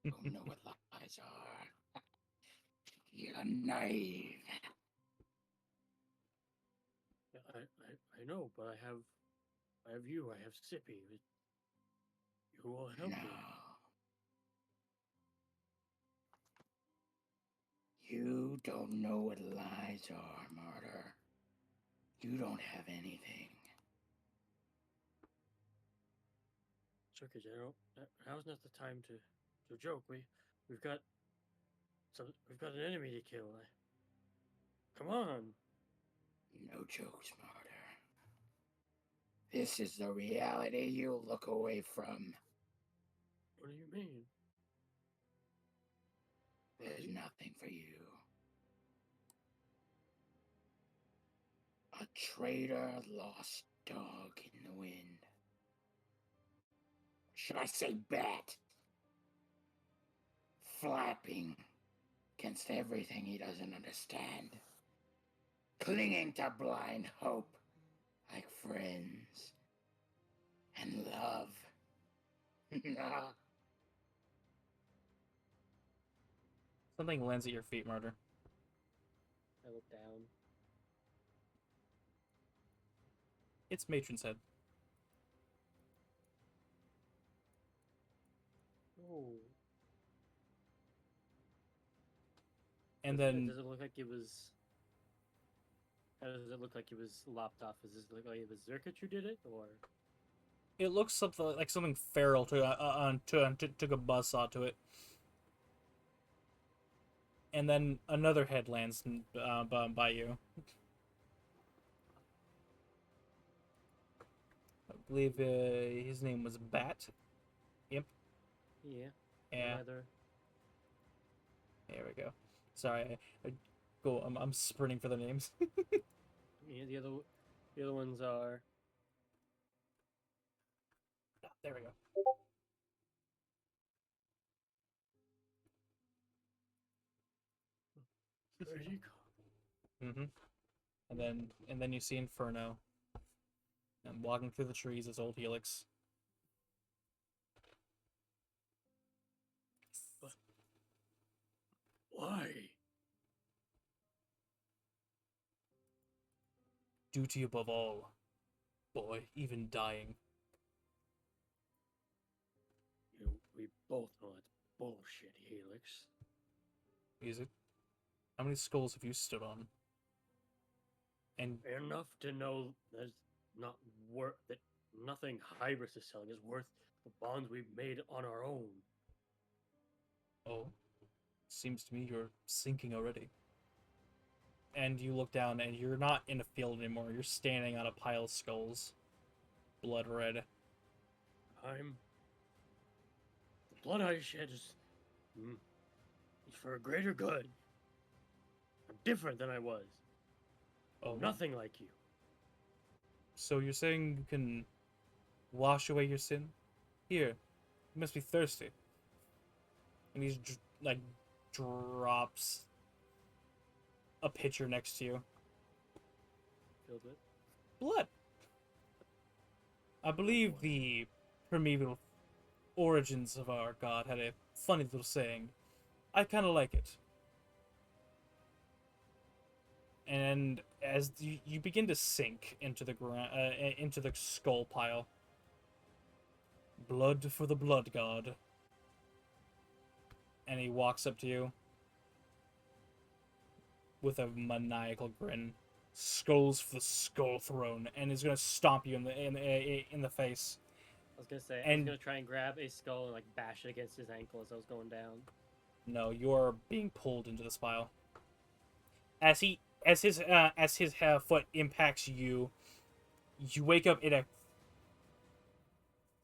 You know what lies are. You're naive. Yeah, I know, but I have you, I have Sippy. You will help me. You don't know what lies are, martyr. You don't have anything. Circus, now's not the time to joke. We've got an enemy to kill. Come on. No jokes, martyr. This is the reality you look away from. What do you mean? There's nothing for you. A traitor lost dog in the wind. Should I say bat? Flapping against everything he doesn't understand. Clinging to blind hope like friends and love. Something lands at your feet, Martyr. I look down. It's Matron's head. Oh. And then Does it look like it was? How does it look like it was lopped off? Is this look like it was Zerkut who did it, or? it looks something feral took a buzzsaw to it. And then another head lands by you. I believe his name was Bat. Yep. Yeah. Yeah. Another. There we go. Sorry, go. I'm sprinting for the names. Yeah, the other ones are. There we go. There you go. Mm-hmm. And then you see Inferno. And walking through the trees is old Helix. Why? Duty above all. Boy, even dying. We both know it's bullshit, Helix. Is it? How many skulls have you stood on? And Enough to know there's not worth that nothing Hybris is selling is worth the bonds we've made on our own. oh, seems to me you're sinking already. And you look down and you're not in a field anymore. You're standing on a pile of skulls. Blood red. The blood I shed is for a greater good. I'm different than I was. Oh, Nothing like you. So you're saying you can wash away your sin? Here, you must be thirsty. And he drops a pitcher next to you. Filled with? Blood. I believe the primeval origins of our god had a funny little saying. I kind of like it. And as you begin to sink into the into the skull pile, blood for the blood god. And he walks up to you with a maniacal grin. Skulls for the skull throne, and is gonna stomp you in the face. I was gonna say I was gonna try and grab a skull and like bash it against his ankle as I was going down. No, you're being pulled into this pile. As his foot impacts you, you wake up in a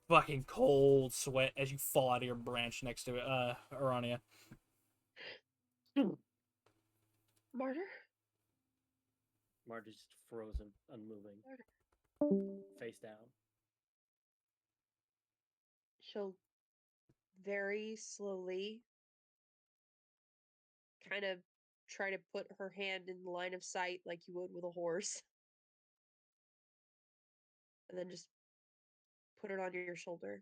fucking cold sweat as you fall out of your branch next to Arania. Martyr? Marty's just frozen, unmoving, face down. She'll very slowly kind of try to put her hand in line of sight like you would with a horse. And then just put it on your shoulder.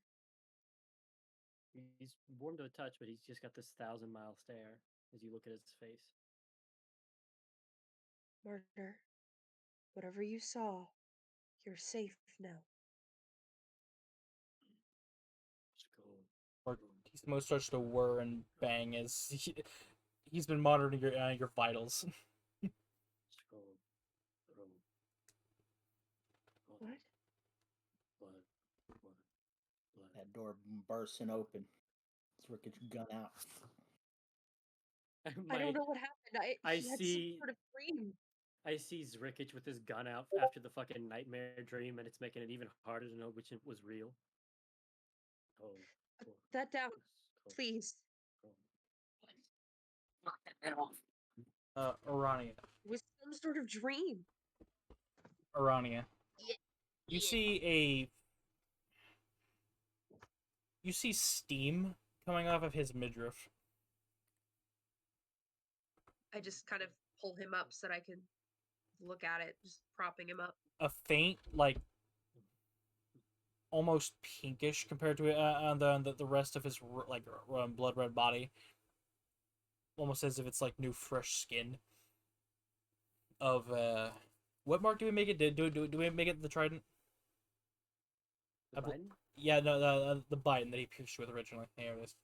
He's warm to a touch, but he's just got this 1,000-mile stare as you look at his face. Martyr, whatever you saw, you're safe now. Let's go. Or he most starts to whir and bang as He's been monitoring your vitals. Scroll. Roll. What? Blood. Blood. Blood. That door bursting open. Ricket's gun out. I don't know what happened. I He had see- some sort of dream. I see Zrikich with his gun out after the fucking nightmare dream, and it's making it even harder to know which was real. Oh, Put that down, cool. please. Fuck that off. Arania. It was some sort of dream. Arania. Yeah. You see steam coming off of his midriff. I just kind of pull him up so that I can look at it, just propping him up. A faint, like, almost pinkish compared to the rest of his blood red body. Almost as if it's like new fresh skin. Of what mark do we make it? Do we make it the trident? The Biden? Yeah, no, the Biden that he pierced with originally. There it is.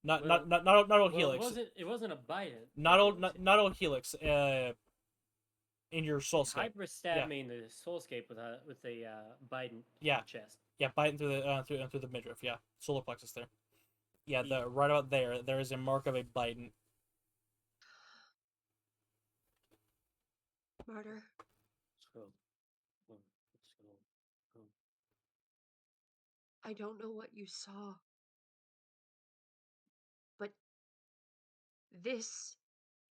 Not Well- old Well, Helix. it wasn't a Biden. Not old Helix. In your soulscape. Hyper stabbed me in the soulscape with a Biden Yeah. in the chest. Yeah, Biden through the midriff. Yeah, solar plexus there. Yeah, right about there. There is a mark of a Biden. Martyr, Scroll. Scroll. Scroll. I don't know what you saw, but this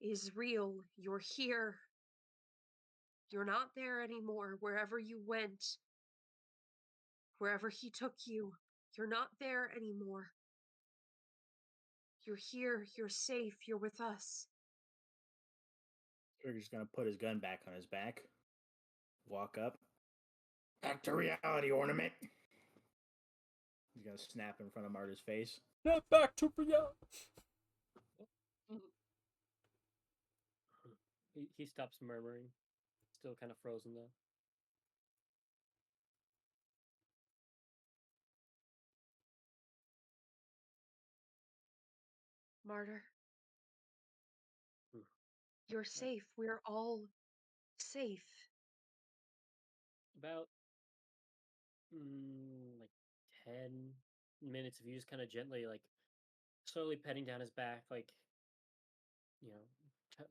is real. You're here. You're not there anymore. Wherever you went, wherever he took you, you're not there anymore. You're here. You're safe. You're with us. Trigger's gonna put his gun back on his back. Walk up. Back to reality, ornament. He's gonna snap in front of Marta's face. Get back to reality. He stops murmuring. Still kind of frozen though. Martyr, Hmm. you're safe. We're all safe. About like 10 minutes of you just kind of gently, like, slowly petting down his back, like,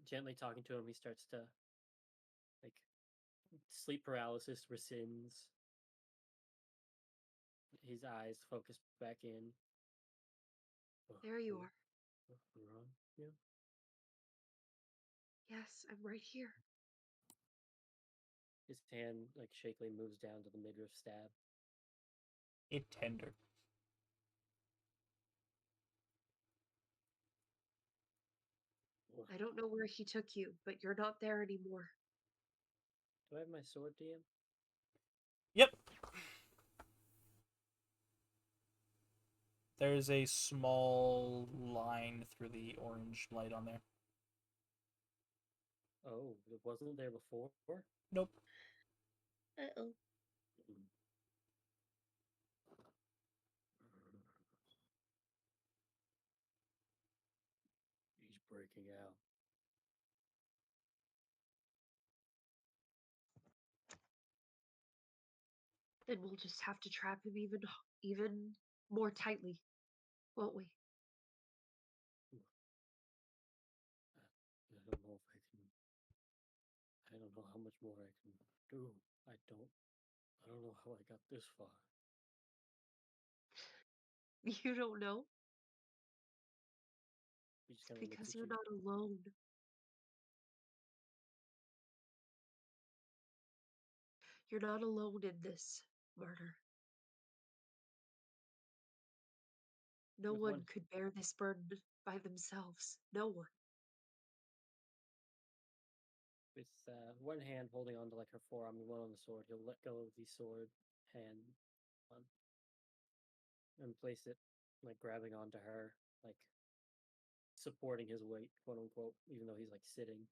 gently talking to him. He starts to, like, sleep paralysis rescinds. His eyes focus back in. There you are. Ron? Yeah. Yes, I'm right here. His hand, like, shakily moves down to the midriff stab. It tender. I don't know where he took you, but you're not there anymore. Do I have my sword, DM? Yep. There's a small line through the orange light on there. Oh, it wasn't there before? Nope. Uh-oh. He's breaking out. Then we'll just have to trap him even more tightly, won't we? I don't know if I can. I don't know how much more I can do. I don't know how I got this far. You don't know? He just It's kind of looks because at you're you. not alone. You're not alone in this, Martyr. No With one one- could bear this burden by themselves. No one. With one hand holding onto like her forearm and one on the sword, he'll let go of the sword hand on and place it, like, grabbing onto her, like, supporting his weight, quote unquote, even though he's like sitting.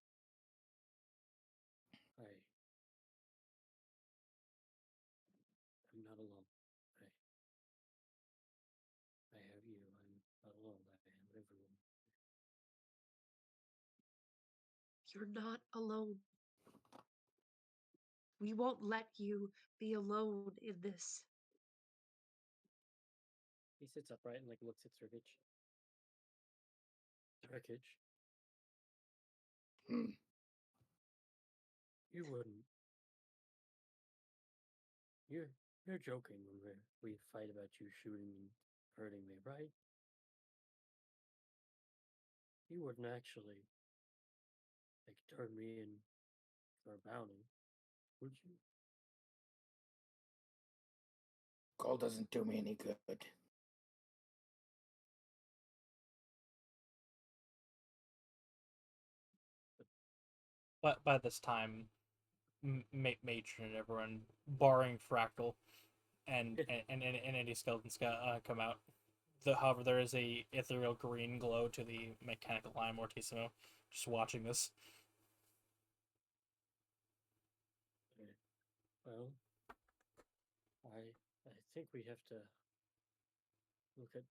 I'm not alone. I have you. I'm not alone. I have everyone. You're not alone. We won't let you be alone in this. He sits upright and looks at Sergich. Sergich, Hmm. you wouldn't. You're joking when we fight about you shooting and hurting me, right? You wouldn't actually turn me in for a bounty, would you? Gold doesn't do me any good. But by this time, Matron and everyone, barring Fractal and any skeletons come out. However, there is a ethereal green glow to the mechanical eye Mortissimo, just watching this. Well, I think we have to look at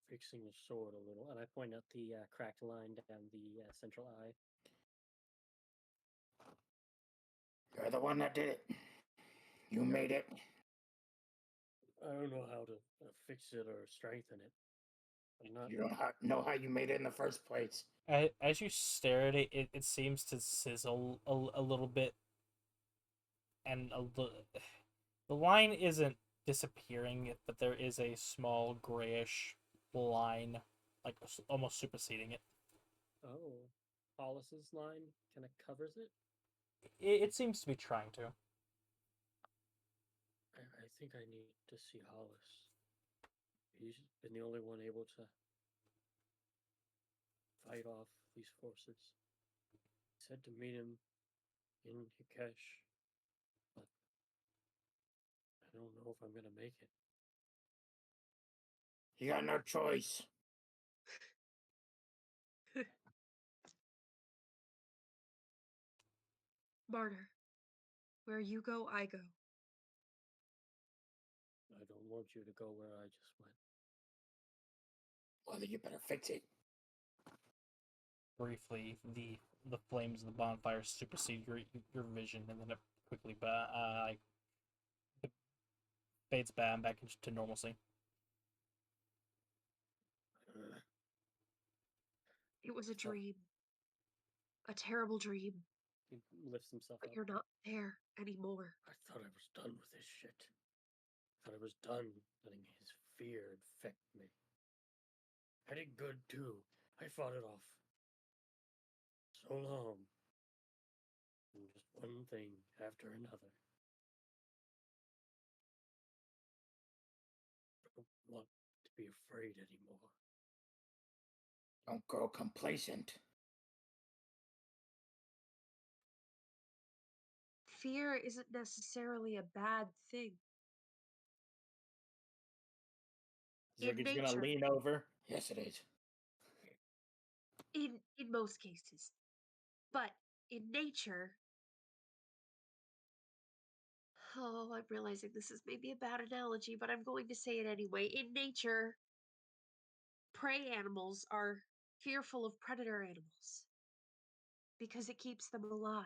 fixing the sword a little, and I point out the cracked line down the central eye. You're the one that did it. You made it. I don't know how to fix it or strengthen it. I'm not. You don't know how you made it in the first place. As you stare at it, it seems to sizzle a little bit, and the line isn't disappearing, but there is a small grayish line, like almost superseding it. Oh, Hollis's line kind of covers it. It seems to be trying to. I think I need to see Hollis. He's been the only one able to fight off these forces. He said to meet him in Yakesh, but I don't know if I'm gonna make it. You got no choice. Martyr, where you go, I go. I don't want you to go where I just went. Well, you better fix it. Briefly, the flames of the bonfire supersede your vision, and then it quickly fades back into normalcy. It was a dream. A terrible dream. He lifts himself But up. you're not there anymore. I thought I was done with this shit. I thought I was done letting his fear infect me. I did good too. I fought it off. So long. And just one thing after another. I don't want to be afraid anymore. Don't grow complacent. Fear isn't necessarily a bad thing. Ziggy's gonna lean over. Yes, it is. In most cases. But in nature, oh, I'm realizing this is maybe a bad analogy, but I'm going to say it anyway. In nature, prey animals are fearful of predator animals because it keeps them alive.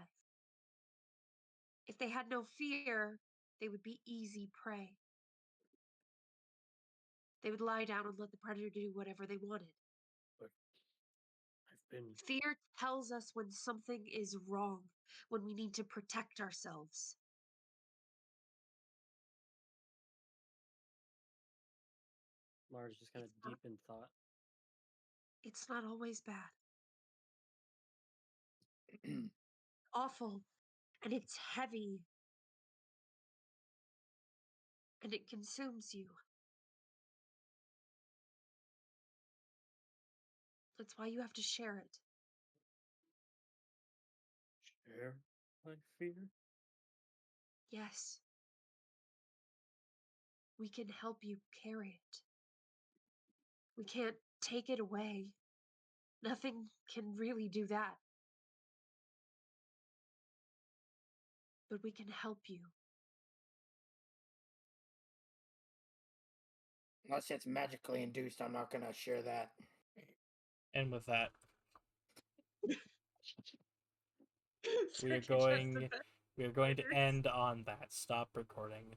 If they had no fear, they would be easy prey. They would lie down and let the predator do whatever they wanted. But I've been... Fear tells us when something is wrong, when we need to protect ourselves. Mars just kind of deep in thought. It's not always bad. Awful. And it's heavy. And it consumes you. That's why you have to share it. Share my fear? Yes. We can help you carry it. We can't take it away. Nothing can really do that. But we can help you. Unless it's magically induced, I'm not gonna share that. And with that, We are Second chest going. of We are going to Beggars. end on that. Stop recording.